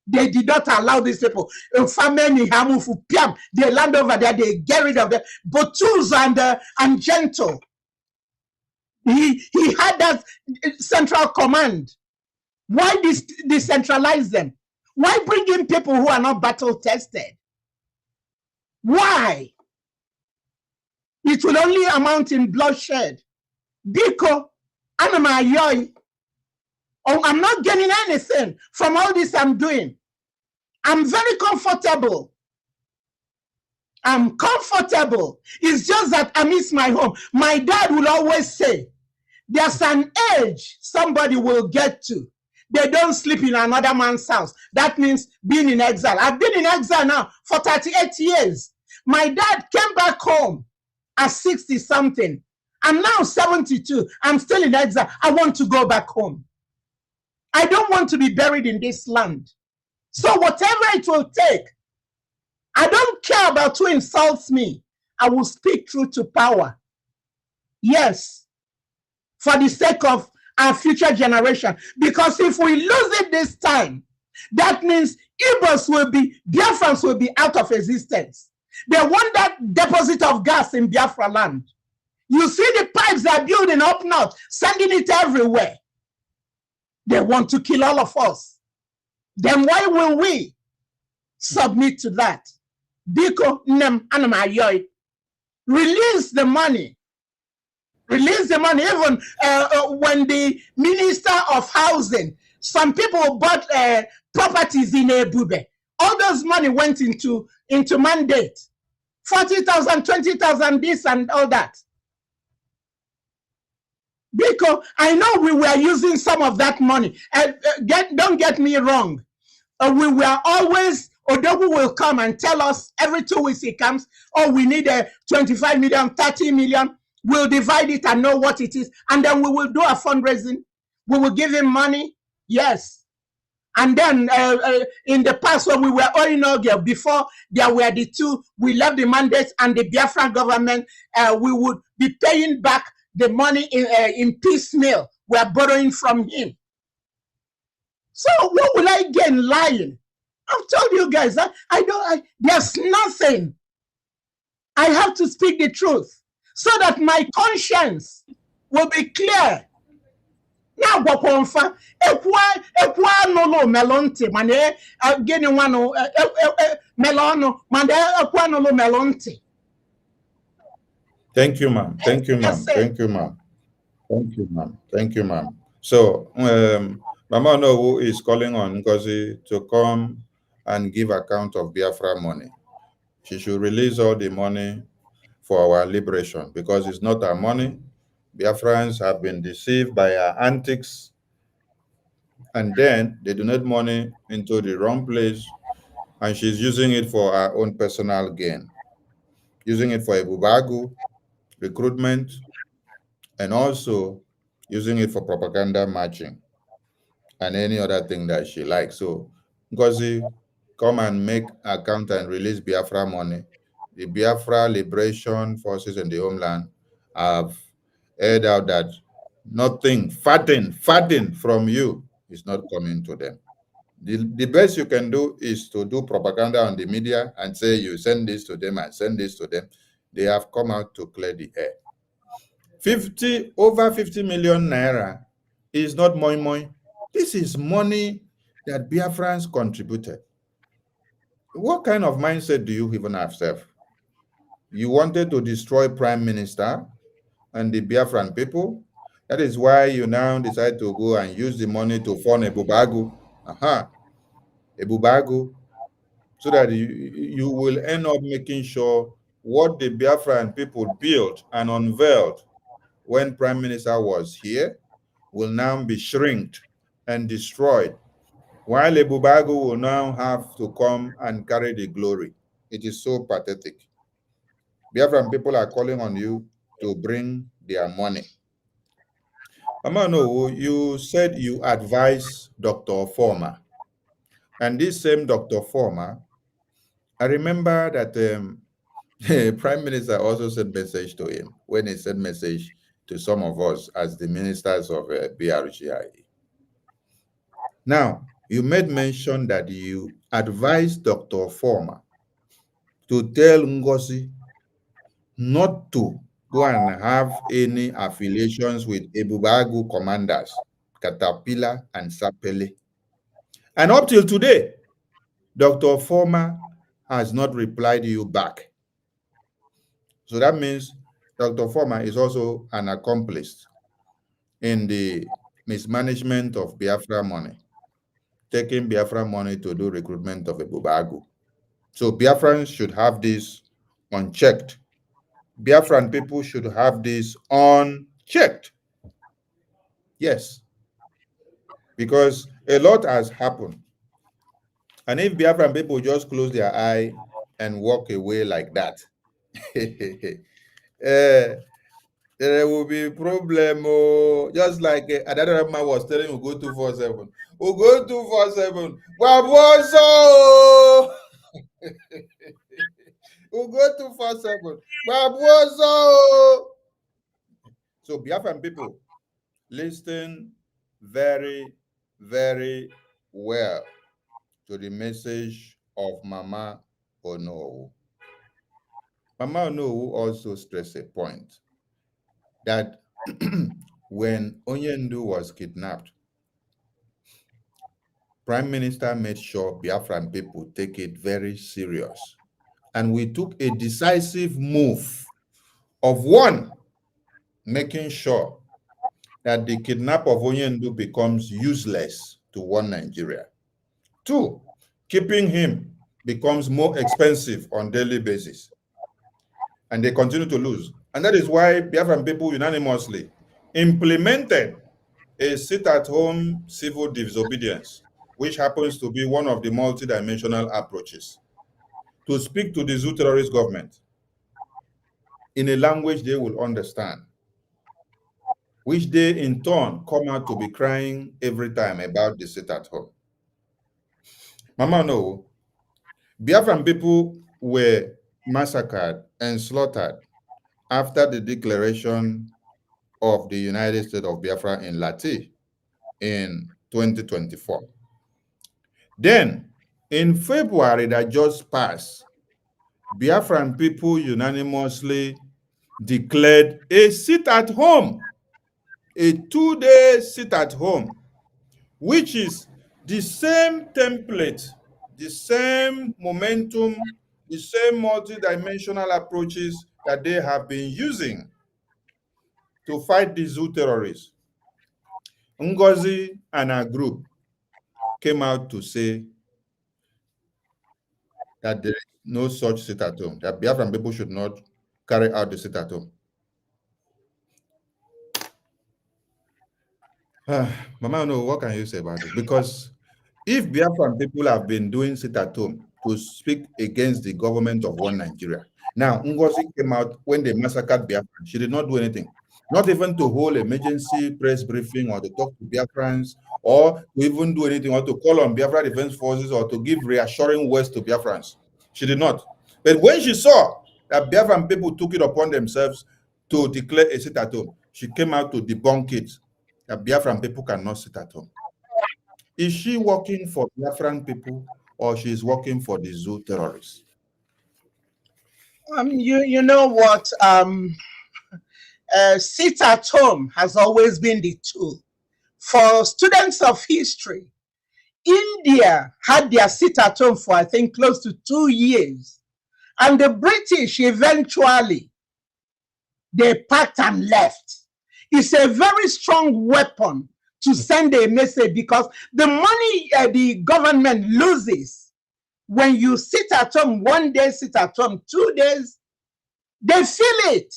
They did not allow these people. They land over there, they get rid of them. Botus and Gentle. He had that central command. Why decentralize them? Why bring in people who are not battle tested? Why? It will only amount in bloodshed. Biko, I'm not getting anything from all this I'm doing. I'm very comfortable. I'm comfortable. It's just that I miss my home. My dad will always say, there's an age somebody will get to. They don't sleep in another man's house. That means being in exile. I've been in exile now for 38 years. My dad came back home at 60 something. I'm now 72. I'm still in exile. I want to go back home. I don't want to be buried in this land. So whatever it will take, I don't care about who insults me. I will speak truth to power. Yes, for the sake of our future generation. Because if we lose it this time, that means Biafrans will be out of existence. They want that deposit of gas in Biafra land. You see the pipes they're building up north, sending it everywhere. They want to kill all of us. Then why will we submit to that? Biko nem anamayoy. Release the money. Release the money. Even when the Minister of Housing, some people bought properties in Ebube. All those money went into mandate. 40,000, 20,000, this and all that. Because I know we were using some of that money. Don't get me wrong. We were always, Odogu will come and tell us every 2 weeks he comes, oh, we need 25 million, 30 million. We'll divide it and know what it is. And then we will do a fundraising. We will give him money. Yes. And then in the past when we were Orinogia, before there were the two, we left the mandate and the Biafran government, we would be paying back the money in piecemeal. We are borrowing from him. So what will I gain lying? I've told you guys that there's nothing. I have to speak the truth so that my conscience will be clear. Now, Wakonfa, Ekwa no melonte, mane geni wano melono, mane Ekwa no melonte. Thank you, ma'am. Thank you, ma'am. Thank you, ma'am. Thank you, ma'am. Thank you, ma'am. So, Mama Onuwu is calling on Ngozi to come and give account of Biafra money. She should release all the money for our liberation because it's not our money. Biafrans have been deceived by our antics, and then they donate money into the wrong place, and she's using it for her own personal gain, using it for Ebubagu, recruitment, and also using it for propaganda marching and any other thing that she likes. So, Ngozi, come and make account and release Biafra money. The Biafra Liberation Forces in the homeland have aired out that nothing, fatting from you is not coming to them. The best you can do is to do propaganda on the media and say you send this to them and send this to them. They have come out to clear the air. Over 50 million naira is not moi moi. This is money that Biafrans contributed. What kind of mindset do you even have, Seth? You wanted to destroy Prime Minister and the Biafran people. That is why you now decide to go and use the money to fund Ebubagu. Ebubagu, so that you will end up making sure what the Biafran people built and unveiled when Prime Minister was here will now be shrinked and destroyed, while Ebubagu will now have to come and carry the glory. It is so pathetic. Biafran people are calling on you to bring their money. Amano, you said you advised Dr. Former, and this same Dr. Former, I remember that Prime Minister also sent message to him when he sent message to some of us as the ministers of BRGI. Now, you made mention that you advised Dr. Former to tell Ngozi not to go and have any affiliations with Ebubagu commanders, Caterpillar and Sapele. And up till today, Dr. Former has not replied you back. So that means Dr. Former is also an accomplice in the mismanagement of Biafra money, taking Biafra money to do recruitment of Ebubagu. So Biafrans should have this unchecked. Biafran people should have this unchecked. Yes. Because a lot has happened. And if Biafran people just close their eye and walk away like that, there will be problem. Oh, just like another man was telling you, go 247. Oh, go 247. Baboso! Oh, go 247. Baboso! So Biafran people, listen very, very well to the message of Mama Onuwu. Mama Onuwu also stressed a point that when Onyendu was kidnapped, Prime Minister made sure Biafran people take it very serious. And we took a decisive move of one, making sure that the kidnap of Onyendu becomes useless to one Nigeria. Two, keeping him becomes more expensive on daily basis. And they continue to lose. And that is why Biafran people unanimously implemented a sit-at-home civil disobedience, which happens to be one of the multidimensional approaches to speak to the Zoo terrorist government in a language they will understand, which they in turn come out to be crying every time about the sit-at-home. Mama, no, Biafran people were massacred and slaughtered after the declaration of the United States of Biafra in Lati in 2024. Then, in February that just passed, Biafran people unanimously declared a sit-at-home, a 2-day sit-at-home, which is the same template, the same momentum, the same multidimensional approaches that they have been using to fight the Zoo terrorists. Ngozi and her group came out to say that there is no such sit-at-home, that Biafran people should not carry out the sit-at-home. Mama, no, what can you say about it? Because if Biafran people have been doing sit-at-home to speak against the government of one Nigeria, now Ngozi came out when they massacred Biafran. She did not do anything, not even to hold emergency press briefing or to talk to Biafrans or to even do anything or to call on Biafra Defense Forces or to give reassuring words to Biafrans. She did not. But when she saw that Biafran people took it upon themselves to declare a sit-at-home, she came out to debunk it, that Biafran people cannot sit at home. Is she working for Biafran people or she is working for the Zoo terrorists? You know what? Sit at home has always been the tool. For students of history, India had their sit at home for, I think, close to 2 years. And the British eventually, they packed and left. It's a very strong weapon to send a message, because the money the government loses when you sit at home 1 day, sit at home 2 days, they feel it.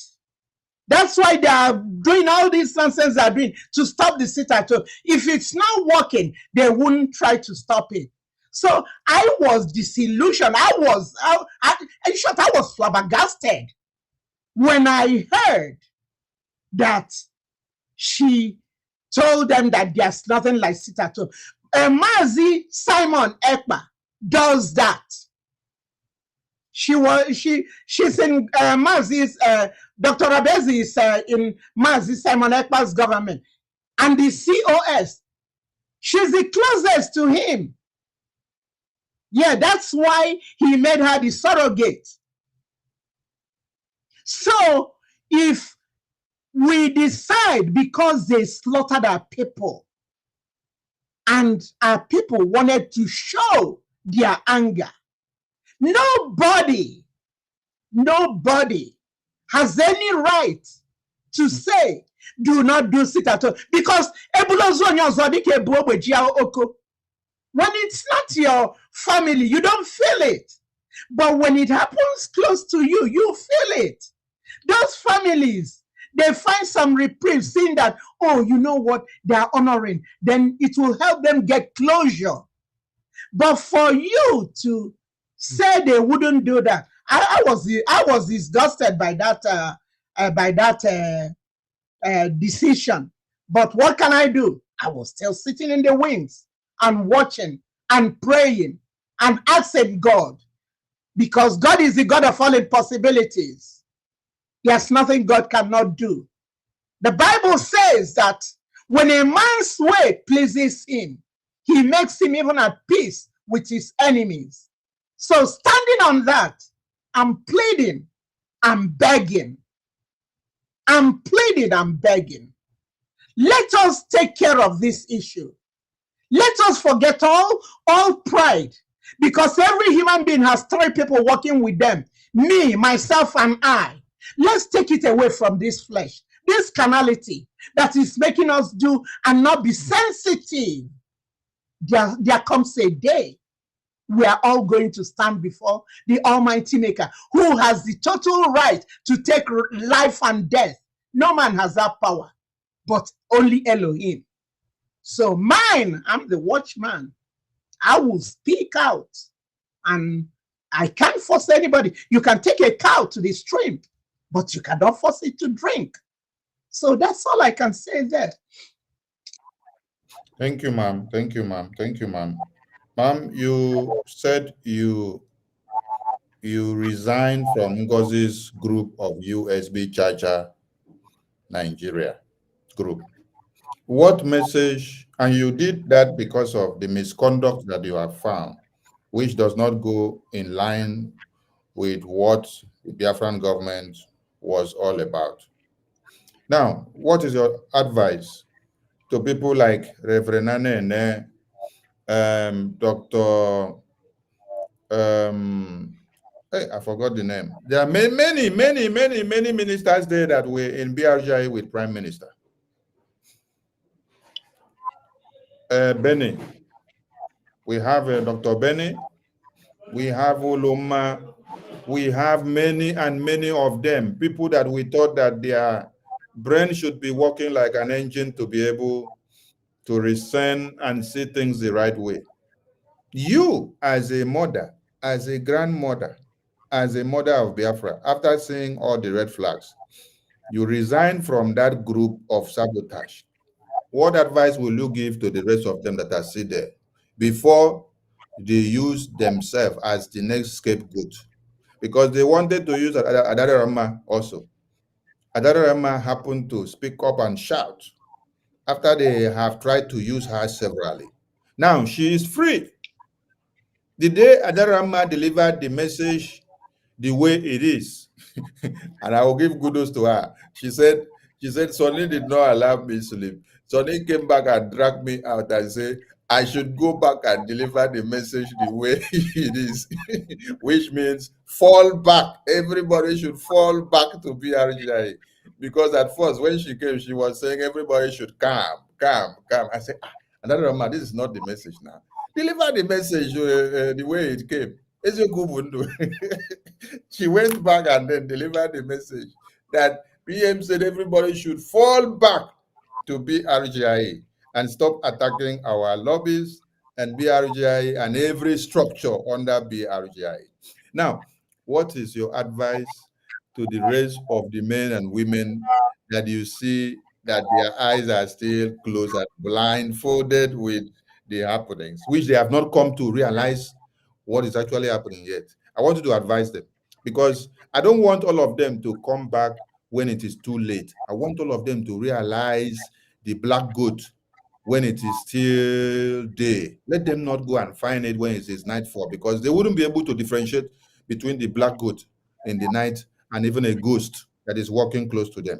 That's why they are doing all these nonsense they're doing to stop the sit at home. If it's not working, they wouldn't try to stop it. So I was disillusioned. I was flabbergasted when I heard that she told them that there's nothing like sit at home. Mazi Simon Ekpa does that. She's in Mazi's Dr. Abezi is in Mazi Simon Ekpa's government, and the COS, she's the closest to him. Yeah, that's why he made her the surrogate. So if we decide because they slaughtered our people and our people wanted to show their anger, nobody has any right to say, do not do sit at home. Because when it's not your family, you don't feel it. But when it happens close to you, you feel it. Those families, they find some reprieve, seeing that, oh, you know what, they are honoring, then it will help them get closure. But for you to say they wouldn't do that, I was disgusted by that decision. But what can I do? I was still sitting in the wings and watching and praying and asking God, because God is the God of all impossibilities. There's nothing God cannot do. The Bible says that when a man's way pleases him, he makes him even at peace with his enemies. So standing on that, I'm pleading, I'm begging. I'm pleading, I'm begging. Let us take care of this issue. Let us forget all pride, because every human being has three people working with them: me, myself, and I. Let's take it away from this flesh, this carnality that is making us do and not be sensitive. There comes a day we are all going to stand before the Almighty Maker, who has the total right to take life and death. No man has that power, but only Elohim. So mine, I'm the watchman. I will speak out, and I can't force anybody. You can take a cow to the stream, but you cannot force it to drink. So that's all I can say there. Thank you, ma'am. Thank you, ma'am. Thank you, ma'am. Ma'am, you said you resigned from Ngozi's group of USB Chacha Nigeria group. What message, and you did that because of the misconduct that you have found, which does not go in line with what the Biafran government was all about. Now, what is your advice to people like Reverend Nene, Dr. Hey, I forgot the name. There are many ministers there that were in BRGI with Prime Minister. Benny. We have Dr. Benny. We have Oloma. We have many of them, people that we thought that their brain should be working like an engine to be able to discern and see things the right way. You, as a mother, as a grandmother, as a mother of Biafra, after seeing all the red flags, you resign from that group of sabotage. What advice will you give to the rest of them that are still there before they use themselves as the next scapegoat? Because they wanted to use Adarama also. Adarama happened to speak up and shout after they have tried to use her severally. Now she is free. The day Adarama delivered the message the way it is, and I will give kudos to her. She said, Sonny did not allow me to sleep. Sonny came back and dragged me out and said, I should go back and deliver the message the way it is, which means fall back. Everybody should fall back to BRGI. Because at first, when she came, she was saying everybody should calm. I said, Adarama, this is not the message now. Deliver the message the way it came. She went back and then delivered the message that PM said everybody should fall back to BRGI and stop attacking our lobbies and BRGI and every structure under BRGI. Now, what is your advice to the rest of the men and women that you see that their eyes are still closed and blindfolded with the happenings, which they have not come to realize what is actually happening yet. I want you to advise them, because I don't want all of them to come back when it is too late. I want all of them to realize the black goat when it is still day. Let them not go and find it when it is nightfall, because they wouldn't be able to differentiate between the black goat in the night and even a ghost that is walking close to them.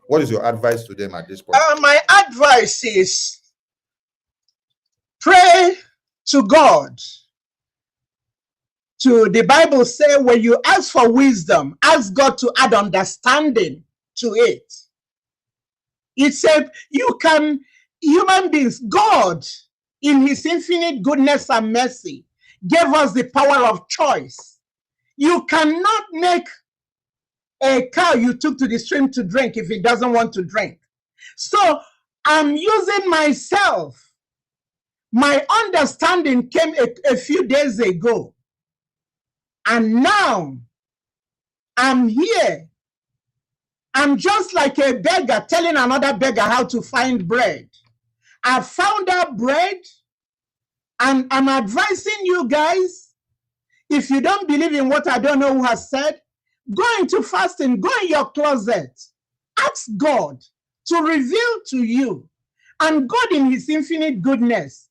What is your advice to them at this point? My advice is pray to God. To the Bible say, when you ask for wisdom, ask God to add understanding to it. It said human beings, God, in his infinite goodness and mercy, gave us the power of choice. You cannot make a cow you took to the stream to drink if it doesn't want to drink. So I'm using myself. My understanding came a few days ago. And now I'm here. I'm just like a beggar telling another beggar how to find bread. I found out bread, and I'm advising you guys, if you don't believe in what I don't know who has said, go into fasting, go in your closet, ask God to reveal to you, and God in his infinite goodness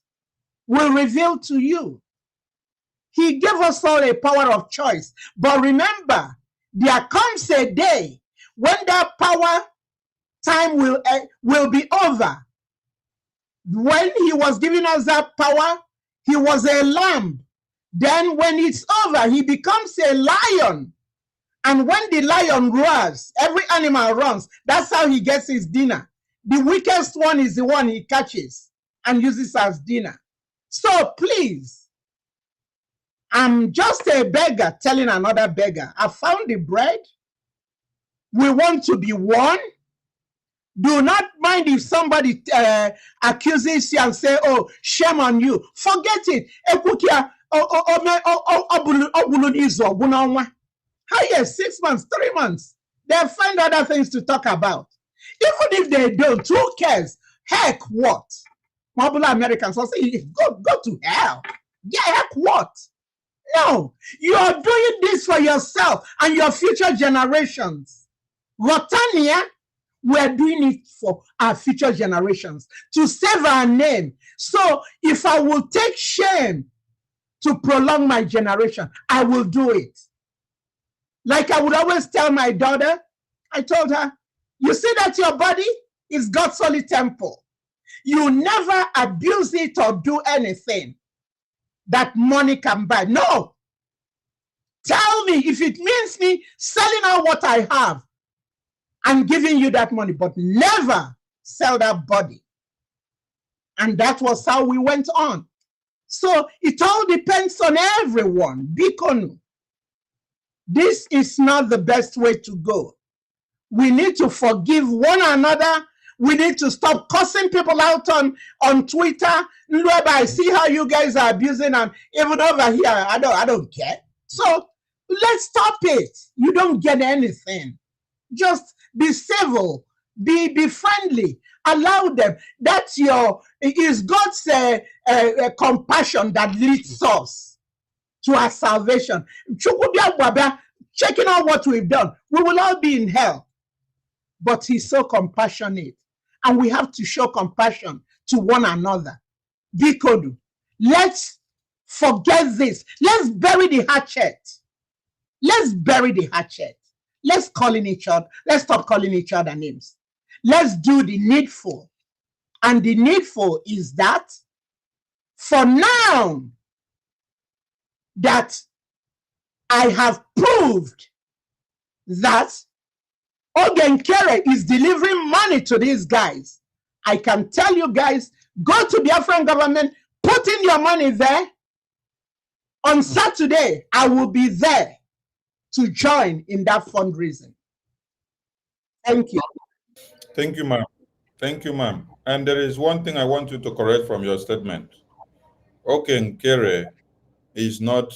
will reveal to you. He gave us all a power of choice. But remember, there comes a day when that power time will be over. When he was giving us that power, he was a lamb. Then when it's over, he becomes a lion. And when the lion roars, every animal runs. That's how he gets his dinner. The weakest one is the one he catches and uses as dinner. So please, I'm just a beggar telling another beggar, I found the bread. We want to be one. Do not mind if somebody accuses you and say, oh, shame on you. Forget it. How yes, 6 months, 3 months. They'll find other things to talk about. Even if they don't, who cares? Heck what? Popular Americans will say, go to hell. Yeah, heck what? No, you are doing this for yourself and your future generations. Rotania, we're doing it for our future generations to save our name. So if I will take shame to prolong my generation, I will do it. Like I would always tell my daughter, I told her, you see that your body is God's holy temple. You never abuse it or do anything that money can buy. No. Tell me if it means me selling out what I have and giving you that money, but never sell that body. And that was how we went on. So it all depends on everyone. Bikonu. This is not the best way to go. We need to forgive one another. We need to stop cussing people out on Twitter. I see how you guys are abusing, and even over here, I don't care. So let's stop it. You don't get anything. Just be civil, be friendly, allow them. That's it is God's compassion that leads us to our salvation. Checking out what we've done, we will all be in hell. But he's so compassionate, and we have to show compassion to one another. Bikodu, let's forget this. Let's bury the hatchet. Let's bury the hatchet. Let's calling each other. Let's stop calling each other names. Let's do the needful. And the needful is that for now that I have proved that Ogenkere is delivering money to these guys, I can tell you guys, go to Biafran government, put in your money there. On Saturday, I will be there to join in that fundraising. Thank you. Thank you, ma'am. Thank you, ma'am. And there is one thing I want you to correct from your statement. Okenkere is not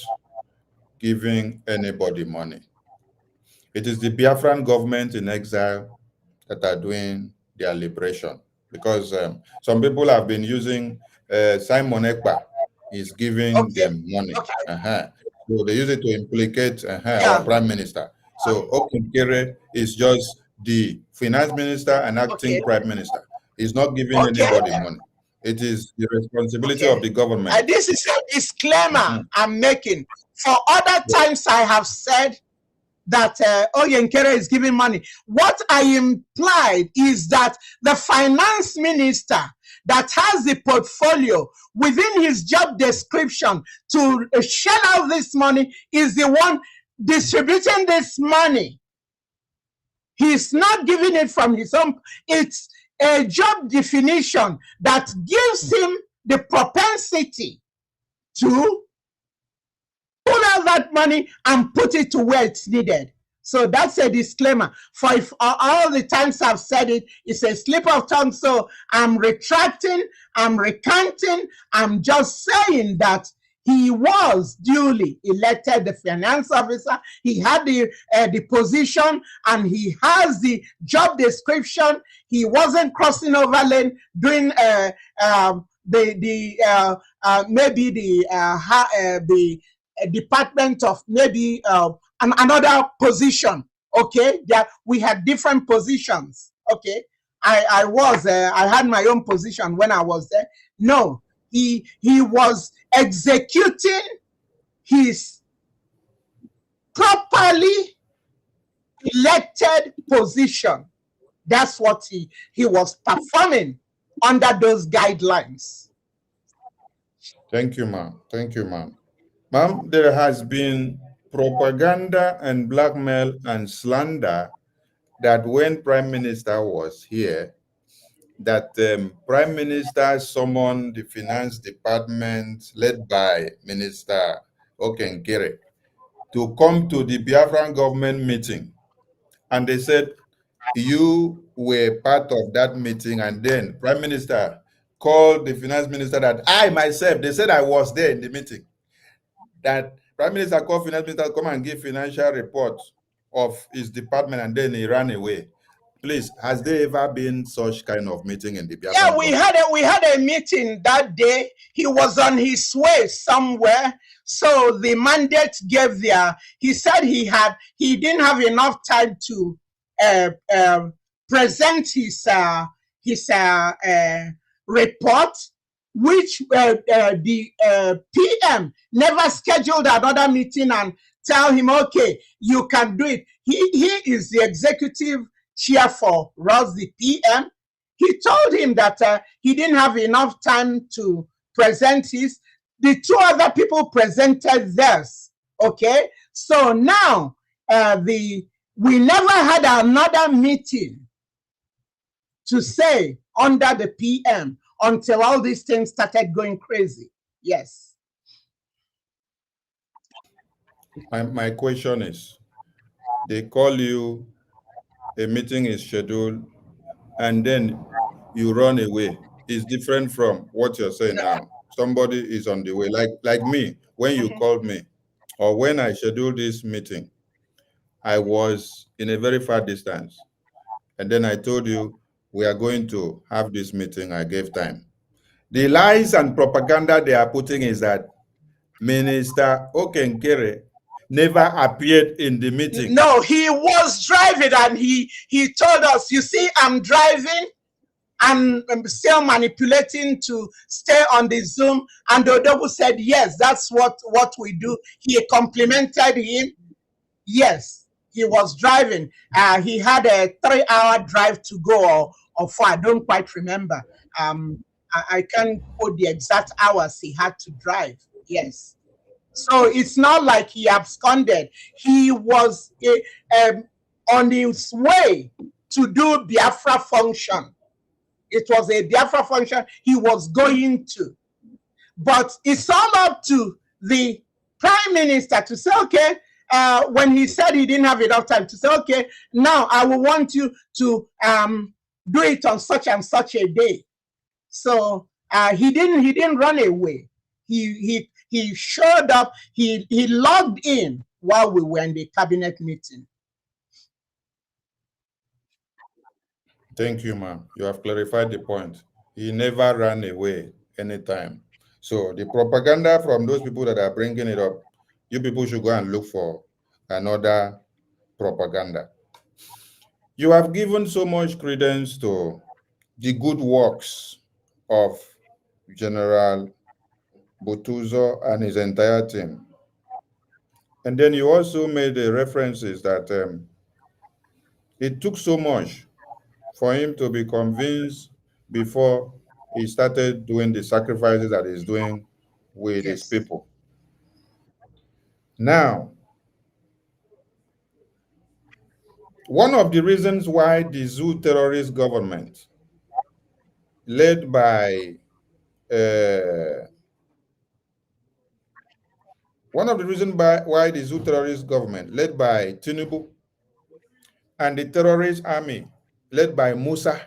giving anybody money. It is the Biafran government in exile that are doing their liberation. Because some people have been using Simon Ekpa is giving them money. So they use it to implicate our prime minister. So Okinkere is just the finance minister and acting prime minister. He's not giving anybody money. It is the responsibility of the government. This is a disclaimer I'm making. For other times I have said that Oyenkere is giving money. What I implied is that the finance minister that has the portfolio within his job description to shell out this money is the one distributing this money. He's not giving it from his own. It's a job definition that gives him the propensity to pull out that money and put it to where it's needed. So that's a disclaimer. For if all the times I've said it, it's a slip of tongue. So I'm retracting, I'm recanting, I'm just saying that he was duly elected the finance officer. He had the position and he has the job description. He wasn't crossing over lane doing maybe the department of maybe another position. Okay, we had different positions. Okay, I had my own position when I was there. No, he was executing his properly elected position. That's what he was performing under those guidelines. Thank you, ma'am. Thank you, ma'am. Ma'am, there has been propaganda and blackmail and slander that when Prime Minister was here, that Prime Minister summoned the Finance Department led by Minister Okenkere to come to the Biafran government meeting. And they said, you were part of that meeting, and then Prime Minister called the Finance Minister that I myself, they said I was there in the meeting, that Prime Minister called Finance Minister to come and give financial report of his department, and then he ran away. Please, has there ever been such kind of meeting in the Biafran? Yeah, we had a meeting that day. He was on his way somewhere. So the mandate gave he said he didn't have enough time to present his report, which the PM never scheduled another meeting and tell him, okay, you can do it. He is the executive chair for Ross, the PM. He told him that he didn't have enough time to present his. The two other people presented theirs. Okay, so now we never had another meeting to say under the PM until all these things started going crazy. Yes. My question is, they call you, a meeting is scheduled, and then you run away. It's different from what you're saying now. Somebody is on the way, like me. When you called me, or when I scheduled this meeting, I was in a very far distance. And then I told you, we are going to have this meeting. I gave time. The lies and propaganda they are putting is that Minister Okenkere never appeared in the meeting. No, he was driving, and he told us, you see, I'm driving, and I'm still manipulating to stay on the Zoom. And Odobu said, yes, that's what we do. He complimented him. Yes, he was driving. He had a 3-hour drive to go, or 4. I don't quite remember. I can't quote the exact hours he had to drive. Yes. So it's not like he absconded. He was on his way to do Biafra function. It was a Biafra function he was going to. But it's all up to the Prime Minister to say, okay, when he said he didn't have enough time, to say, okay, now I will want you to do it on such and such a day. So he didn't run away. He showed up, he logged in while we were in the cabinet meeting. Thank you, ma'am. You have clarified the point. He never ran away anytime. So the propaganda from those people that are bringing it up, you people should go and look for another propaganda. You have given so much credence to the good works of General Butuzo and his entire team. And then you also made the references that it took so much for him to be convinced before he started doing the sacrifices that he's doing with his people. Now, one of the reasons why the zoo terrorist government, led by why the zoo terrorist government, led by Tinubu, and the terrorist army, led by Musa,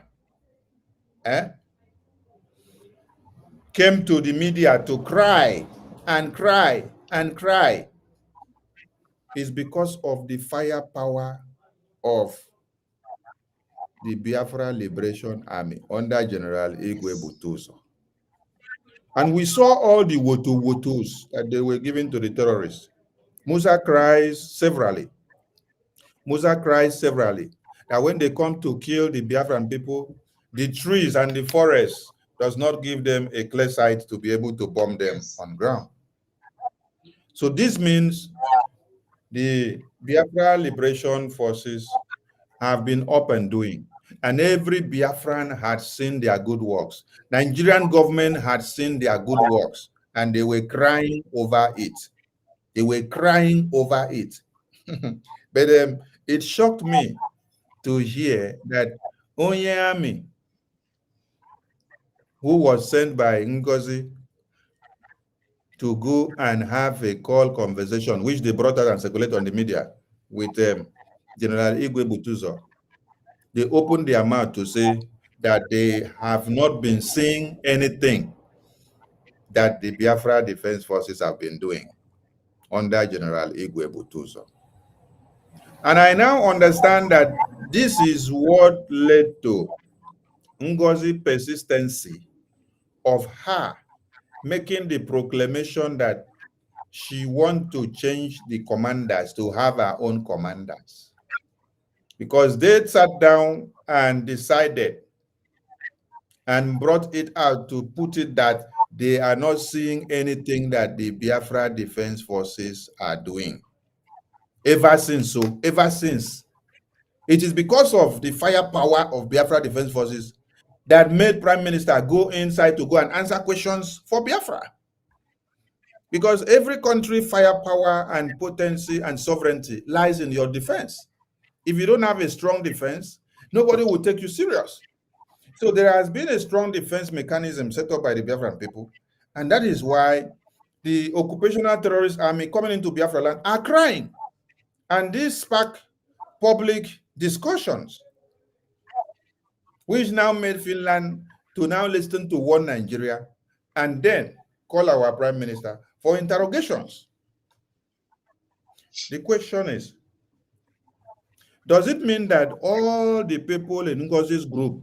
came to the media to cry and cry and cry, is because of the firepower of the Biafra Liberation Army under General Igwe Butuzo. And we saw all the wotos that they were giving to the terrorists. Musa cries severally. That when they come to kill the Biafran people, the trees and the forests does not give them a clear sight to be able to bomb them on ground. So this means the Biafra Liberation Forces have been up and doing, and every Biafran had seen their good works. Nigerian government had seen their good works, and they were crying over it. But it shocked me to hear that Onyami, who was sent by Ngozi to go and have a call conversation, which they brought out and circulated on the media with General Igwe Butuzo, they opened their mouth to say that they have not been seeing anything that the Biafra Defense Forces have been doing under General Igwe Butuzo. And I now understand that this is what led to Ngozi's persistency of her making the proclamation that she wants to change the commanders to have her own commanders. Because they sat down and decided and brought it out to put it that they are not seeing anything that the Biafra Defense Forces are doing. Ever since, it is because of the firepower of Biafra Defense Forces that made Prime Minister go inside to go and answer questions for Biafra. Because every country firepower and potency and sovereignty lies in your defense. If you don't have a strong defense, nobody will take you serious. So there has been a strong defense mechanism set up by the Biafran people, and that is why the occupational terrorist army coming into Biafra land are crying. And this sparked public discussions, which now made Finland to now listen to one Nigeria and then call our Prime Minister for interrogations. The question is, does it mean that all the people in Ngozi's group,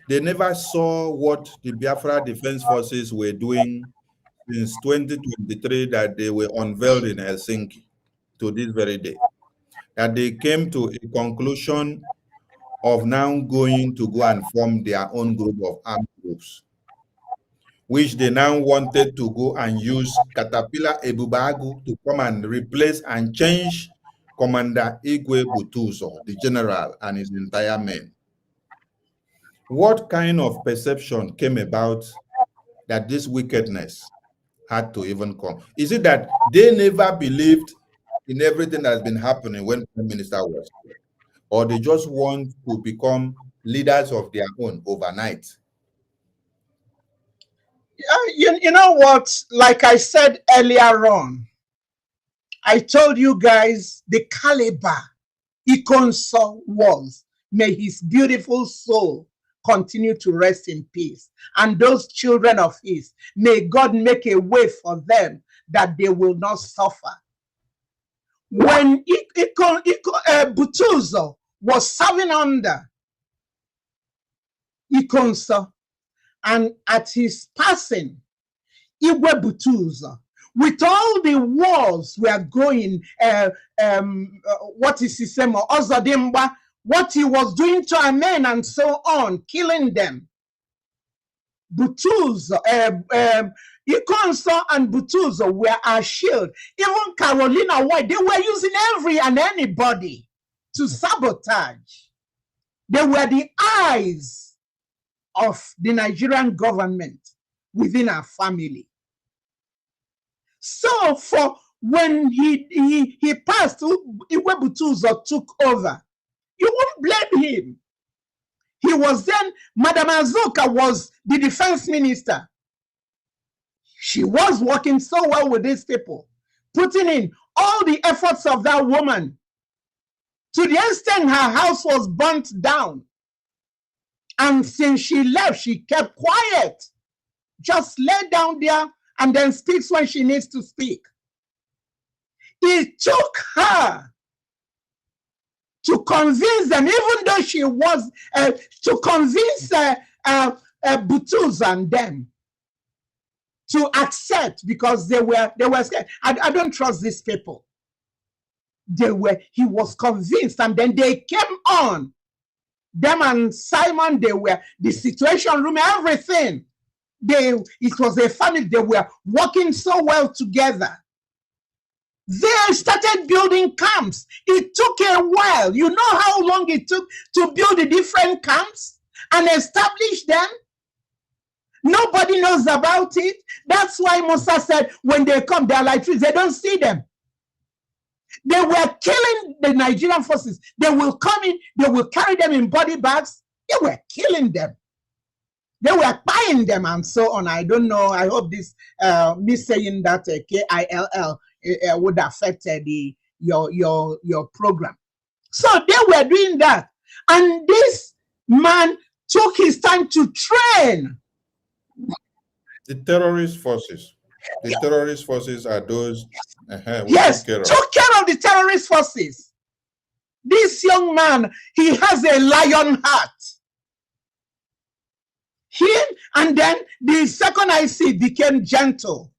they never saw what the Biafra Defense Forces were doing since 2023 that they were unveiled in Helsinki to this very day? That they came to a conclusion of now going to go and form their own group of armed groups, which they now wanted to go and use Caterpillar Ebubagu to come and replace and change Commander Igwe Butuzo, the general, and his entire men. What kind of perception came about that this wickedness had to even come? Is it that they never believed in everything that has been happening when Prime Minister was here, or they just want to become leaders of their own overnight? You know what? Like I said earlier on, I told you guys the caliber Ikonso was. May his beautiful soul continue to rest in peace. And those children of his, may God make a way for them that they will not suffer. When Butuzo was serving under Ikonso, and at his passing, Igwe Butuzo, with all the wars we are going, what is his name, Ozodimba, what he was doing to our men and so on, killing them. Butuzo, Ikonso and Butuzo were our shield. Even Carolina White, they were using every and anybody to sabotage. They were the eyes of the Nigerian government within our family. So for when he passed, Igwe Butuzo took over. You won't blame him. He was then, Madam Azuka was the defense minister. She was working so well with these people, putting in all the efforts of that woman to the extent her house was burnt down. And since she left, she kept quiet, just lay down there and then speaks when she needs to speak. It took her to convince them, even though she was, to convince Butuzo and them to accept, because they were scared. I don't trust these people. He was convinced, and then they came on. Them and Simon, they were the situation room, everything. It was a family. They were working so well together. They started building camps. It took a while. You know how long it took to build the different camps and establish them? Nobody knows about it. That's why Musa said when they come, they're like trees. They don't see them. They were killing the Nigerian forces. They will come in, they will carry them in body bags. They were killing them. They were buying them and so on. I don't know. I hope this, me saying that KILL would affect your program. So they were doing that. And this man took his time to train. The terrorist forces. The terrorist forces are those. Yes, took care of the terrorist forces. This young man, he has a lion heart. And then the second IC became gentle.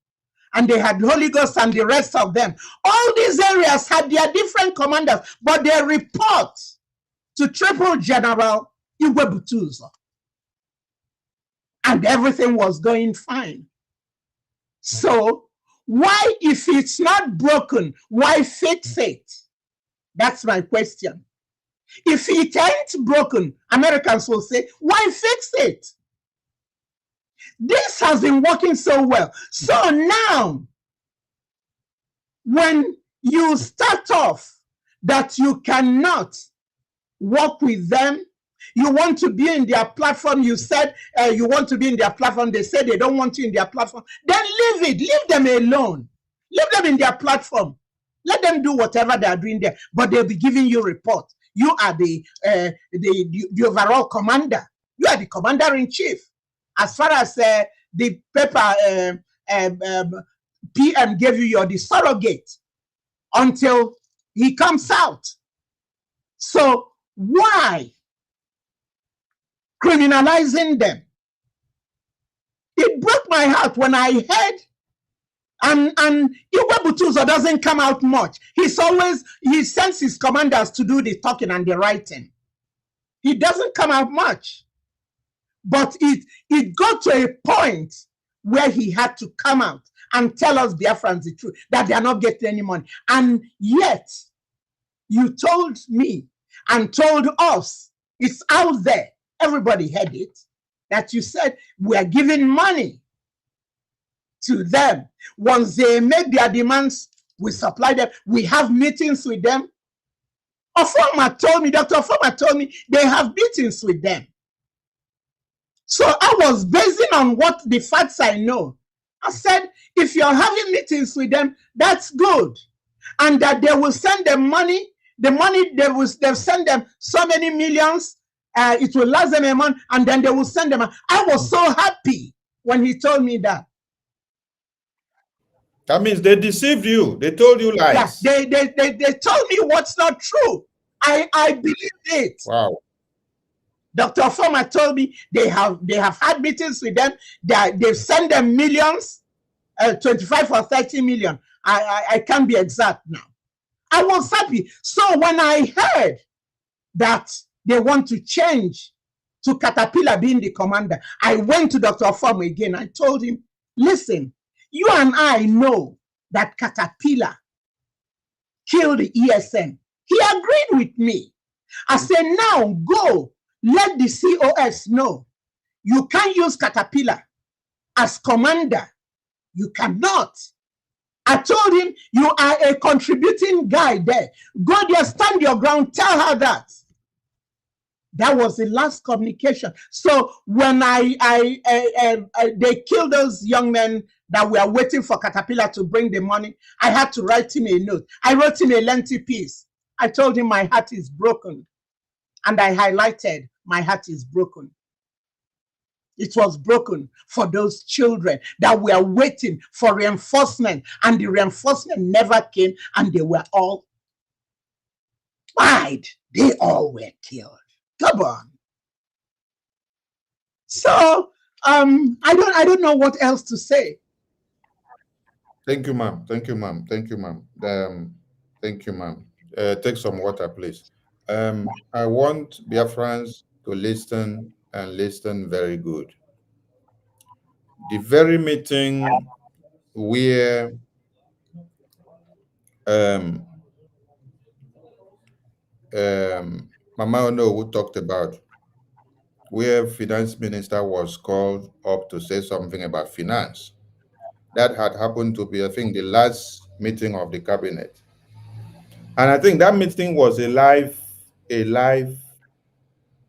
And they had Holy Ghost and the rest of them. All these areas had their different commanders, but they report to Triple General Igwe Butuzo. And everything was going fine. So why, if it's not broken, why fix it? That's my question. If it ain't broken, Americans will say, why fix it? This has been working so well. So now, when you start off that you cannot work with them, you want to be in their platform, you said you want to be in their platform, they say they don't want you in their platform, then leave it, leave them alone. Leave them in their platform. Let them do whatever they are doing there, but they'll be giving you report. You are the overall commander. You are the commander-in-chief. As far as the paper PM gave you, you're the surrogate until he comes out. So why criminalizing them? It broke my heart when I heard, and Igwe Butuzo doesn't come out much. He sends his commanders to do the talking and the writing. He doesn't come out much. But it got to a point where he had to come out and tell us Biafrans the truth, that they are not getting any money. And yet, you told me and told us, it's out there, everybody heard it, that you said we are giving money to them. Once they make their demands, we supply them. We have meetings with them. Ofoma told me, Dr. Ofoma told me, they have meetings with them. So I was basing on what the facts I know. I said, if you're having meetings with them, that's good. And that they will send them money. The money, they'll send them so many millions. It will last them a month, and then they will send them. I was so happy when he told me that. That means they deceived you. They told you lies. Yeah, they told me what's not true. I believed it. Wow. Dr. Former told me they have had meetings with them. They've sent them millions, 25 or 30 million. I can't be exact now. I was happy. So when I heard that they want to change to Caterpillar being the commander, I went to Dr. Former again. I told him, listen, you and I know that Caterpillar killed the ESN. He agreed with me. I said, now go, let the COS know. You can't use Caterpillar as commander. You cannot. I told him, you are a contributing guy there. Go there, stand your ground, tell her that. That was the last communication. So when they killed those young men that were waiting for Caterpillar to bring the money, I had to write him a note. I wrote him a lengthy piece. I told him my heart is broken. And I highlighted, my heart is broken. It was broken for those children that were waiting for reinforcement, and the reinforcement never came, and they were all died. They all were killed. Come on. So I don't know what else to say. Thank you, ma'am. Thank you, ma'am. Thank you, ma'am. Thank you, ma'am. Take some water, please. I want Biafrans to listen and listen very good. The very meeting where Mama Onuwu talked about, where finance minister was called up to say something about finance. That had happened to be, I think, the last meeting of the cabinet. And I think that meeting was a live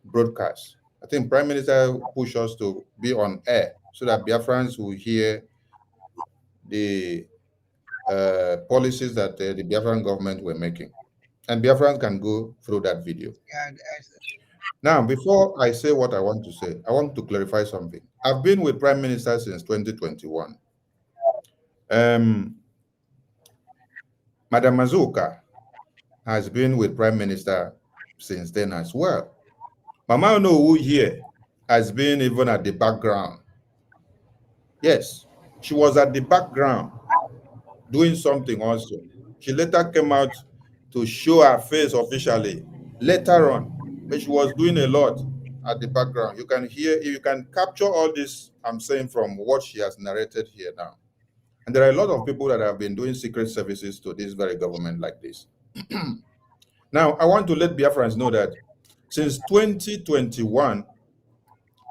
broadcast. I think Prime Minister pushed us to be on air so that Biafrans will hear the policies that the Biafran government were making. And Biafrans can go through that video. Now, before I say what I want to say, I want to clarify something. I've been with Prime Minister since 2021. Madam Mazuka has been with Prime Minister since then as well. Mama Onuwu here has been even at the background. Yes, she was at the background doing something also. She later came out to show her face officially later on, but she was doing a lot at the background. You can hear, you can capture all this I'm saying from what she has narrated here now. And there are a lot of people that have been doing secret services to this very government like this. Now, I want to let Biafrans know that since 2021,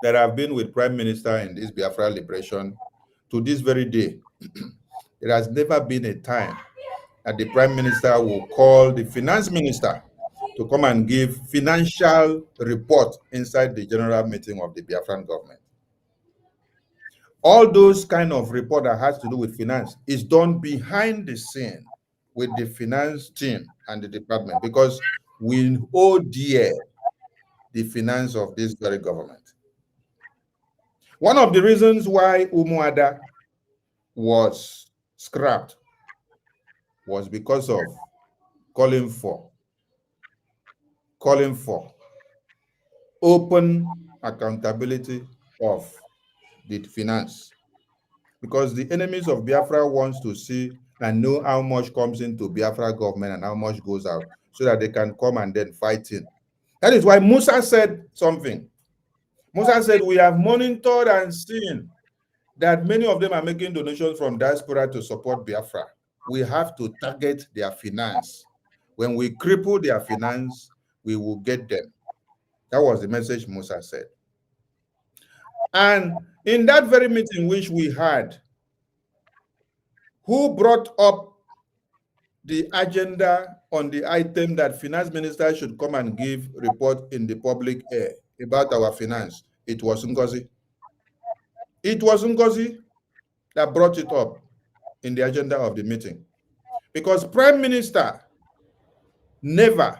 that I've been with Prime Minister in this Biafra liberation to this very day, there has never been a time that the Prime Minister will call the Finance Minister to come and give financial report inside the general meeting of the Biafran government. All those kind of report that has to do with finance is done behind the scene with the finance team and the department, because we owe dear the finance of this very government. One of the reasons why Umuada was scrapped was because of calling for open accountability of the finance, because the enemies of Biafra wants to see and know how much comes into Biafra government and how much goes out, so that they can come and then fight in. That is why Musa said something. Musa said, we have monitored and seen that many of them are making donations from diaspora to support Biafra. We have to target their finance. When we cripple their finance, we will get them. That was the message Musa said. And in that very meeting which we had, who brought up the agenda on the item that finance minister should come and give report in the public air about our finance? It was Ngozi. It was Ngozi that brought it up in the agenda of the meeting, because Prime Minister never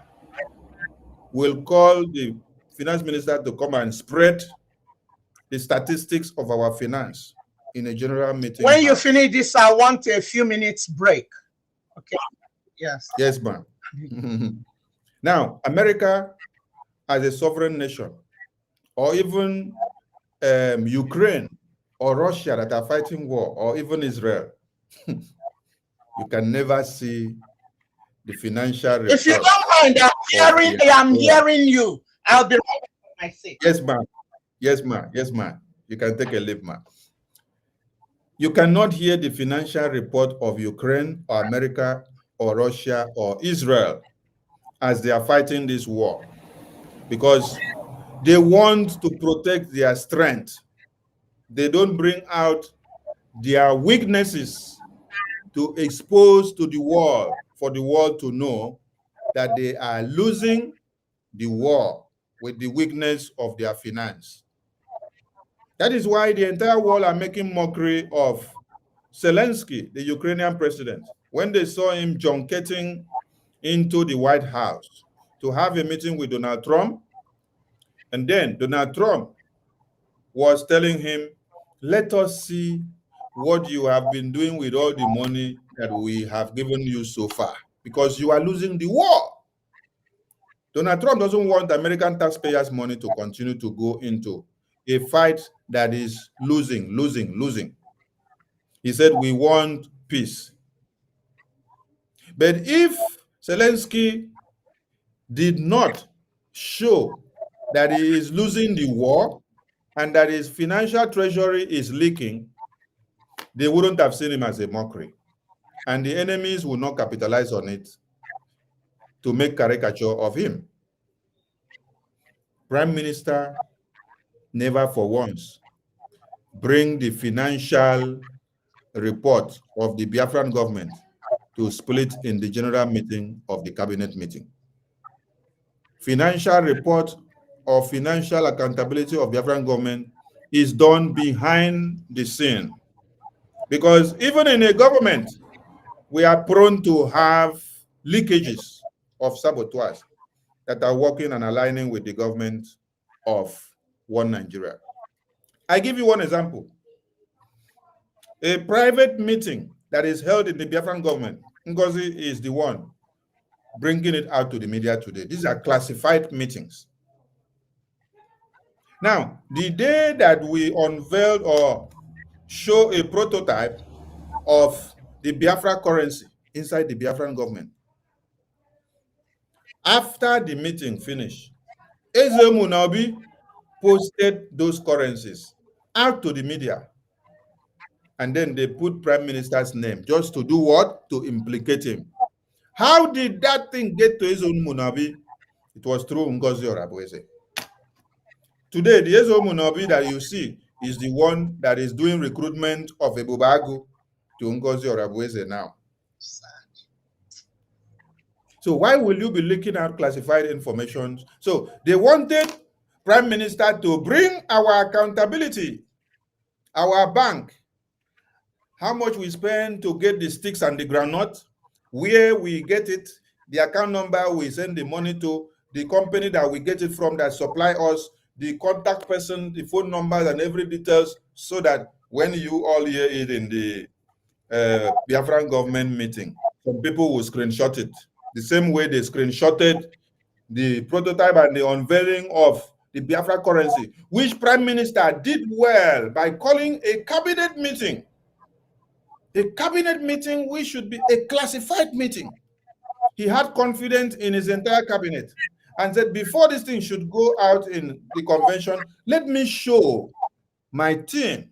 will call the finance minister to come and spread the statistics of our finance in a general meeting. When you finish this, I want a few minutes break. Okay. Yes. Yes, ma'am. Now, America, as a sovereign nation, or even Ukraine or Russia that are fighting war, or even Israel, you can never see the financial report. If you don't mind, I am hearing you. I'll be right back on my seat. Yes, ma'am. Yes, ma'am. Yes, ma'am. You can take a leave, ma'am. You cannot hear the financial report of Ukraine or America or Russia or Israel as they are fighting this war, because they want to protect their strength. They don't bring out their weaknesses to expose to the world, for the world to know that they are losing the war with the weakness of their finance. That is why the entire world are making mockery of Zelensky, the Ukrainian president, when they saw him junketing into the White House to have a meeting with Donald Trump. And then Donald Trump was telling him, let us see what you have been doing with all the money that we have given you so far, because you are losing the war. Donald Trump doesn't want American taxpayers' money to continue to go into a fight that is losing. He said, we want peace. But if Zelensky did not show that he is losing the war and that his financial treasury is leaking, they wouldn't have seen him as a mockery. And the enemies will not capitalize on it to make caricature of him. Prime Minister never for once bring the financial report of the Biafran government to split in the general meeting of the cabinet meeting. Financial report or financial accountability of Biafran government is done behind the scene. Because even in a government, we are prone to have leakages of saboteurs that are working and aligning with the government of one Nigeria. I give you one example. A private meeting that is held in the Biafran government, Ngozi is the one bringing it out to the media today. These are classified meetings. Now, the day that we unveiled or show a prototype of the Biafra currency inside the Biafran government, after the meeting finished, Eze Munabi posted those currencies out to the media. And then they put Prime Minister's name just to do what? To implicate him. How did that thing get to Eze Munabi? It was through Ngozi Orabueze. Today, the Eze Munabi that you see is the one that is doing recruitment of Ebubagu to Ngozi Orabueze now. So why will you be leaking out classified information? So they wanted Prime Minister to bring our accountability, our bank, how much we spend to get the sticks and the granite, where we get it, the account number we send the money to, the company that we get it from that supply us, the contact person, the phone numbers and every details, so that when you all hear it in the Biafran government meeting, some people will screenshot it. The same way they screenshotted the prototype and the unveiling of the Biafra currency, which Prime Minister did well by calling a cabinet meeting. A cabinet meeting which should be a classified meeting. He had confidence in his entire cabinet and said, before this thing should go out in the convention, let me show my team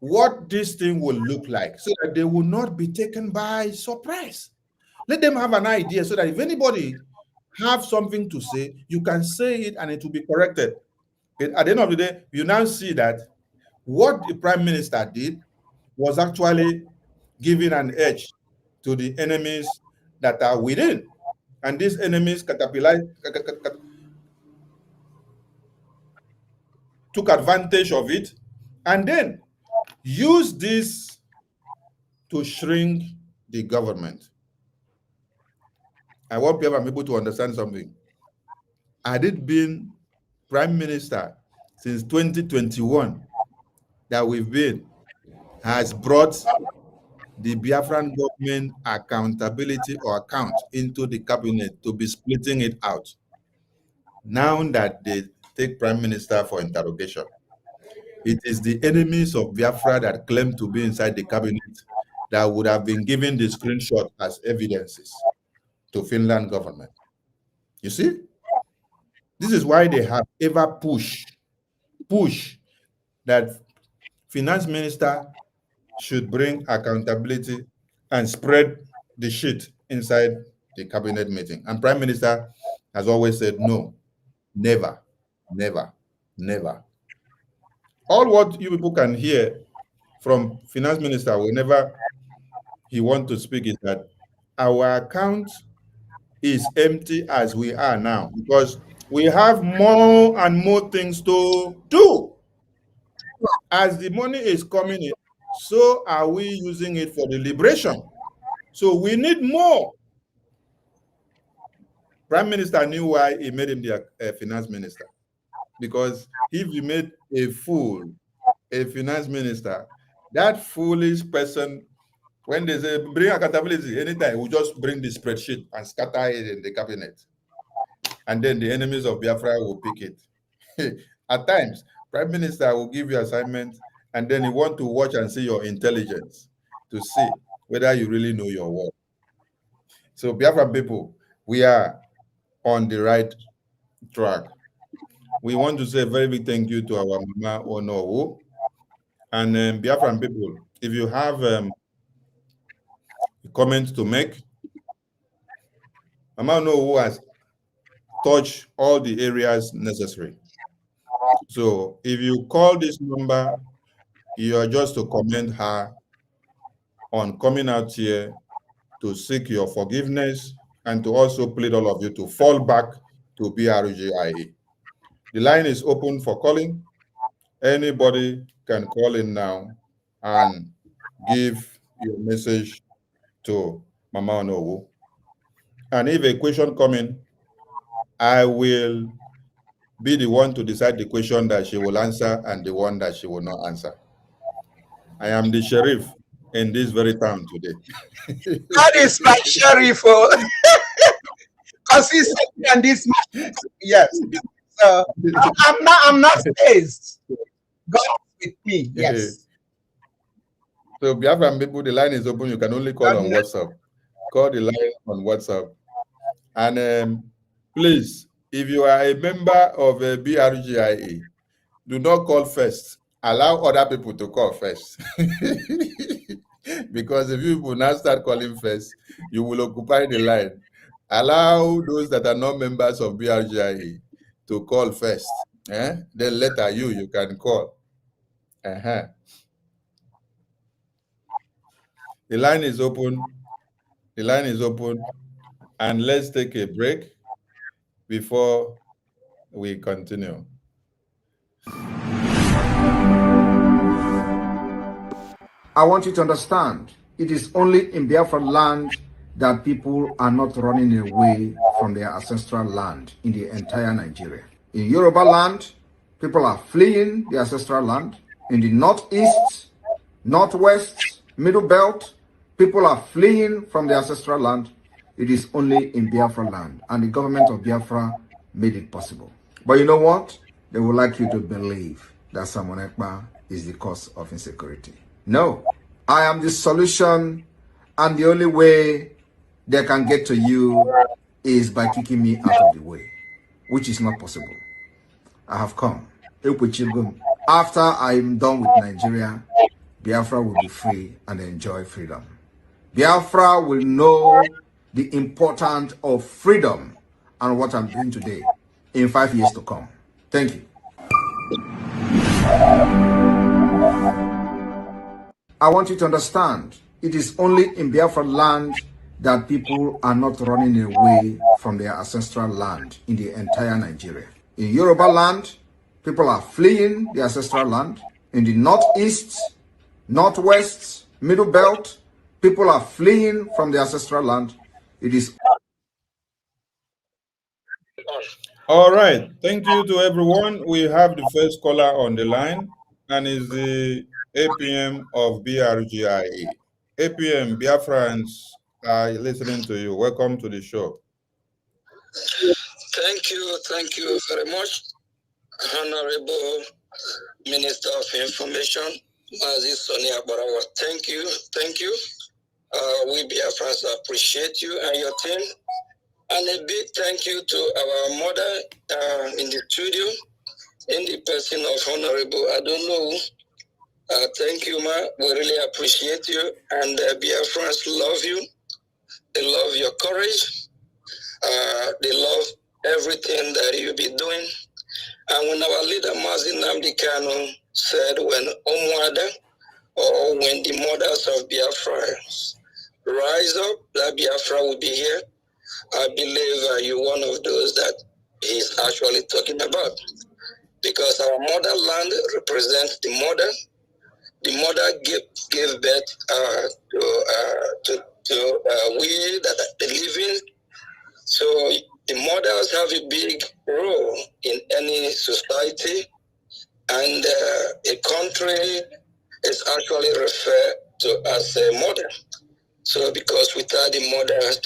what this thing will look like so that they will not be taken by surprise. Let them have an idea so that if anybody have something to say, you can say it and it will be corrected. But at the end of the day, you now see that what the Prime Minister did was actually giving an edge to the enemies that are within. And these enemies took advantage of it and then used this to shrink the government. I want people to understand something. Had it been Prime Minister since 2021 that we've been, has brought the Biafran government accountability or account into the cabinet to be splitting it out. Now that the take Prime Minister for interrogation. It is the enemies of Biafra that claim to be inside the cabinet that would have been given the screenshot as evidences to Finland government. You see? This is why they have ever push that finance minister should bring accountability and spread the shit inside the cabinet meeting. And Prime Minister has always said, no, never, never, never. All what you people can hear from finance minister whenever he wants to speak is that our account is empty as we are now because we have more and more things to do. As the money is coming in, so are we using it for the liberation. So we need more. Prime Minister knew why he made him the finance minister. Because if he made a fool, a finance minister, that foolish person, when they say bring accountability anytime, we just bring the spreadsheet and scatter it in the cabinet. And then the enemies of Biafra will pick it. At times, Prime Minister will give you assignments, and then he want to watch and see your intelligence to see whether you really know your work. So Biafra people, we are on the right track. We want to say a very big thank you to our Mama Onuwu. And Biafran people, if you have comments to make, Mama Onuwu has touched all the areas necessary. So if you call this number, you are just to commend her on coming out here to seek your forgiveness and to also plead all of you to fall back to BRGIA. The line is open for calling. Anybody can call in now and give your message to Mama Onuwu. And if a question comes in, I will be the one to decide the question that she will answer and the one that she will not answer. I am the sheriff in this very town today. That is my sheriff. Consistently on this matter. Yes. So I'm not phased. God is with me. Yes. So Biafran people, the line is open. You can only call on WhatsApp. Call the line on WhatsApp. And please, if you are a member of BRGIA, do not call first. Allow other people to call first. Because if you will not start calling first, you will occupy the line. Allow those that are not members of BRGIA to call first. Then later you can call. The line is open. The line is open. And let's take a break before we continue. I want you to understand, it is only in Biafra land that people are not running away from their ancestral land in the entire Nigeria. In Yoruba land, people are fleeing the ancestral land. In the northeast, northwest, middle belt, people are fleeing from their ancestral land. It is only in Biafra land, and the government of Biafra made it possible. But you know what? They would like you to believe that Simon Ekpa is the cause of insecurity. No, I am the solution, and the only way they can get to you is by kicking me out of the way, which is not possible. I have come. After I'm done with Nigeria, Biafra will be free and enjoy freedom. Biafra will know the importance of freedom and what I'm doing today in 5 years to come. Thank you. I want you to understand, it is only in Biafra land that people are not running away from their ancestral land in the entire Nigeria. In Yoruba land, people are fleeing the ancestral land. In the northeast, northwest, middle belt, people are fleeing from the ancestral land. It is. All right. Thank you to everyone. We have the first caller on the line, and is the APM of BRGIA. APM, Biafrans are listening to you. Welcome to the show. Thank you very much. Honorable Minister of Information, Mazi Sonia Barawa, thank you. We Biafrans appreciate you and your team. And a big thank you to our mother in the studio, in the person of Honorable Onuwu. Thank you, ma. We really appreciate you. And Biafrans love you. They love your courage. They love everything that you be doing. And when our leader, Mazi Nnamdi Kanu, said when Omwada, or when the mothers of Biafra rise up, that Biafra will be here, I believe you're one of those that he's actually talking about. Because our motherland represents the mother. The mother gave birth to we that are living. So the mothers have a big role in any society, and a country is actually referred to as a mother. So because without the mothers,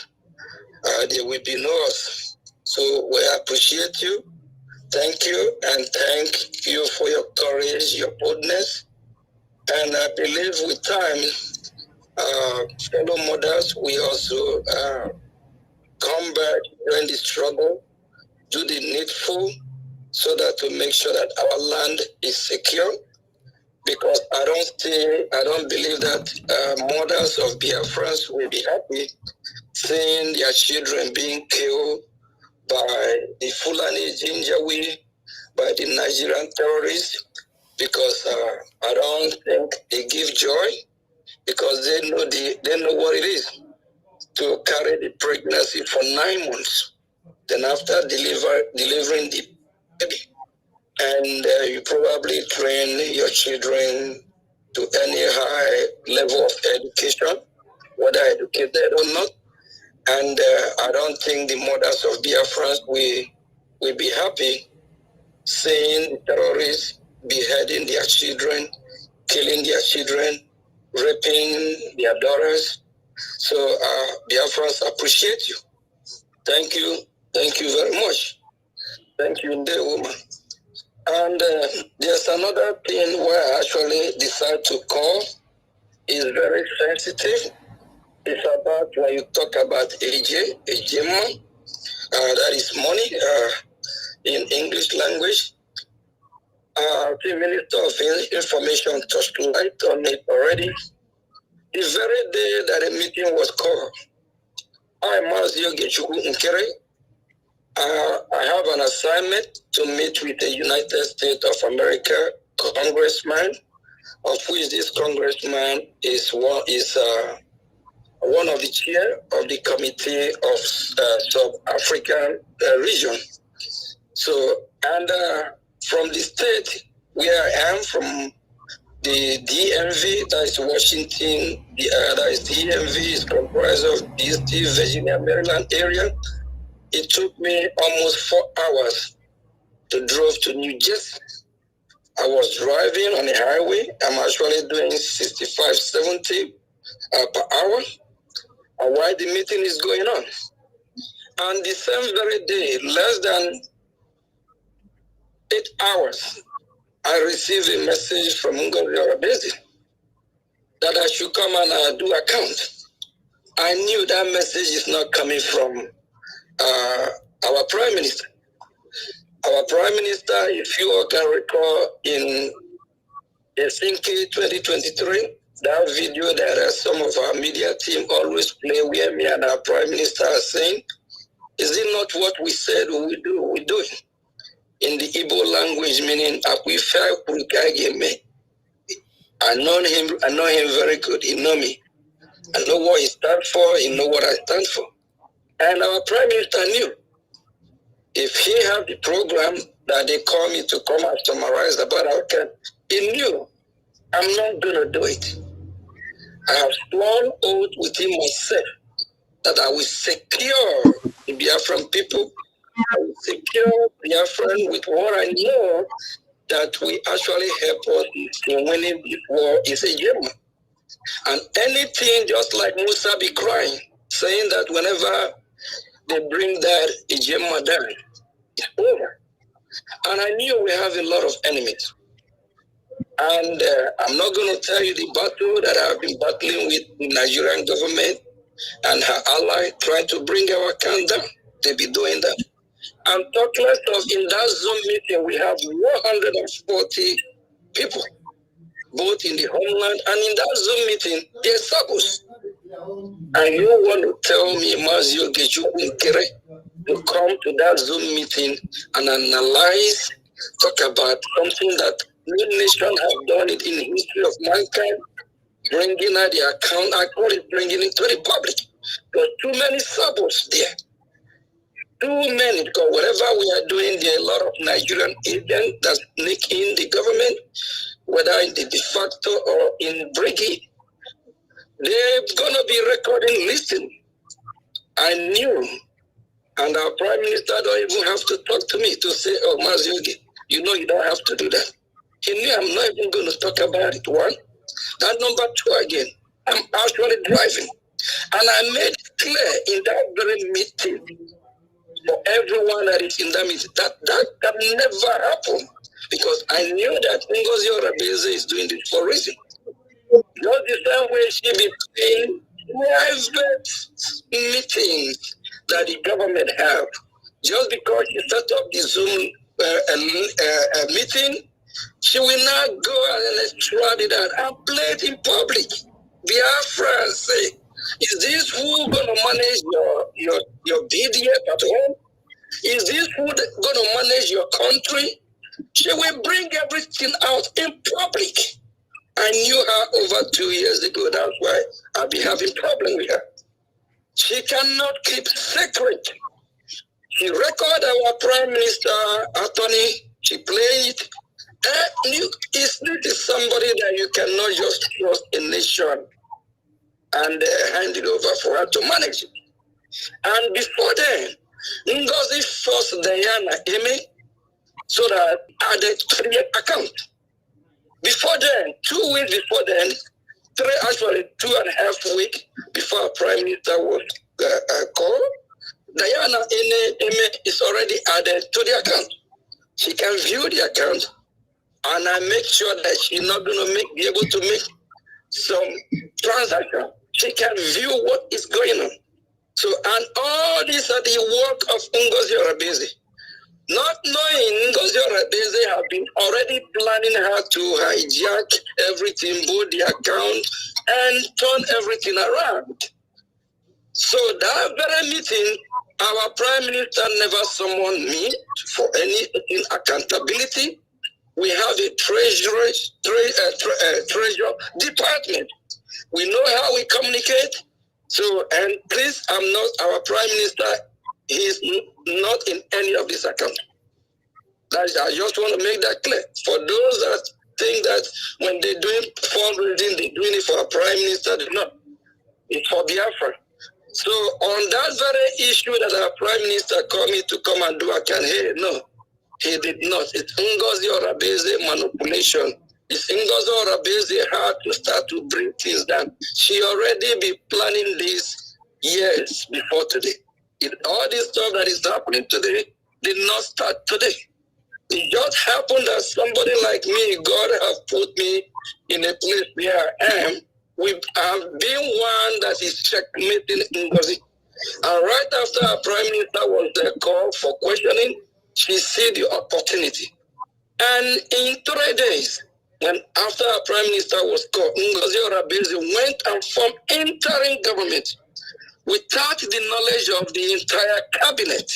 there will be no us. So we appreciate you. Thank you, and thank you for your courage, your boldness. And I believe with time, fellow mothers, we also come back during the struggle, do the needful, so that to make sure that our land is secure. Because I don't believe that mothers of Biafrans will be happy seeing their children being killed by the Fulani Jinjawi, by the Nigerian terrorists, because I don't think they give joy, because they know what it is to carry the pregnancy for 9 months. Then after delivering the baby, and you probably train your children to any high level of education, whether educated or not. And I don't think the mothers of Biafrans will be happy seeing terrorists beheading their children, killing their children, raping their daughters. So Biafrans appreciate you. Thank you very much. Thank you, dear woman. And there's another thing where I actually decided to call. It's very sensitive. It's about when you talk about ejema, that is money in English language. The Minister of Information touched light on it already. The very day that a meeting was called, I, Mazio Gechuku Nkere, I have an assignment to meet with the United States of America congressman, of which this congressman is one of the chair of the Committee of Sub-African Region. So, and from the state where I am, from the DMV, that is Washington, that is DMV, is comprised of DC, Virginia, Maryland area. It took me almost 4 hours to drive to New Jersey. I was driving on the highway. I'm actually doing 65, 70 per hour. And while the meeting is going on. And the same very day, less than 8 hours, I received a message from Ngozi Orebezi that I should come and do account. I knew that message is not coming from our Prime Minister. Our Prime Minister, if you all can recall, in Helsinki 2023, that video that some of our media team always play where me and our Prime Minister are saying, is it not what we said we do? We do it. In the Igbo language, meaning I know him very good. He know me. I know what he stands for. He know what I stand for. And our Prime Minister knew. If he had the program that they call me to come and summarize about our camp, he knew I'm not going to do it. I have sworn oath within myself that I will secure the Biafran people. I will secure Biafran with what I know that will actually help us in winning this war is a German. And anything just like Musa be crying, saying that whenever they bring that Ijema down, it's over. And I knew we have a lot of enemies. And I'm not going to tell you the battle that I've been battling with the Nigerian government and her ally trying to bring our account down. They be doing that. I'm talking of in that Zoom meeting, we have 140 people, both in the homeland and in that Zoom meeting, they're sabos. And you want to tell me, Mazio Gejukunkere, to come to that Zoom meeting and analyze, talk about something that no nation have done it in the history of mankind, bringing out the account, I call it bringing it to the public. There's too many sabos there. Too many, because whatever we are doing, there are a lot of Nigerian agents that sneak in the government, whether in the de facto or in brigade. They're going to be recording, listen. I knew, and our Prime Minister don't even have to talk to me to say, oh, Maziogi, you know you don't have to do that. He knew I'm not even going to talk about it, one. And number two, again, I'm actually driving. And I made clear in that very meeting for everyone that is in that meeting that can never happen. Because I knew that Ngozi Orebeze is doing this for a reason. Just the same way she be paying private meetings that the government have. Just because she set up the Zoom meeting, she will not go and extradite it and play it in public. Biafrans say, is this who going to manage your BDF at home? Is this who going to manage your country? She will bring everything out in public. I knew her over 2 years ago. That's why I'll be having problem with her. She cannot keep secret. She record our Prime Minister, attorney. She played. It's not somebody that you cannot just trust a nation and hand it over for her to manage it. And before then, Ngozi forced Diana Amy so that added 3 accounts. Before then, 2 weeks before then, 2.5 weeks before our Prime Minister was called, Diana Eme is already added to the account. She can view the account, and I make sure that she's not going to be able to make some transaction. She can view what is going on. So, and all these are the work of Ngozi Orebeze. Not knowing Ngozi Orebeze have been already planning how to hijack everything, both the account, and turn everything around. So that very meeting, our Prime Minister never summoned me for any accountability. We have a treasury department. We know how we communicate. So, and please, I'm not, our Prime Minister, he is not in any of these accounts. I just want to make that clear. For those that think that when they're doing fundraising, they're doing it for a Prime Minister, they're not. It's for Biafra. So on that very issue that our Prime Minister called me to come and do a campaign, no, he did not. It's Ngozi Orebeze manipulation. It's Ngozi Orebeze had to start to bring things down. She already been planning this years before today. All this stuff that is happening today did not start today. It just happened that somebody like me, God have put me in a place where I am. We have been one that is checkmating Ngozi. And right after our Prime Minister was called for questioning, she see the opportunity. And in 3 days, when after our Prime Minister was called, Ngozi Orebeze went and formed interim government without the knowledge of the entire cabinet.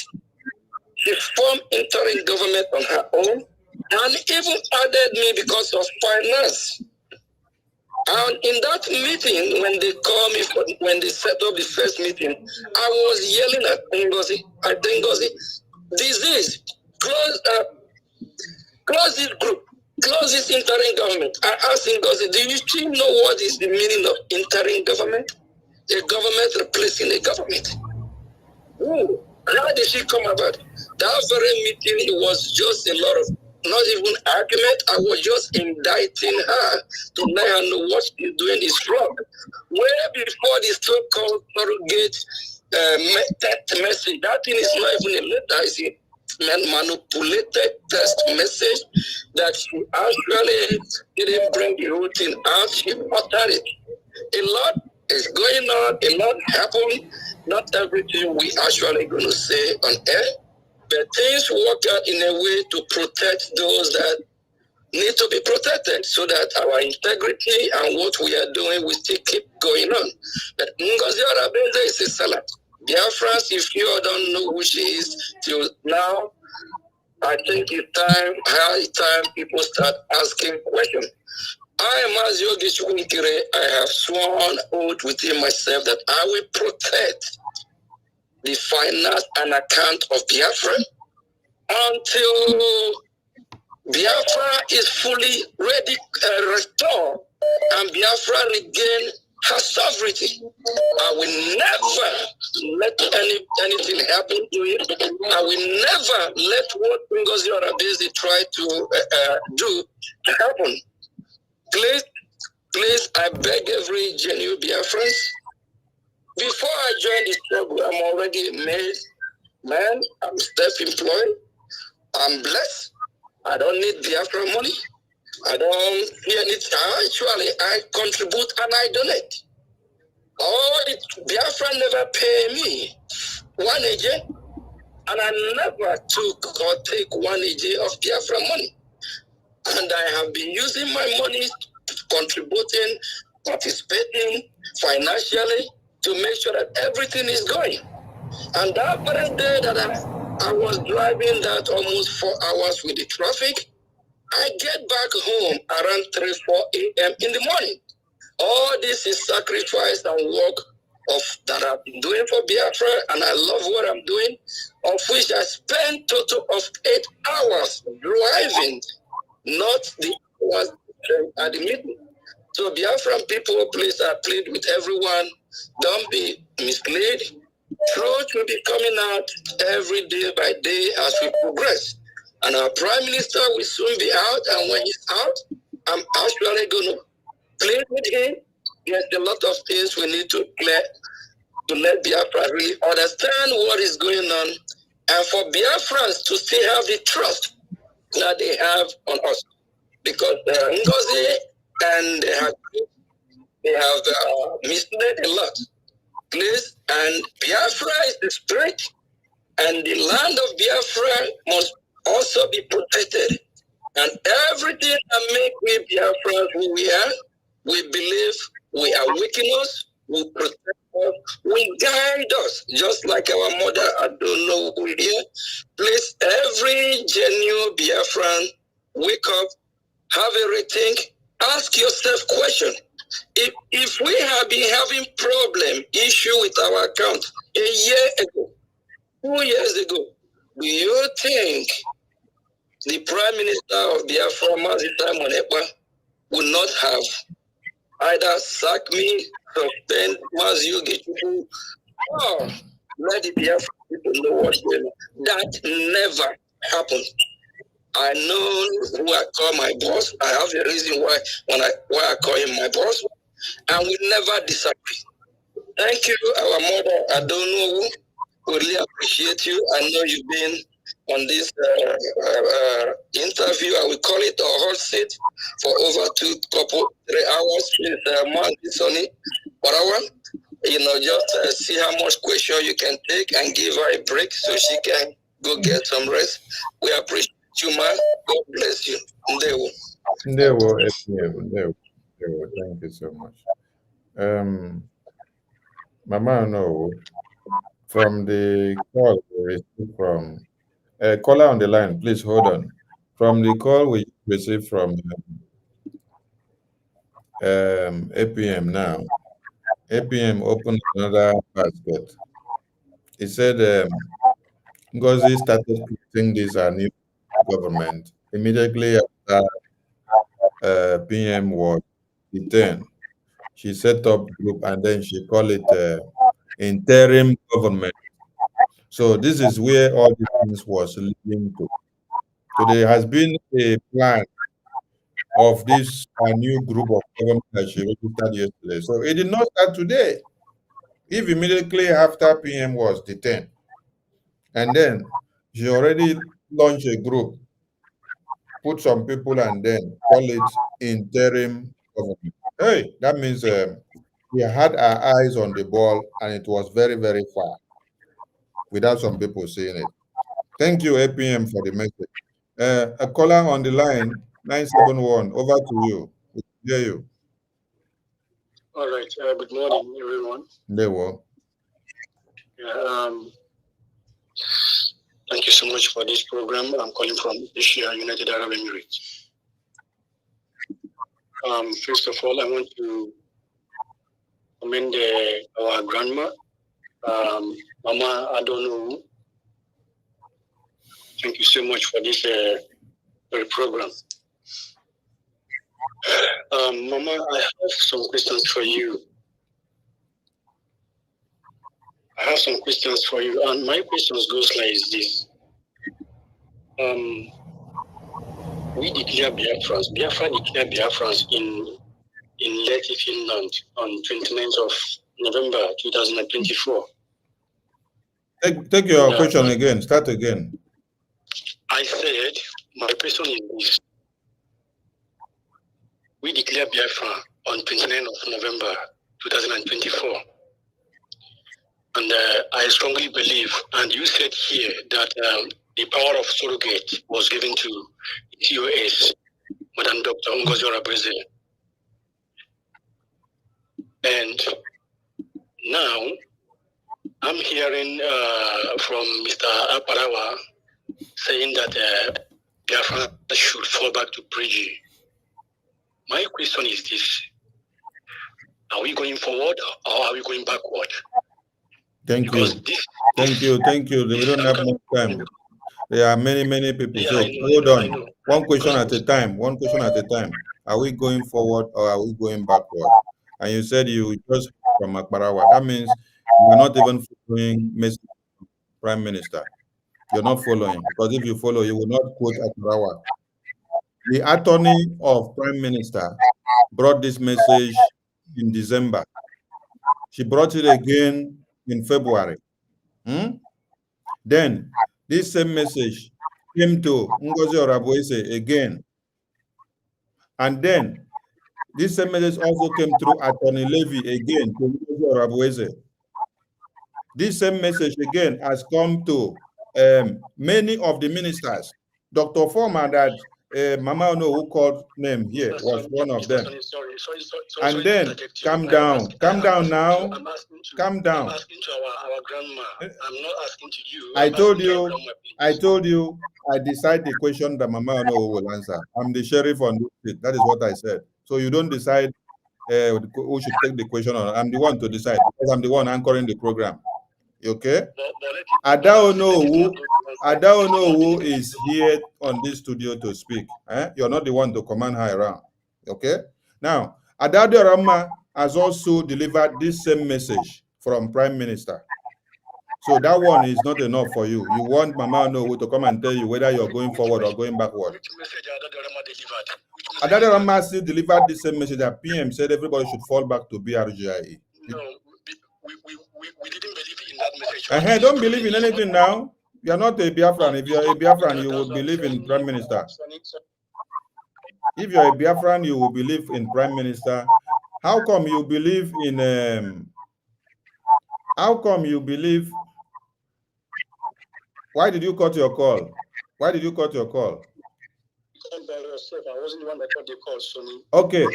She formed interim government on her own and even added me because of finance. And in that meeting, when they called me, when they set up the first meeting, I was yelling at Ngozi. I think Ngozi, disease, close this group, close this interim government. I asked Ngozi, do you still know what is the meaning of interim government? A government replacing a government. Ooh, how did she come about? That very meeting, it was just a lot of, not even argument. I was just indicting her to let her know what she's doing is wrong. Way before the so-called surrogate text message, that thing is not even a letter, manipulated text message that she actually didn't bring the whole thing out. She uttered it. A lot is going on, a lot happened. Not everything we actually going to say on air, but things work out in a way to protect those that need to be protected so that our integrity and what we are doing will still keep going on. But Ngozi Arabende is a salad. Biafrans, if you don't know who she is till now, I think it's high time people start asking questions. I am as Yogi Chukwunkire. I have sworn oath within myself that I will protect the finance and account of Biafra until Biafra is fully ready, restored, and Biafra regain her sovereignty. I will never let anything happen to it. I will never let what Ngozi Arabese try to do happen. Please, I beg every genuine Biafrans, before I join this struggle, I'm already a married man. I'm self-employed. I'm blessed. I don't need Biafra money. I don't see anything. Actually, I contribute and I donate. Biafra never pay me 1 agent, and I never took or take 1 agent of Biafra money. And I have been using my money, contributing, participating financially to make sure that everything is going. And that very day that I was driving that almost 4 hours with the traffic, I get back home around 3, 4 a.m. in the morning. All this is sacrifice and work that I've been doing for Biafra, and I love what I'm doing, of which I spent total of 8 hours driving, not the hours at the meeting. So Biafran people, please, I plead with everyone, don't be misled. Truth will be coming out every day by day as we progress. And our Prime Minister will soon be out, and when he's out, I'm actually going to plead with him. There's a lot of things we need to clear to let Biafra really understand what is going on, and for Biafrans to still have the trust that they have on us. Because Ngozi and they have misled a lot. Please, and Biafra is the spirit, and the land of Biafra must also be protected. And everything that make we Biafra who we are, we believe we are weakness, will protect us, will guide us, just like our mother, I don't know who here. Please, every genuine Biafran, wake up, have a rethink, ask yourself question. If we have been having problem, issue with our account a year ago, 2 years ago, do you think the Prime Minister of Biafra, Mazi Simon Ekpa, would not have either sacked me, suspend Mazi Ogechuku, or let the Biafra people know what's going on? That never happened. I know who I call my boss. I have a reason why I call him my boss, and we never disagree. Thank you, our mother. I don't know who. Really appreciate you. I know you've been on this interview. I will call it a hot seat for over 3 hours. Please, Sonny, just see how much question you can take and give her a break so she can go get some rest. We appreciate you, man. God bless you. Ndewo. Ndewo. Thank you so much. Mama, no. From the call we received from caller on the line, please hold on. From the call we received from APM now, APM opened another basket. He said Ngozi started creating this new government immediately after PM was detained. She set up group and then she called it interim government. So this is where all these things was leading to. So there has been a plan of this new group of government that she registered yesterday. So it did not start today. If immediately after PM was detained, and then She already launched a group, put some people, and then call it interim government. Hey, that means we had our eyes on the ball, and it was very, very far without some people seeing it. Thank you, APM, for the message. A caller on the line, 971, over to you. We can hear you. All right. Good morning, everyone. There were. Thank you so much for this program. I'm calling from Asia, United Arab Emirates. First of all, I want to commend our grandma, Mama Onuwu. Thank you so much for this program. Mama, I have some questions for you. And my questions goes like this. We declare Biafrans. Biafra declare Biafrans in Leyte, Finland on 29th of November 2024. Take your question again. Start again. I said, my question is this. We declare Biafra on 29th of November 2024. And I strongly believe, and you said here, that the power of surrogate was given to TOS, Madam Dr. Ngozi Orabreze. And now I'm hearing from Mr. Aparawa saying that Biafra should fall back to Prigi. My question is this. Are we going forward or are we going backward? Thank you. Thank you. We don't have much time. There are many people. So hold on. One question at a time. Are we going forward or are we going backward? And you said you just from Akbarawa. That means you're not even following Mr. Prime Minister. You're not following. Because if you follow, you will not quote Akbarawa. The attorney of Prime Minister brought this message in December. She brought it again in February. Then this same message came to Ngozi Orabreze again. And then this same message also came through Attorney Levy again to Ngozi Orabreze. This same message again has come to many of the ministers. Dr. Former, that Mama Onuwu called name here, was one of them. Sorry, And then, calm down now. Calm down. I'm asking to our grandma. I'm not asking to you. I told you, I decide the question that Mama Onuwu will answer. I'm the sheriff on this street. That is what I said. So you don't decide who should take the question on. I'm the one to decide because I'm the one anchoring the program. Okay? Ada Onuwu is here on this studio to speak. You're not the one to command her around. Okay? Now, Ada Rama has also delivered this same message from Prime Minister. So that one is not enough for you. You want Mama Onuwu to come and tell you whether you're going forward or going backward. Which message Ada Rama delivered? Ada Rama still delivered the same message that PM said everybody should fall back to BRGIE. No, we didn't believe in that message. Don't believe in anything now. You're not a Biafran. If you're a Biafran, you would believe in Prime Minister. If you're a Biafran, you will believe in Prime Minister. How come you believe in why did you cut your call? By yourself. I wasn't the one that cut the call, Sonny. Okay.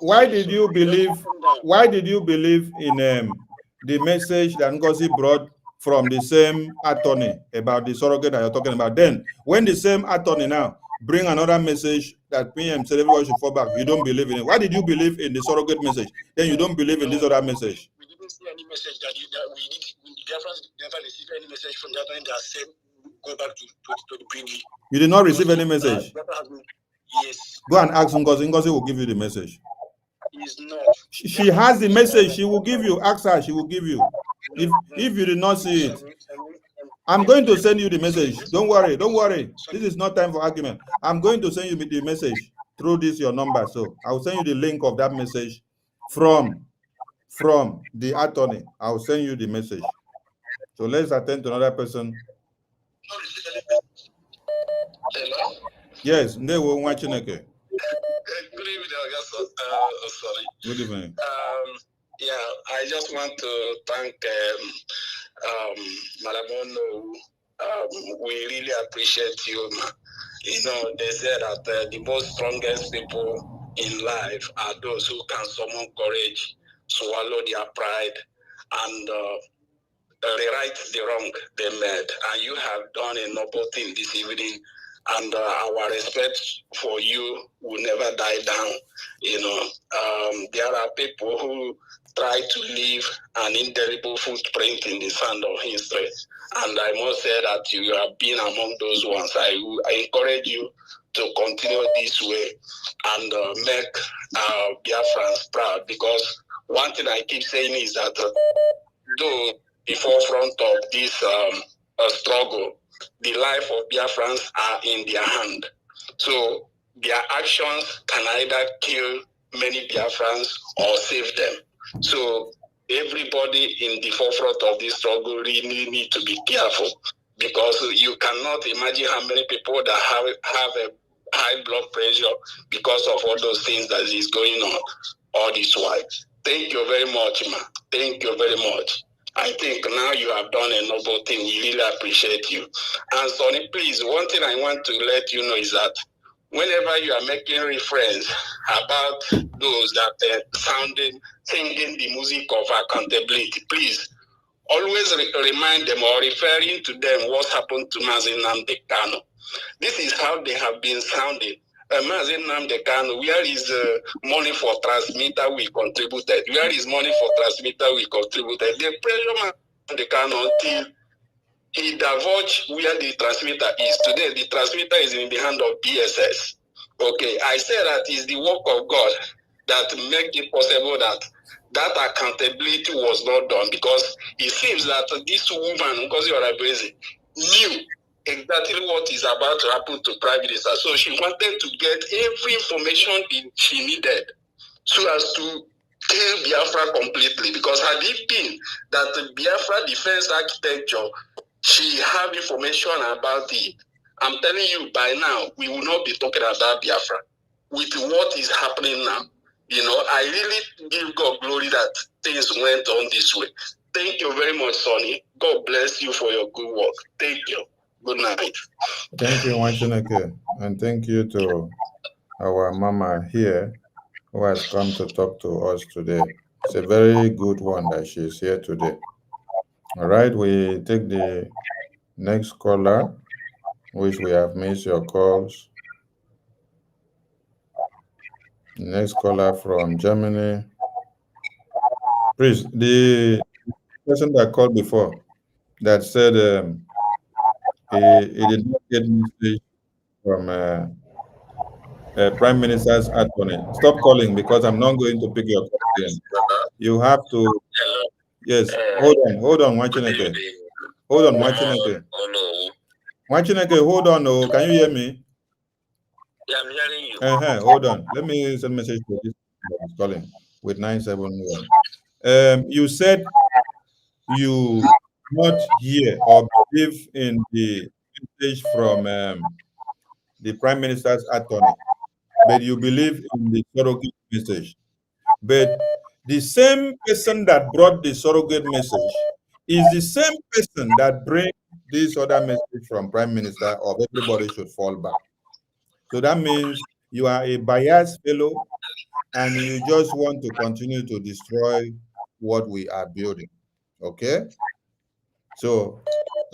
Why did you believe in the message that Ngozi brought from the same attorney about the surrogate that you're talking about? Then when the same attorney now bring another message that PM said everybody should fall back, you don't believe in it. Why did you believe in the surrogate message? Then you don't believe in this other message. We didn't see any message that we never received any message from that one that said go back to the Brigi. You did not receive any message? Yes. Go and ask Ngozi. Ngozi will give you the message. He's not. She has the message. She will give you. Ask her. She will give you. If you did not see it, I'm going to send you the message. Don't worry. This is not time for argument. I'm going to send you the message through this your number. So I will send you the link of that message from the attorney. I will send you the message. So let's attend to another person. Hello? Yes, Ndewo Nwachineke. Good evening, sorry. Good evening. Yeah, I just want to thank Madam Onuwu. We really appreciate you, ma. You know, they say that the most strongest people in life are those who can summon courage, swallow their pride, and rewrite the wrong they made. And you have done a noble thing this evening, and our respect for you will never die down. You know, there are people who try to leave an indelible footprint in the sand of history, and I must say that you have been among those ones. I encourage you to continue this way and make Biafrans proud, because one thing I keep saying is that though the forefront of this struggle, the life of Biafrans are in their hand. So their actions can either kill many Biafrans or save them. So everybody in the forefront of this struggle really need to be careful, because you cannot imagine how many people that have a high blood pressure because of all those things that is going on all this while. Thank you very much, ma. Thank you very much. I think now you have done a noble thing. We really appreciate you. And Sonny, please, one thing I want to let you know is that whenever you are making reference about those that singing the music of accountability, please always remind them or referring to them what happened to Mazin Namdekano. This is how they have been sounding. Mazin Namdekano, where is money for transmitter we contributed? Where is money for transmitter we contributed? The pressure Namdekano until he divulged where the transmitter is. Today, the transmitter is in the hand of BSS. Okay, I say that is the work of God that make it possible that that accountability was not done, because it seems that this woman, Ngozi Oraibeze, knew exactly what is about to happen to Prime Minister. So she wanted to get every information she needed so as to kill Biafra completely. Because had it been that the Biafra defense architecture, she have information about it, I'm telling you, by now, we will not be talking about Biafra. With what is happening now, you know, I really give God glory that things went on this way. Thank you very much, Sonny. God bless you for your good work. Thank you. Good night. Thank you, Nwachineke. And thank you to our mama here who has come to talk to us today. It's a very good one that she's here today. All right, we take the next caller, which we have missed your calls. Next caller from Germany. Please, the person that called before that said he did not get message from Prime Minister's attorney. Stop calling, because I'm not going to pick your call again. You have to. Yes, hold on, Nwachineke. Hold on, Nwachineke. Nwachineke, hold on. Oh, can you hear me? Yeah, I'm hearing you. Hold on. Let me send a message to this that is calling with 971. You said you not hear or believe in the message from the Prime Minister's attorney, but you believe in the surrogate message. But the same person that brought the surrogate message is the same person that brings this other message from Prime Minister of everybody should fall back. So that means you are a biased fellow and you just want to continue to destroy what we are building. Okay? So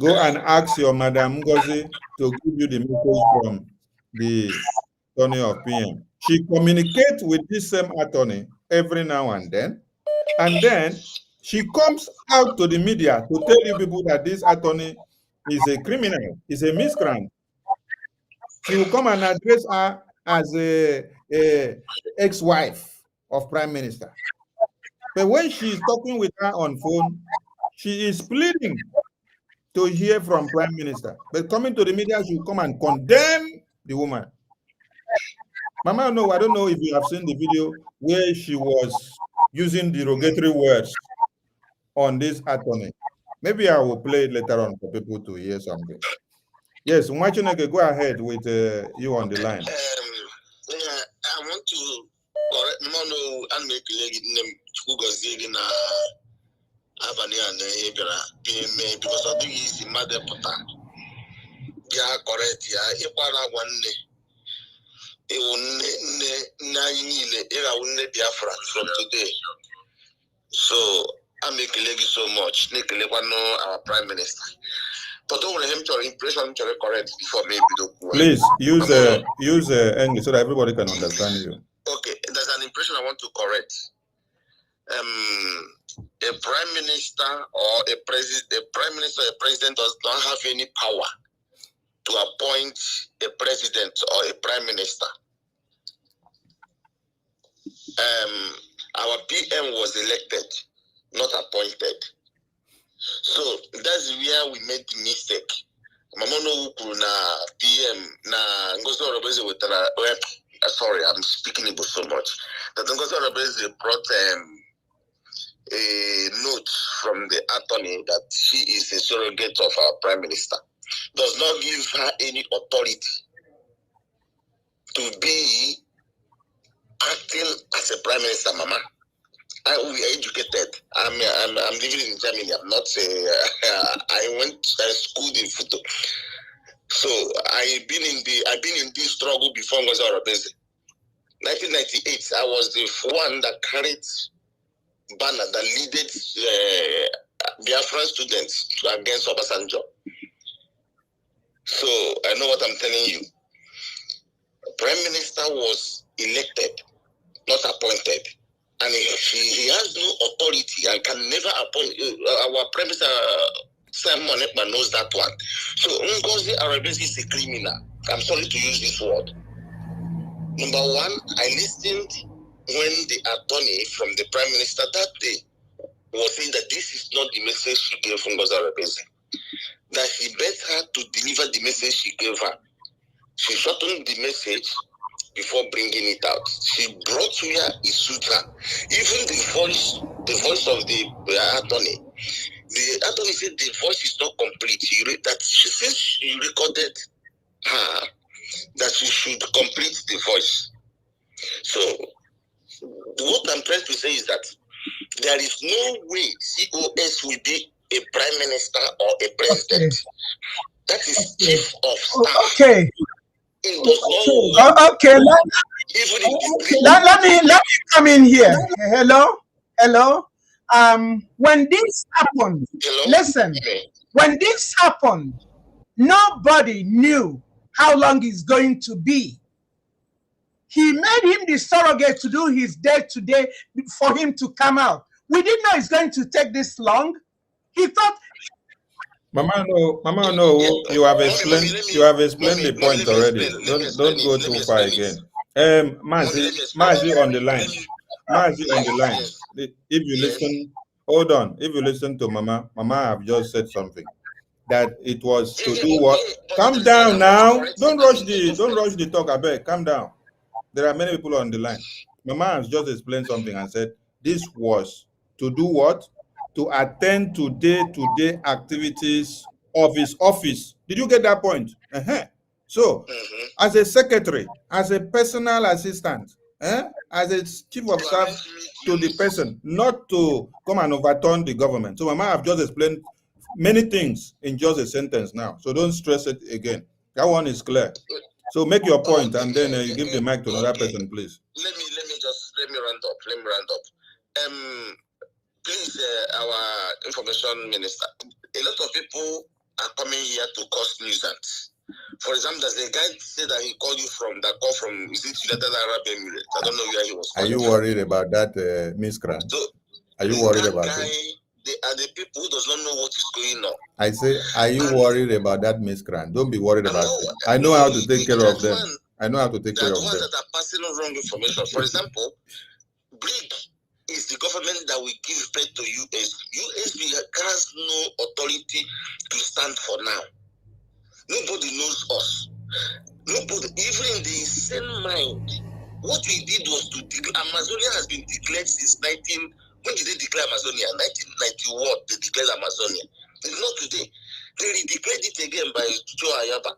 go and ask your Madam Ngozi to give you the message from the attorney of PM. She communicates with this same attorney every now and then she comes out to the media to tell you people that this attorney is a criminal, is a miscreant. She will come and address her as a ex-wife of Prime Minister. But when she is talking with her on phone, she is pleading to hear from Prime Minister. But coming to the media, she will come and condemn the woman. Mama, no, I don't know if you have seen the video where she was using derogatory words on this attorney. Maybe I will play it later on for people to hear something. Yes, Mwachineke, go ahead with you on the line. I want to correct Mono and make name who goes in Avenue and PMA because I think he's the mother pota. Yeah, correct. Yeah, if I one day. It will ne Biafra from today. So I make a so much. Our prime minister. But don't want him to impression to correct before maybe the please use English so that everybody can understand you. Okay, there's an impression I want to correct. A prime minister or a prime minister or a president does not have any power to appoint a president or a prime minister. Our PM was elected, not appointed. So that's where we made the mistake. Mamono na PM na Ngozo Robeze with sorry, I'm speaking Igbo so much. That Ngozo Robeze brought a note from the attorney that she is a surrogate of our prime minister. Does not give her any authority to be acting as a prime minister, Mama. We are educated. I'm living in Germany. I'm not. I went to school in Futo. So I've been in this struggle before Ngozi Orebeze. 1998, I was the one that carried banner that leaded Biafran students against Obasanjo. So I know what I'm telling you. Prime Minister was elected, not appointed. And he has no authority and can never appoint. Our Prime Minister Simon Ekpa knows that one. So Ngozi Orebeze is a criminal. I'm sorry to use this word. Number one, I listened when the attorney from the Prime Minister that day was saying that this is not the message she gave from Ngozi Orebeze. That she begged her to deliver the message she gave her. She shortened the message before bringing it out. She brought where it suits her. Even the voice of the attorney. The attorney said the voice is not complete. She says she recorded her that she should complete the voice. So what I'm trying to say is that there is no way COS will be a prime minister or a president. Okay. That is chief of staff. Okay. Okay. Let me come in here. Hello. When this happened, listen. When this happened, nobody knew how long it's going to be. He made him the surrogate to do his day-to-day for him to come out. We didn't know it's going to take this long. He thought. Mama, no. You have explained the point already. Don't go too far again. Mazi on the line. If you listen, hold on. If you listen to Mama have just said something. That it was to do what? Calm down now. Don't rush the talk, I beg. Calm down. There are many people on the line. Mama has just explained something and said this was to do what? To attend to day-to-day activities of his office. Did you get that point? So, as a secretary, as a personal assistant, as a chief of staff to the person, not to come and overturn the government. So Mama have just explained many things in just a sentence now. So don't stress it again. That one is clear. So make your point and then you give the mic to another person, please. Let me round up. Please, our information minister. A lot of people are coming here to cause nuisance. For example, there's a guy said that he called you from is it United Arab Emirates? I don't know where he was. Are you worried about that miscreant? So, are you worried about it? They are the people who does not know what is going on. I say, are you worried about that miscreant? Don't be worried about it. I know how to take care of them. I know how to take care of them. That are passing on wrong information. For example, BRIC is the government that will give birth to USB. USB has no authority to stand for now. Nobody knows us. Nobody, even in the same mind. What we did was to declare. Amazonia has been declared since when did they declare Amazonia? 1991, they declared Amazonia. It's not today. They redeclared it again by Joe Ayaba.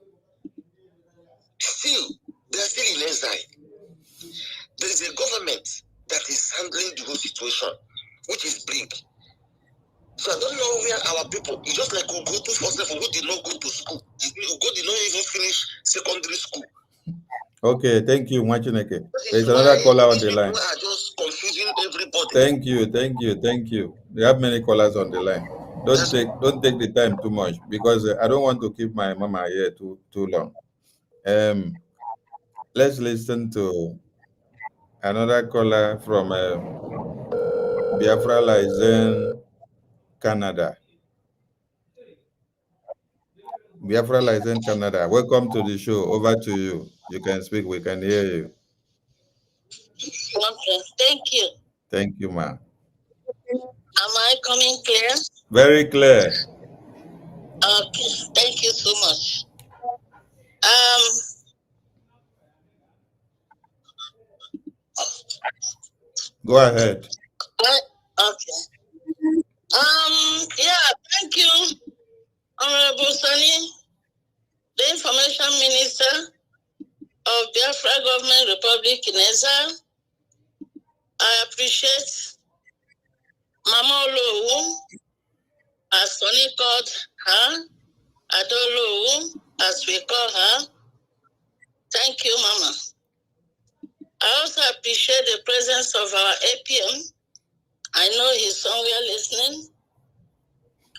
Still, they are still in exile. There is a government that is handling the whole situation, which is Blink. So I don't know where our people, it's just like Ugo 247, who did not go to school. Ugo did not even finish secondary school. Okay, thank you, Mwachineke. There's another caller on the line. People are just confusing everybody. Thank you. We have many callers on the line. Don't take the time too much because I don't want to keep my mama here too long. Let's listen to another caller from Biafra is in Canada. Biafra is in Canada. Welcome to the show. Over to you. You can speak. We can hear you. Okay, thank you. Thank you, ma'am. Am I coming clear? Very clear. Okay, thank you so much. Go ahead. Okay. Yeah, thank you, Honorable Sani, the Information Minister of Biafra Government Republic in exile. I appreciate Mama Onuwu, as Sani called her, Adolowu, as we call her. Thank you, Mama. I also appreciate the presence of our APM. I know he's somewhere listening.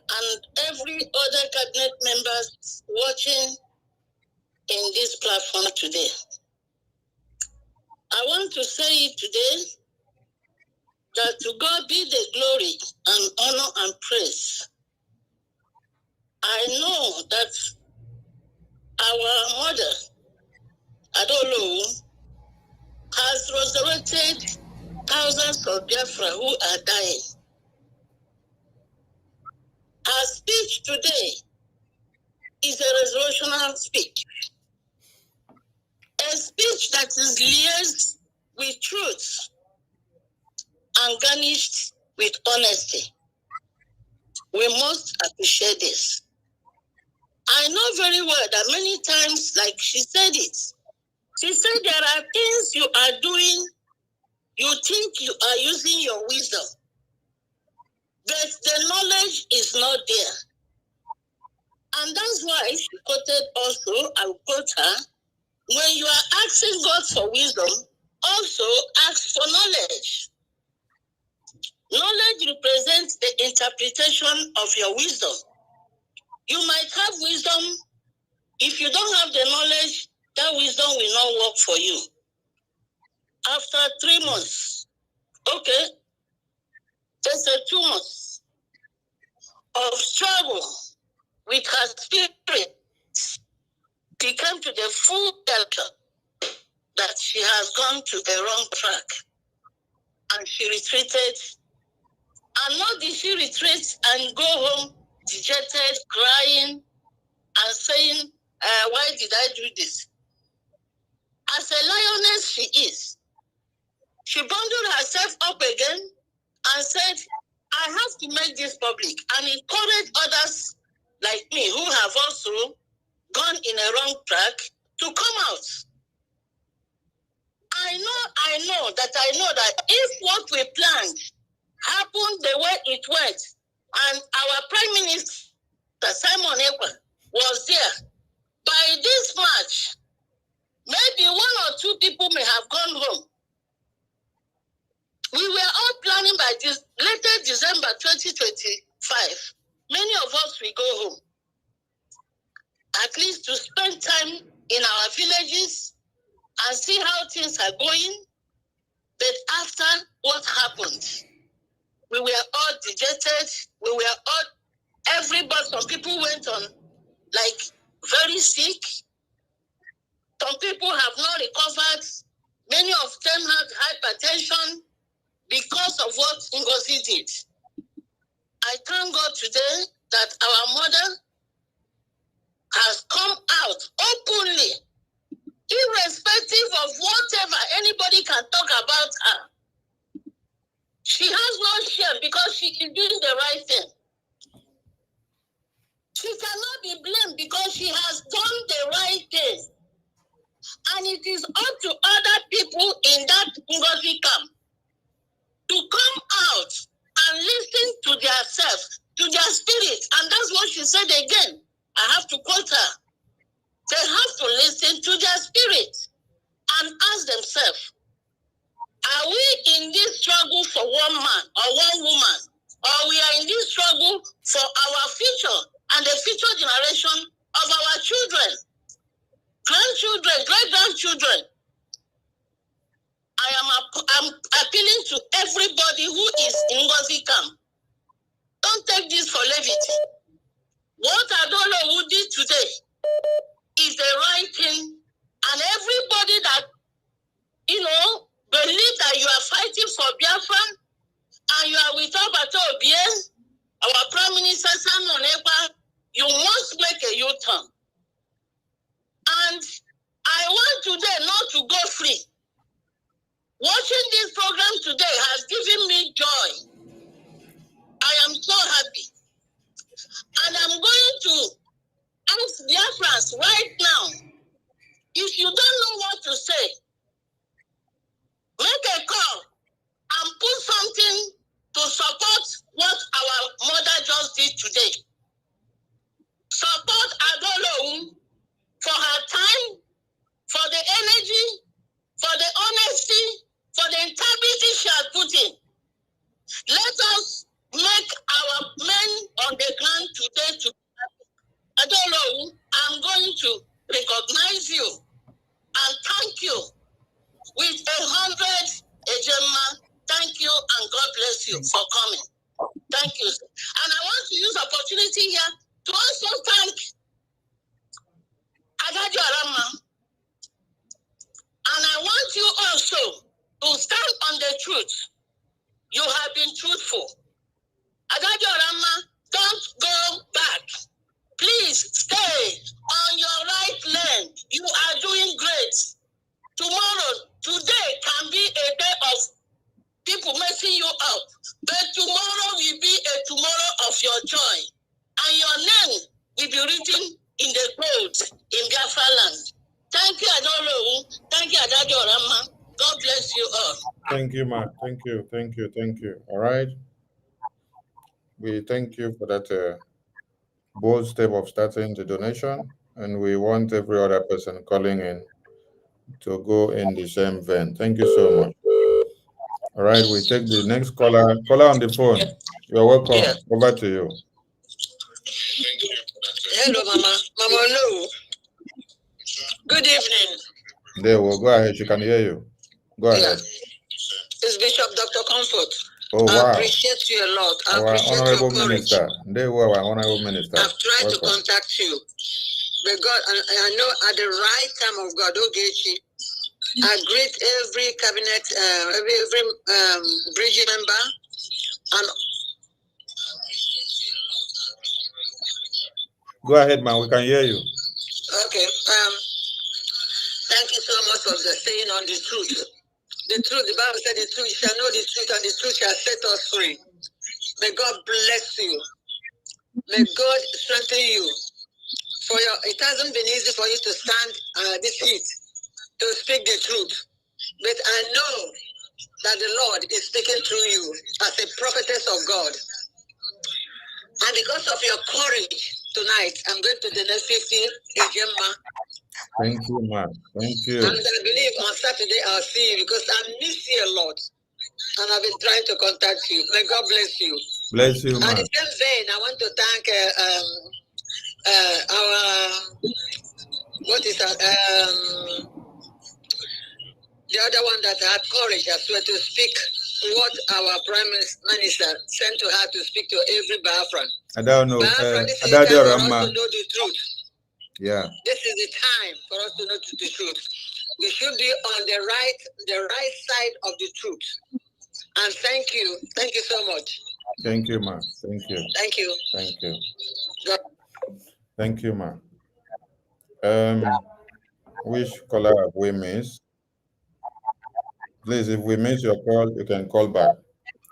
And every other cabinet members watching in this platform today. I want to say it today that to God be the glory and honor and praise. I know that our mother, Adolowu, has resurrected thousands of Biafra who are dying. Her speech today is a resolutional speech. A speech that is laced with truth and garnished with honesty. We must appreciate this. I know very well that many times, like she said it, she said there are things you are doing, you think you are using your wisdom, but the knowledge is not there. And that's why she quoted also, I will quote her, when you are asking God for wisdom, also ask for knowledge. Knowledge represents the interpretation of your wisdom. You might have wisdom. If you don't have the knowledge, that wisdom will not work for you. After 3 months, okay, let's say 2 months of struggle with her spirit, she came to the full picture that she has gone to a wrong track. And she retreated. And not did she retreat and go home dejected, crying, and saying, why did I do this? As a lioness she is, she bundled herself up again and said, I have to make this public and encourage others like me who have also gone in a wrong track to come out. I know that if what we planned happened the way it went, and our Prime Minister, Simon Ekpa, was there, by this March, maybe 1 or 2 people may have gone home. We were all planning by this later December 2025. Many of us will go home, at least to spend time in our villages and see how things are going. But after what happened, we were all dejected. We were all, everybody, some people went on like very sick. Some people have not recovered. Many of them had hypertension because of what Ngozi did. I thank God today that our mother has come out openly, irrespective of whatever anybody can talk about her. She has no shame because she is doing the right thing. She cannot be blamed because she has done the right thing. And it is up to other people in that Ngozi camp to come out and listen to their self, to their spirit. And that's what she said again. I have to quote her. They have to listen to their spirit and ask themselves, are we in this struggle for one man or one woman? Or we are in this struggle for our future and the future generation of our children, grandchildren, great-grandchildren? I'm appealing to everybody who is in Ngozi camp. Don't take this for levity. What Onuwu did today is the right thing, and everybody that, believe that you are fighting for Biafra and you are with Obato Obie, our Prime Minister Simon Ekpa, you must make a U-turn. And I want today not to go free. Watching this program today has given me joy. I am so happy. And I'm going to ask Biafrans right now, if you don't know what to say, make a call and put something to support what our mother just did today. Support Adolowu for her time, for the energy, for the honesty, for the integrity she has put in. Let us make our men on the ground today to Adolowu, I'm going to recognize you and thank you with 100 Ejema. Thank you and God bless you for coming. Thank you. And I want to use the opportunity here to also thank Adadio Arama. And I want you also to stand on the truth. You have been truthful. Adadio Arama, don't go back. Please stay on your right lane. You are doing great. Today can be a day of people messing you up. But tomorrow will be a tomorrow of your joy. And your name will be written in the gold in Biafra land. Thank you, Adolowu. Thank you, Adadio Arama. God bless you all. Thank you, Ma. Thank you. All right. We thank you for that bold step of starting the donation, and we want every other person calling in to go in the same vein. Thank you so much. All right, we take the next caller. Caller on the phone. You're welcome. Yeah. Over to you. Hello, Mama. Mama Onuwu. Good evening. There, well, go ahead. She can hear you. Go ahead. It's Bishop Dr. Comfort. Oh, wow. I appreciate you a lot. I Our appreciate honorable your courage. minister. They were our honorable minister. I've tried welcome. to contact you. But God, I know at the right time of God, Ogechi, I greet every cabinet, every bridge member, and go ahead, man. We can hear you. okay. Thank you so much for the saying on the truth. The truth, the Bible said the truth, you shall know the truth, and the truth shall set us free. May God bless you. May God strengthen you. It hasn't been easy for you to stand this heat, to speak the truth. But I know that the Lord is speaking through you as a prophetess of God. And because of your courage tonight, I'm going to the next 50 Ejema. Thank you, man. Thank you. And I believe on Saturday I'll see you because I miss you a lot. And I've been trying to contact you. May God bless you. Bless you, man. And the same vein, I want to thank the other one that had courage as well to speak what our Prime Minister sent to her to speak to every Biafran. I don't know. This is the time for us to know the truth. Yeah. This is the time for us to know the truth. We should be on the right side of the truth. And thank you. Thank you so much. Thank you, ma. Thank you. Thank you. Thank you. Thank you, ma. Which caller have we missed? Please, if we miss your call, you can call back.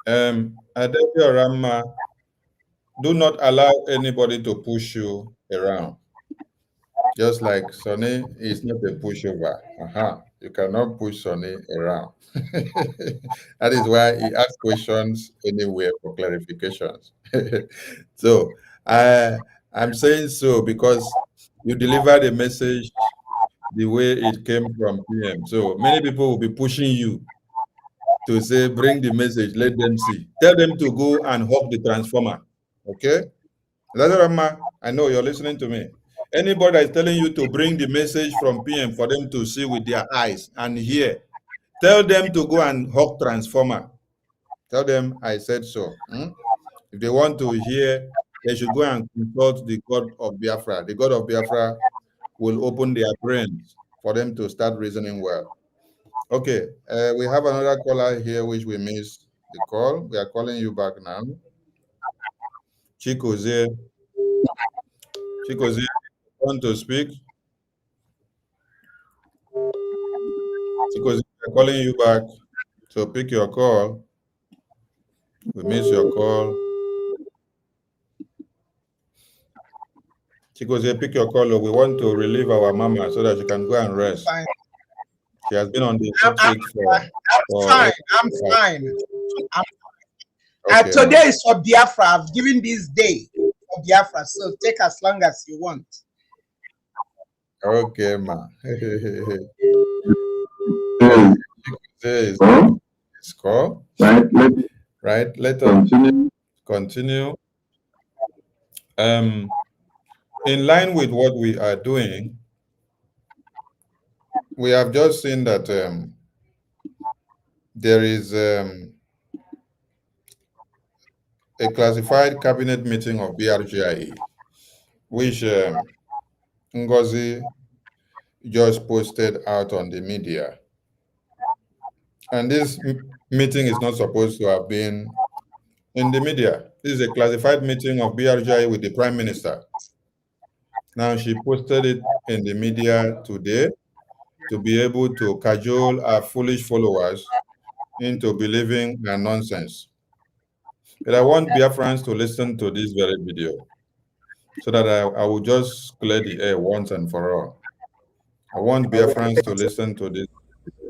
Adadio Rama, do not allow anybody to push you around. Just like Sonny is not a pushover. You cannot push Sonny around. That is why he asks questions anywhere for clarifications. So I'm saying so because you delivered a message the way it came from PM. So many people will be pushing you to say, bring the message, let them see. Tell them to go and hug the transformer. Okay? Lazarama, I know you're listening to me. Anybody that is telling you to bring the message from PM for them to see with their eyes and hear, tell them to go and hug transformer. Tell them I said so. If they want to hear, they should go and consult the God of Biafra. The God of Biafra will open their brains for them to start reasoning well. Okay, we have another caller here which we missed the call. We are calling you back now. Chikoze, want to speak? Chikoze, we are calling you back. So pick your call. We miss your call. Chikoze, pick your call. We want to relieve our mama so that she can go and rest. Fine. She has been on the hot seat I'm fine. Okay, today is for Biafra. I've given this day for Biafra, so take as long as you want. Okay, ma. It's call. Right. Let us continue. In line with what we are doing, we have just seen that there is a classified cabinet meeting of BRGIE, which Ngozi just posted out on the media. And this meeting is not supposed to have been in the media. This is a classified meeting of BRGIE with the Prime Minister. Now she posted it in the media today to be able to cajole our foolish followers into believing her nonsense. But I want Biafrans to listen to this very video so that I will just clear the air once and for all. I want Biafrans to listen to this.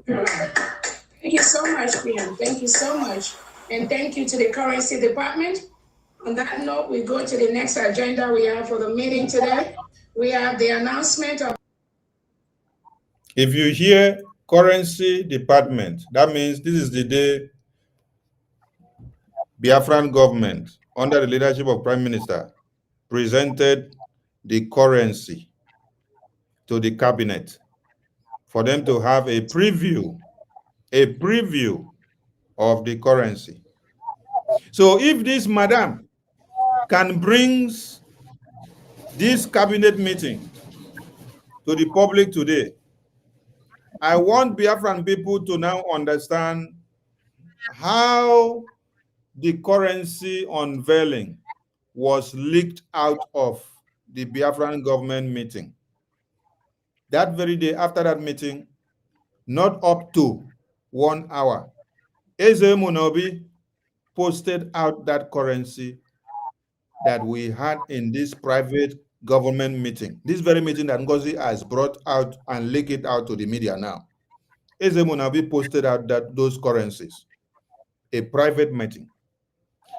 Thank you so much, PM. Thank you so much. And thank you to the Currency Department. On that note, we go to the next agenda we have for the meeting today. We have the announcement of... If you hear Currency Department, that means this is the day Biafran government, under the leadership of Prime Minister, presented the currency to the cabinet for them to have a preview of the currency. So if this madam can bring this cabinet meeting to the public today, I want Biafran people to now understand how the currency unveiling was leaked out of the Biafran government meeting. That very day after that meeting, not up to 1 hour, Eze Munobi posted out that currency that we had in this private government meeting. This very meeting that Ngozi has brought out and leaked it out to the media now. Eze Munobi posted out those currencies, a private meeting.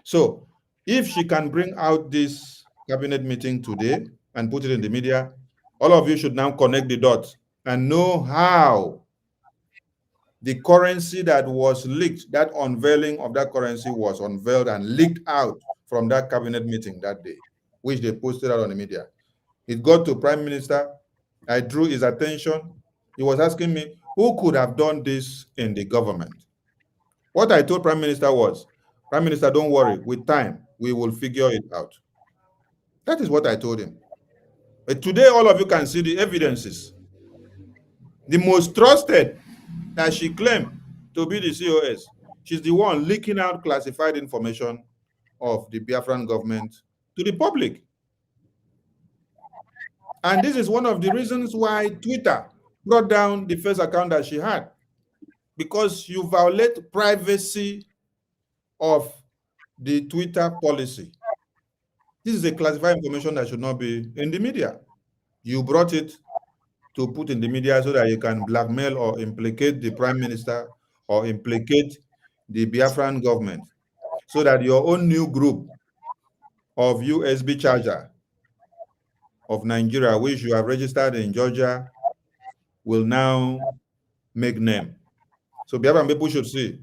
So if she can bring out this cabinet meeting today and put it in the media, all of you should now connect the dots and know how the currency that was leaked, that unveiling of that currency was unveiled and leaked out from that cabinet meeting that day, which they posted out on the media. It got to Prime Minister. I drew his attention. He was asking me, who could have done this in the government? What I told Prime Minister was, Prime Minister, don't worry, with time, we will figure it out. That is what I told him. But today, all of you can see the evidences. The most trusted that she claimed to be the COS, she's the one leaking out classified information of the Biafran government to the public. And this is one of the reasons why Twitter brought down the first account that she had, because you violate privacy of the Twitter policy. This is a classified information that should not be in the media. You brought it to put in the media so that you can blackmail or implicate the prime minister or implicate the Biafran government, so that your own new group of USB charger of Nigeria, which you have registered in Georgia, will now make name. So Biafran people should see.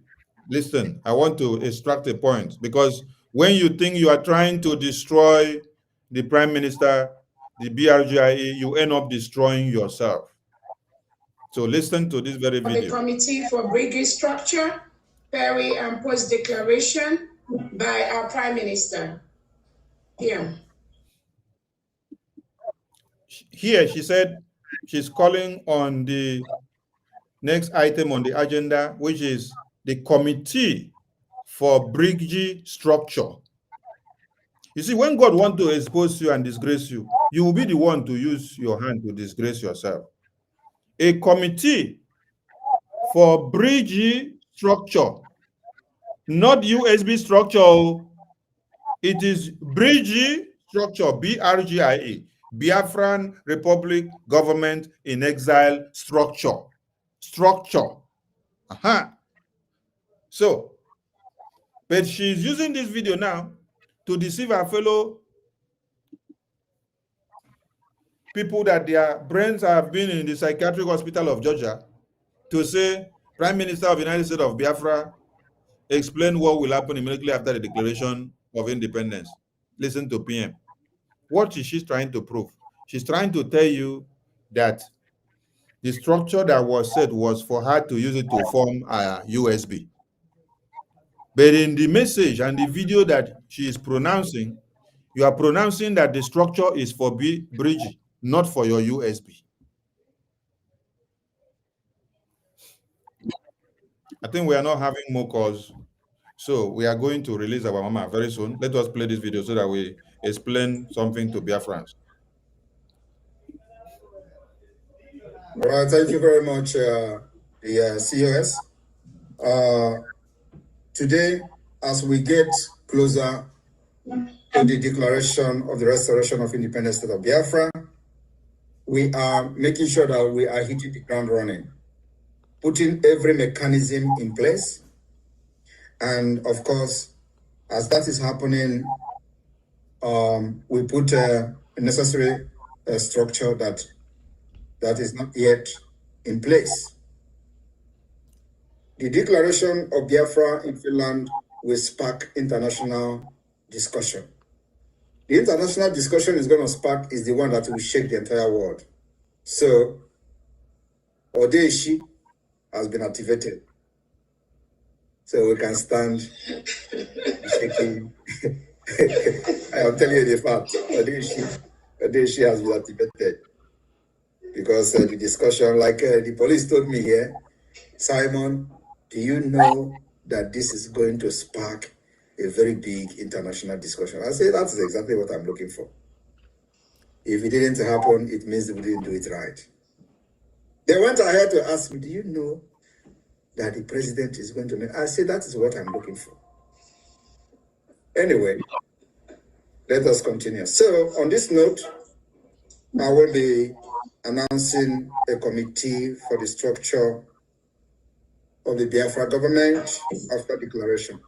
Listen, I want to extract a point, because when you think you are trying to destroy the prime minister, the BRGIE, you end up destroying yourself. So listen to this very video. The Committee for Brigade Structure, Perry and Post Declaration by our Prime Minister. Here. Here, she said she's calling on the next item on the agenda, which is the Committee for Brigade Structure. You see, when God wants to expose you and disgrace you, you will be the one to use your hand to disgrace yourself. A committee for Brigade Structure, not USB structure. It is Brigade Structure, BRGIE, Biafran Republic Government in Exile Structure. So, but she's using this video now to deceive her fellow people that their brains have been in the psychiatric hospital of Georgia, to say, Prime Minister of the United States of Biafra, explain what will happen immediately after the Declaration of Independence. Listen to PM. What is she trying to prove? She's trying to tell you that the structure that was said was for her to use it to form a USB. But in the message and the video that she is pronouncing, you are pronouncing that the structure is for bridge, not for your USB. I think we are not having more calls, so we are going to release our mama very soon. Let us play this video so that we explain something to Biafrans. All right, thank you very much, the COS. Today, as we get closer to the declaration of the restoration of independent state of Biafra, we are making sure that we are hitting the ground running, putting every mechanism in place. And of course, as that is happening, we put a necessary structure that is not yet in place. The declaration of Biafra in Finland will spark international discussion. The international discussion is going to spark is the one that will shake the entire world. So, Odeshi has been activated. So we can stand shaking. I am telling you the fact. Odeshi has been activated. Because the discussion, like the police told me here, Simon, do you know that this is going to spark a very big international discussion? I say that's exactly what I'm looking for. If it didn't happen, it means we didn't do it right. They went ahead to ask me, do you know that the president is going to make? I said, that is what I'm looking for. Anyway, let us continue. So on this note, I will be announcing a committee for the structure of the Biafra government after declaration.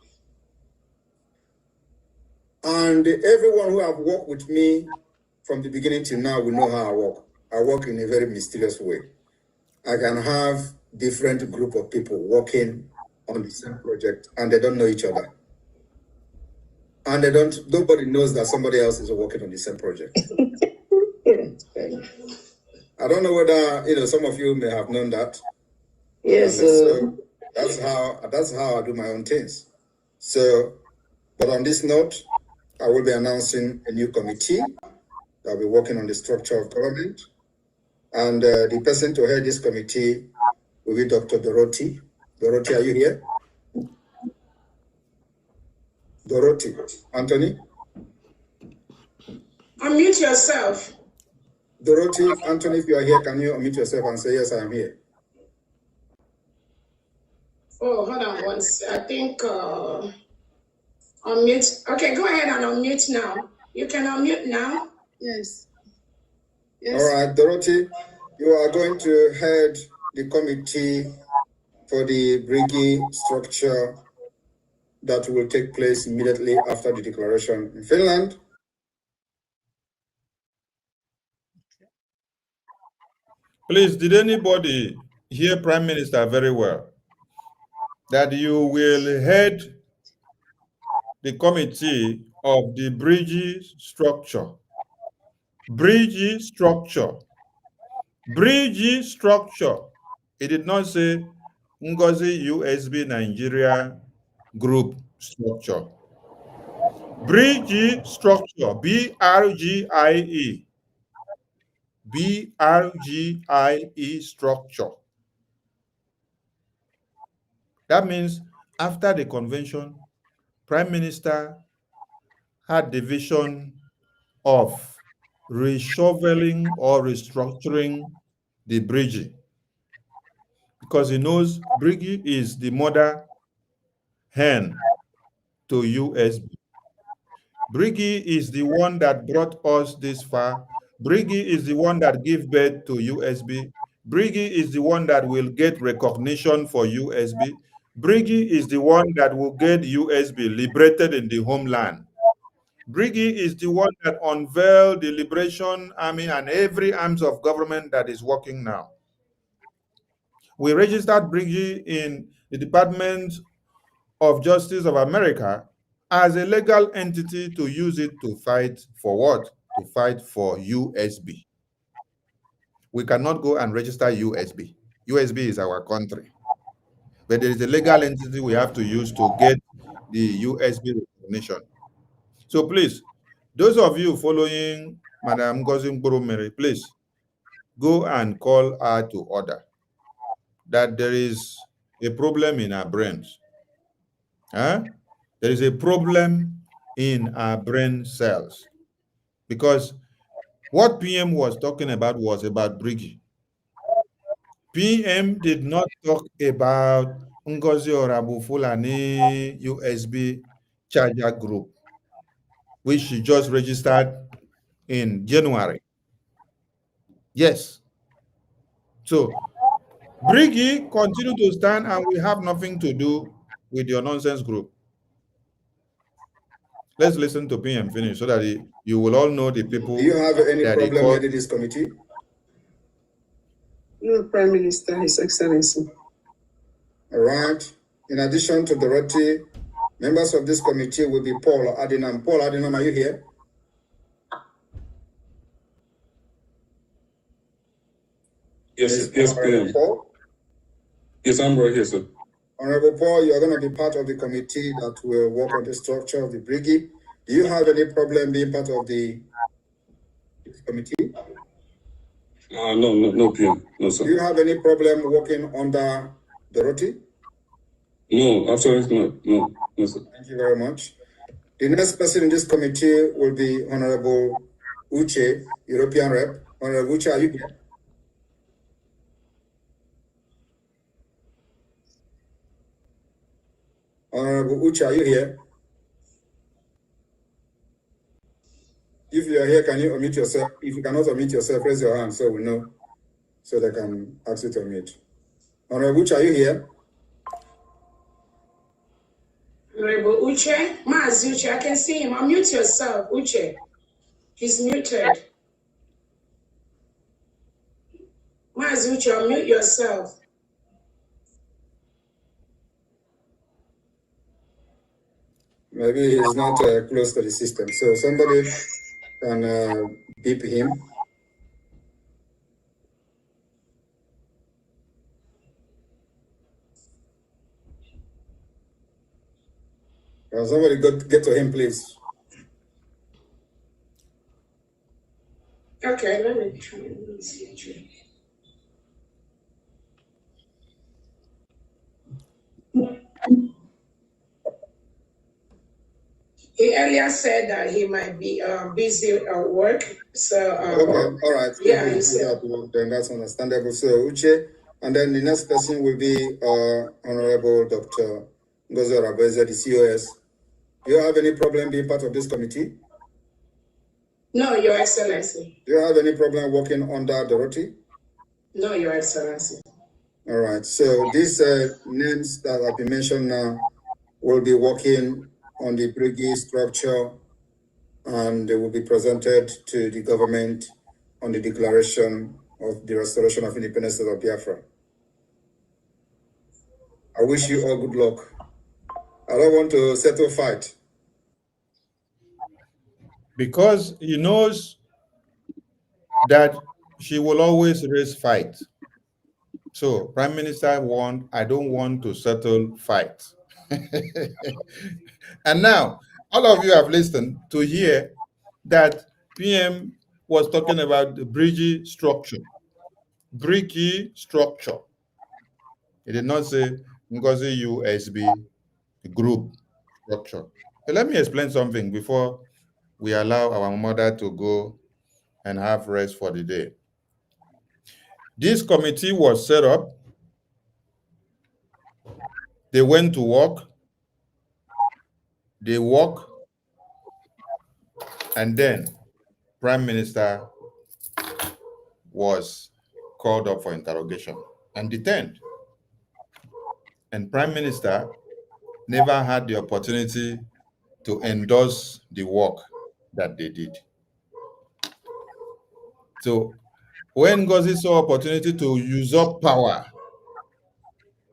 And everyone who have worked with me from the beginning till now will know how I work. I work in a very mysterious way. I can have different group of people working on the same project and they don't know each other. And nobody knows that somebody else is working on the same project. I don't know whether, some of you may have known that. Yes. So that's how I do my own things. So, but on this note, I will be announcing a new committee that will be working on the structure of government. And the person to head this committee will be Dr. Dorothy. Dorothy, are you here? Dorothy. Anthony? Unmute yourself. Dorothy, Anthony, if you are here, can you unmute yourself and say, yes, I am here? Oh, hold on once. I think unmute. Okay, go ahead and unmute now. You can unmute now. Yes. Yes. All right, Dorothy, you are going to head the committee for the brigade structure that will take place immediately after the declaration in Finland. Please, did anybody hear Prime Minister very well? That you will head the committee of the bridge structure. Bridge structure. Bridge structure. It did not say Ngozi USB Nigeria group structure. Bridge structure. BRGIE. BRGIE structure. That means after the convention, Prime Minister had the vision of reshoveling or restructuring the bridge, because he knows bridge is the mother hen to USB. Briggy is the one that brought us this far. Briggy is the one that gave birth to USB. Briggy is the one that will get recognition for USB. Briggy is the one that will get USB liberated in the homeland. Briggy is the one that unveiled the Liberation Army and every arms of government that is working now. We registered Briggy in the Department of Justice of America as a legal entity to use it to fight for what? To fight for USB. We cannot go and register USB. USB is our country. But there is a legal entity we have to use to get the USB recognition. So please, those of you following Madam Ngozi Mkpurumere, please go and call her to order that there is a problem in our brains. There is a problem in our brain cells, because what PM was talking about was about Briggy. PM did not talk about Ngozi Orabu Fulani USB charger group, which she just registered in January. Yes. So Briggy continue to stand, and we have nothing to do with your nonsense group. Let's listen to PM finish so that you will all know the people. Do you have any problem heading this committee? No, Prime Minister, His Excellency. All right. In addition to Dorothy, members of this committee will be Paul Adinam. Paul Adinam, are you here? Yes, yes, Paul? Yes, I'm right here, sir. Honorable Paul, you're going to be part of the committee that will work on the structure of the brigade. Do you have any problem being part of the committee? No, PM. No, sir. Do you have any problem working under Dorothy? No, absolutely not. No, sir. Thank you very much. The next person in this committee will be Honorable Uche, European Rep. Honorable Uche, are you here? Honorable Uche, are you here? If you are here, can you unmute yourself? If you cannot unmute yourself, raise your hand so we know, so they can ask you to unmute. Honorable Uche, are you here? Honorable Uche, Mazi Uche, I can see him. Unmute yourself, Uche. He's muted. Mazi Uche, unmute yourself. Maybe he's not close to the system. So somebody can beep him. Somebody get to him, please. Okay, let me try and see. He earlier said that he might be busy at work. So okay, all right. Yeah, he said then that's understandable. So Uche, and then the next person will be Honorable Dr. Ngozi Orabu, the COS. Do you have any problem being part of this committee? No, Your Excellency. Do you have any problem working under Dorothy? No, Your Excellency. All right. So these names that have been mentioned now will be working on the brigade structure, and they will be presented to the government on the declaration of the restoration of independence of Biafra. I wish you all good luck. I don't want to settle fight. Because he knows that she will always raise fight. So Prime Minister warned, I don't want to settle fight. And now, all of you have listened to hear that PM was talking about the bridge structure. Bricky structure. He did not say Ngozi USB group structure. But let me explain something before we allow our mother to go and have rest for the day. This committee was set up. They went to work. They work. And then Prime Minister was called up for interrogation and detained. And Prime Minister never had the opportunity to endorse the work that they did. So when Ngozi saw opportunity to usurp power,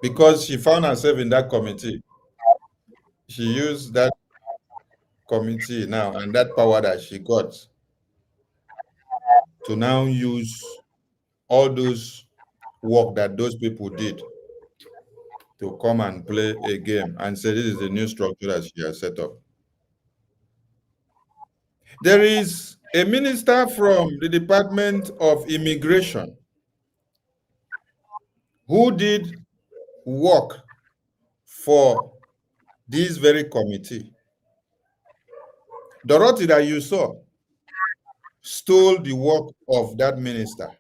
because she found herself in that committee, she used that committee now and that power that she got to now use all those work that those people did to come and play a game and say this is the new structure that she has set up. There is a minister from the Department of Immigration who did work for this very committee. Dorothy that you saw stole the work of that minister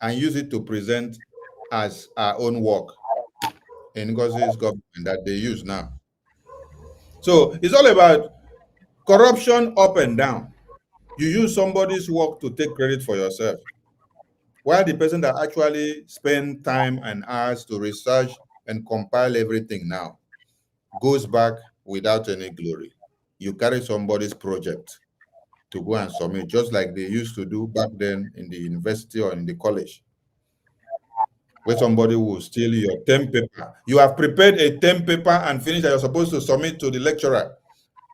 and used it to present as our own work in Ngozi's government that they use now. So it's all about corruption up and down. You use somebody's work to take credit for yourself, while the person that actually spent time and hours to research and compile everything now goes back without any glory. You carry somebody's project to go and submit, just like they used to do back then in the university or in the college, where somebody will steal your term paper. You have prepared a term paper and finished that you're supposed to submit to the lecturer.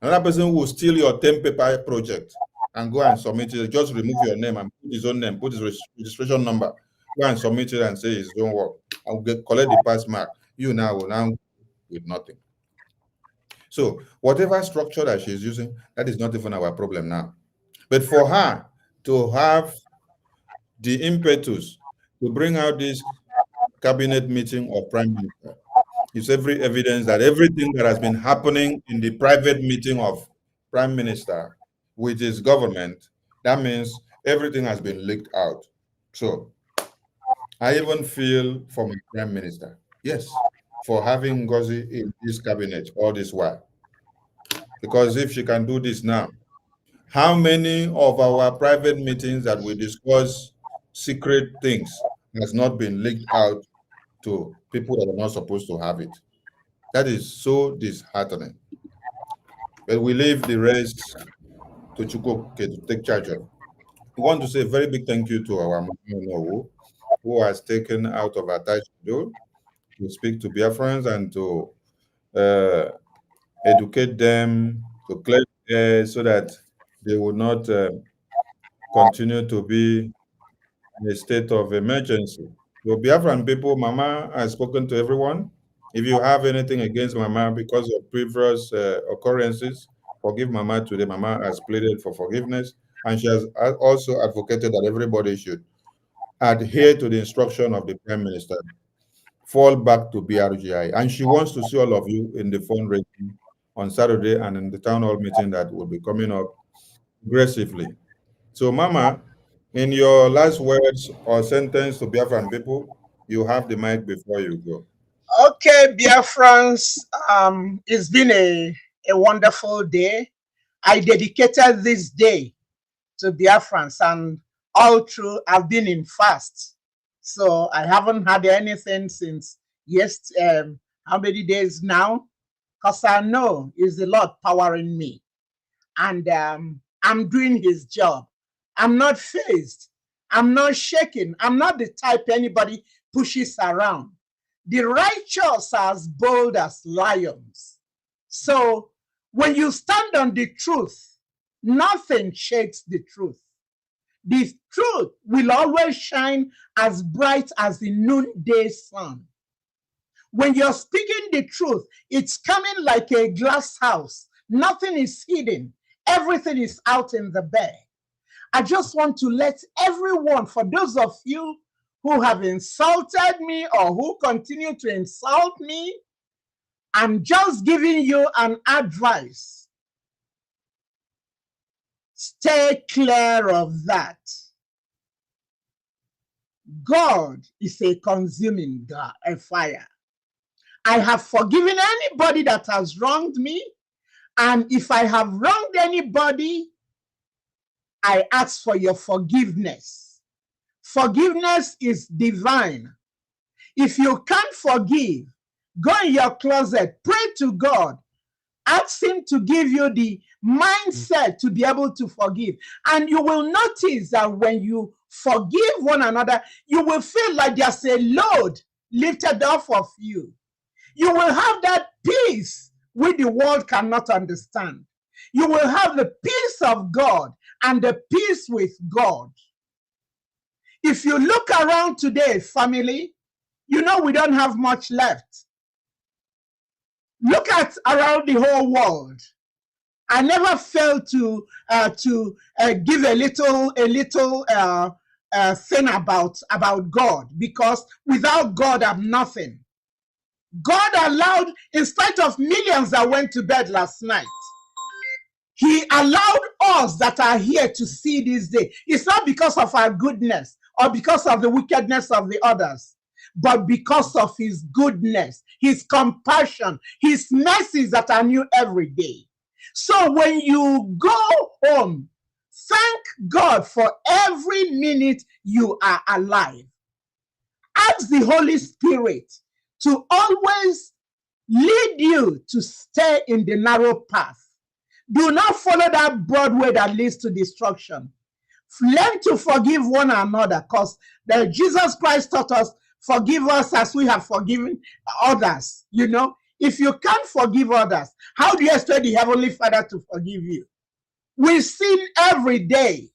Another person will steal your term paper project and go and submit it. Just remove your name and put his own name, put his registration number, go and submit it and say his own work. I'll collect the pass mark. You now will now with nothing. So whatever structure that she's using, that is not even our problem now. But for her to have the impetus to bring out this cabinet meeting of Prime Minister is every evidence that everything that has been happening in the private meeting of Prime Minister with his government, that means everything has been leaked out. So I even feel for my Prime Minister, yes, for having Ngozi in this cabinet all this while. Because if she can do this now, how many of our private meetings that we discuss secret things has not been leaked out to people that are not supposed to have it? That is so disheartening. But we leave the rest to Chukwuke to take charge of. We want to say a very big thank you to our Onuwu, who has taken out of her time to speak to Biafrans and to educate them, to clear the air so that they will not continue to be in a state of emergency. So Biafran people, Mama has spoken to everyone. If you have anything against Mama because of previous occurrences, forgive Mama today. Mama has pleaded for forgiveness, and she has also advocated that everybody should adhere to the instruction of the Prime Minister, fall back to BRGI. And she wants to see all of you in the fundraising on Saturday and in the town hall meeting that will be coming up aggressively. So, Mama, in your last words or sentence to Biafran people, you have the mic before you go. Okay, Biafrans, it's been a wonderful day. I dedicated this day to Biafrans, and all through I've been in fast. So I haven't had anything since how many days now? Because I know it's the Lord powering me. And I'm doing his job. I'm not phased. I'm not shaken. I'm not the type anybody pushes around. The righteous are as bold as lions. So when you stand on the truth, nothing shakes the truth. The truth will always shine as bright as the noonday sun. When you're speaking the truth, it's coming like a glass house. Nothing is hidden. Everything is out in the bed. I just want to let everyone, for those of you who have insulted me or who continue to insult me, I'm just giving you an advice. Stay clear of that. God is a consuming fire. I have forgiven anybody that has wronged me, and if I have wronged anybody, I ask for your forgiveness. Forgiveness is divine. If you can't forgive, go in your closet, pray to God, ask him to give you the mindset to be able to forgive. And you will notice that when you forgive one another, you will feel like there's a load lifted off of you. You will have that peace which the world cannot understand. You will have the peace of God and the peace with God. If you look around today, family, you know we don't have much left. Look at around the whole world. I never failed to give a little thing about God, because without God I'm nothing. God allowed, in spite of millions that went to bed last night, he allowed us that are here to see this day. It's not because of our goodness or because of the wickedness of the others, but because of his goodness, his compassion, his mercies that are new every day. So when you go home, thank God for every minute you are alive. Ask the Holy Spirit to always lead you to stay in the narrow path. Do not follow that broad way that leads to destruction. Learn to forgive one another, because Jesus Christ taught us, forgive us as we have forgiven others. You know, if you can't forgive others, how do you expect the Heavenly Father to forgive you? We sin every day.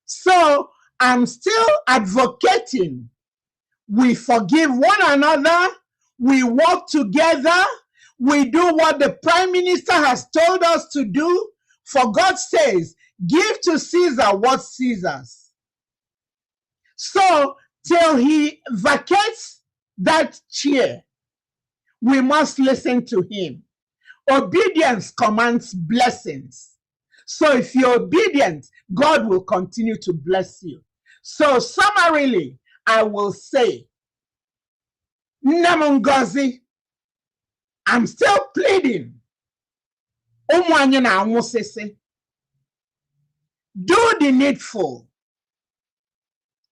So I'm still advocating. We forgive one another. We work together. We do what the Prime Minister has told us to do. For God says, give to Caesar what's Caesar's. So till he vacates that chair, we must listen to him. Obedience commands blessings. So if you're obedient, God will continue to bless you. So summarily, I will say, Namungozi, I'm still pleading. Do the needful.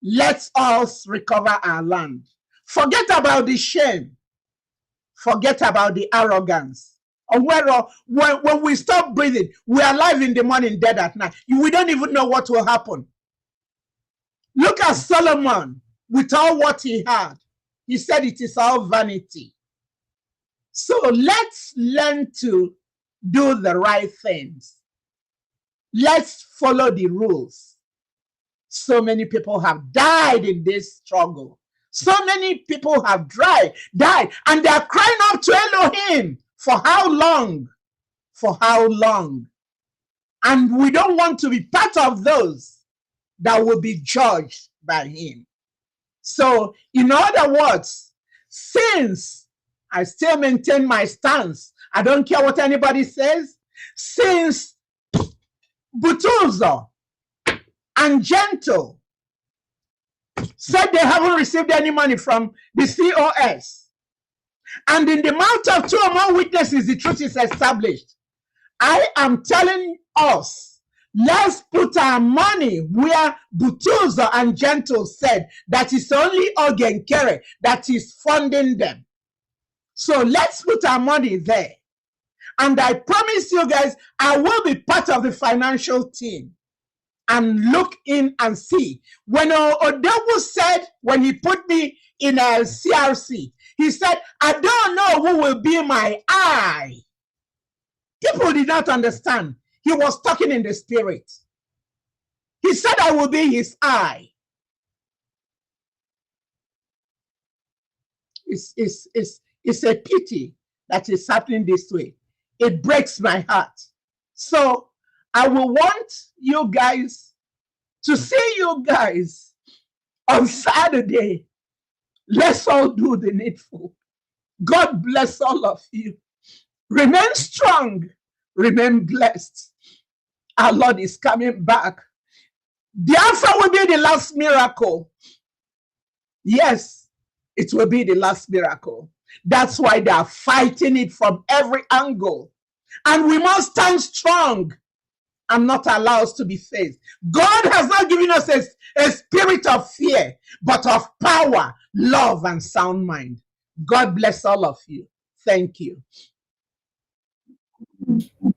Let us recover our land. Forget about the shame. Forget about the arrogance. When we stop breathing, we are alive in the morning, dead at night. We don't even know what will happen. Look at Solomon with all what he had. He said it is all vanity. So let's learn to do the right things. Let's follow the rules. So many people have died in this struggle. So many people have died, and they are crying out to Elohim. For how long? For how long? And we don't want to be part of those that will be judged by him. So, in other words, since I still maintain my stance, I don't care what anybody says, since Butulzo and Gentle said they haven't received any money from the COS, and in the mouth of two or more witnesses, the truth is established. I am telling us Let's put our money where Butuzo and Gentle said that it's only Ogenkere that is funding them. So let's put our money there. And I promise you guys, I will be part of the financial team and look in and see. When Onuwu said, when he put me in a CRC, he said, I don't know who will be my eye. People did not understand. He was talking in the spirit. He said, I will be his eye. It's a pity that is happening this way. It breaks my heart. So I will want you guys to see you guys on Saturday. Let's all do the needful. God bless all of you. Remain strong. Remain blessed. Our Lord is coming back. Biafra will be the last miracle. Yes, it will be the last miracle. That's why they are fighting it from every angle. And we must stand strong and not allow us to be faced. God has not given us a spirit of fear, but of power, love, and sound mind. God bless all of you. Thank you.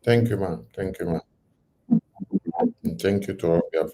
Thank you, man. Thank you, man. And thank you to all Biafra.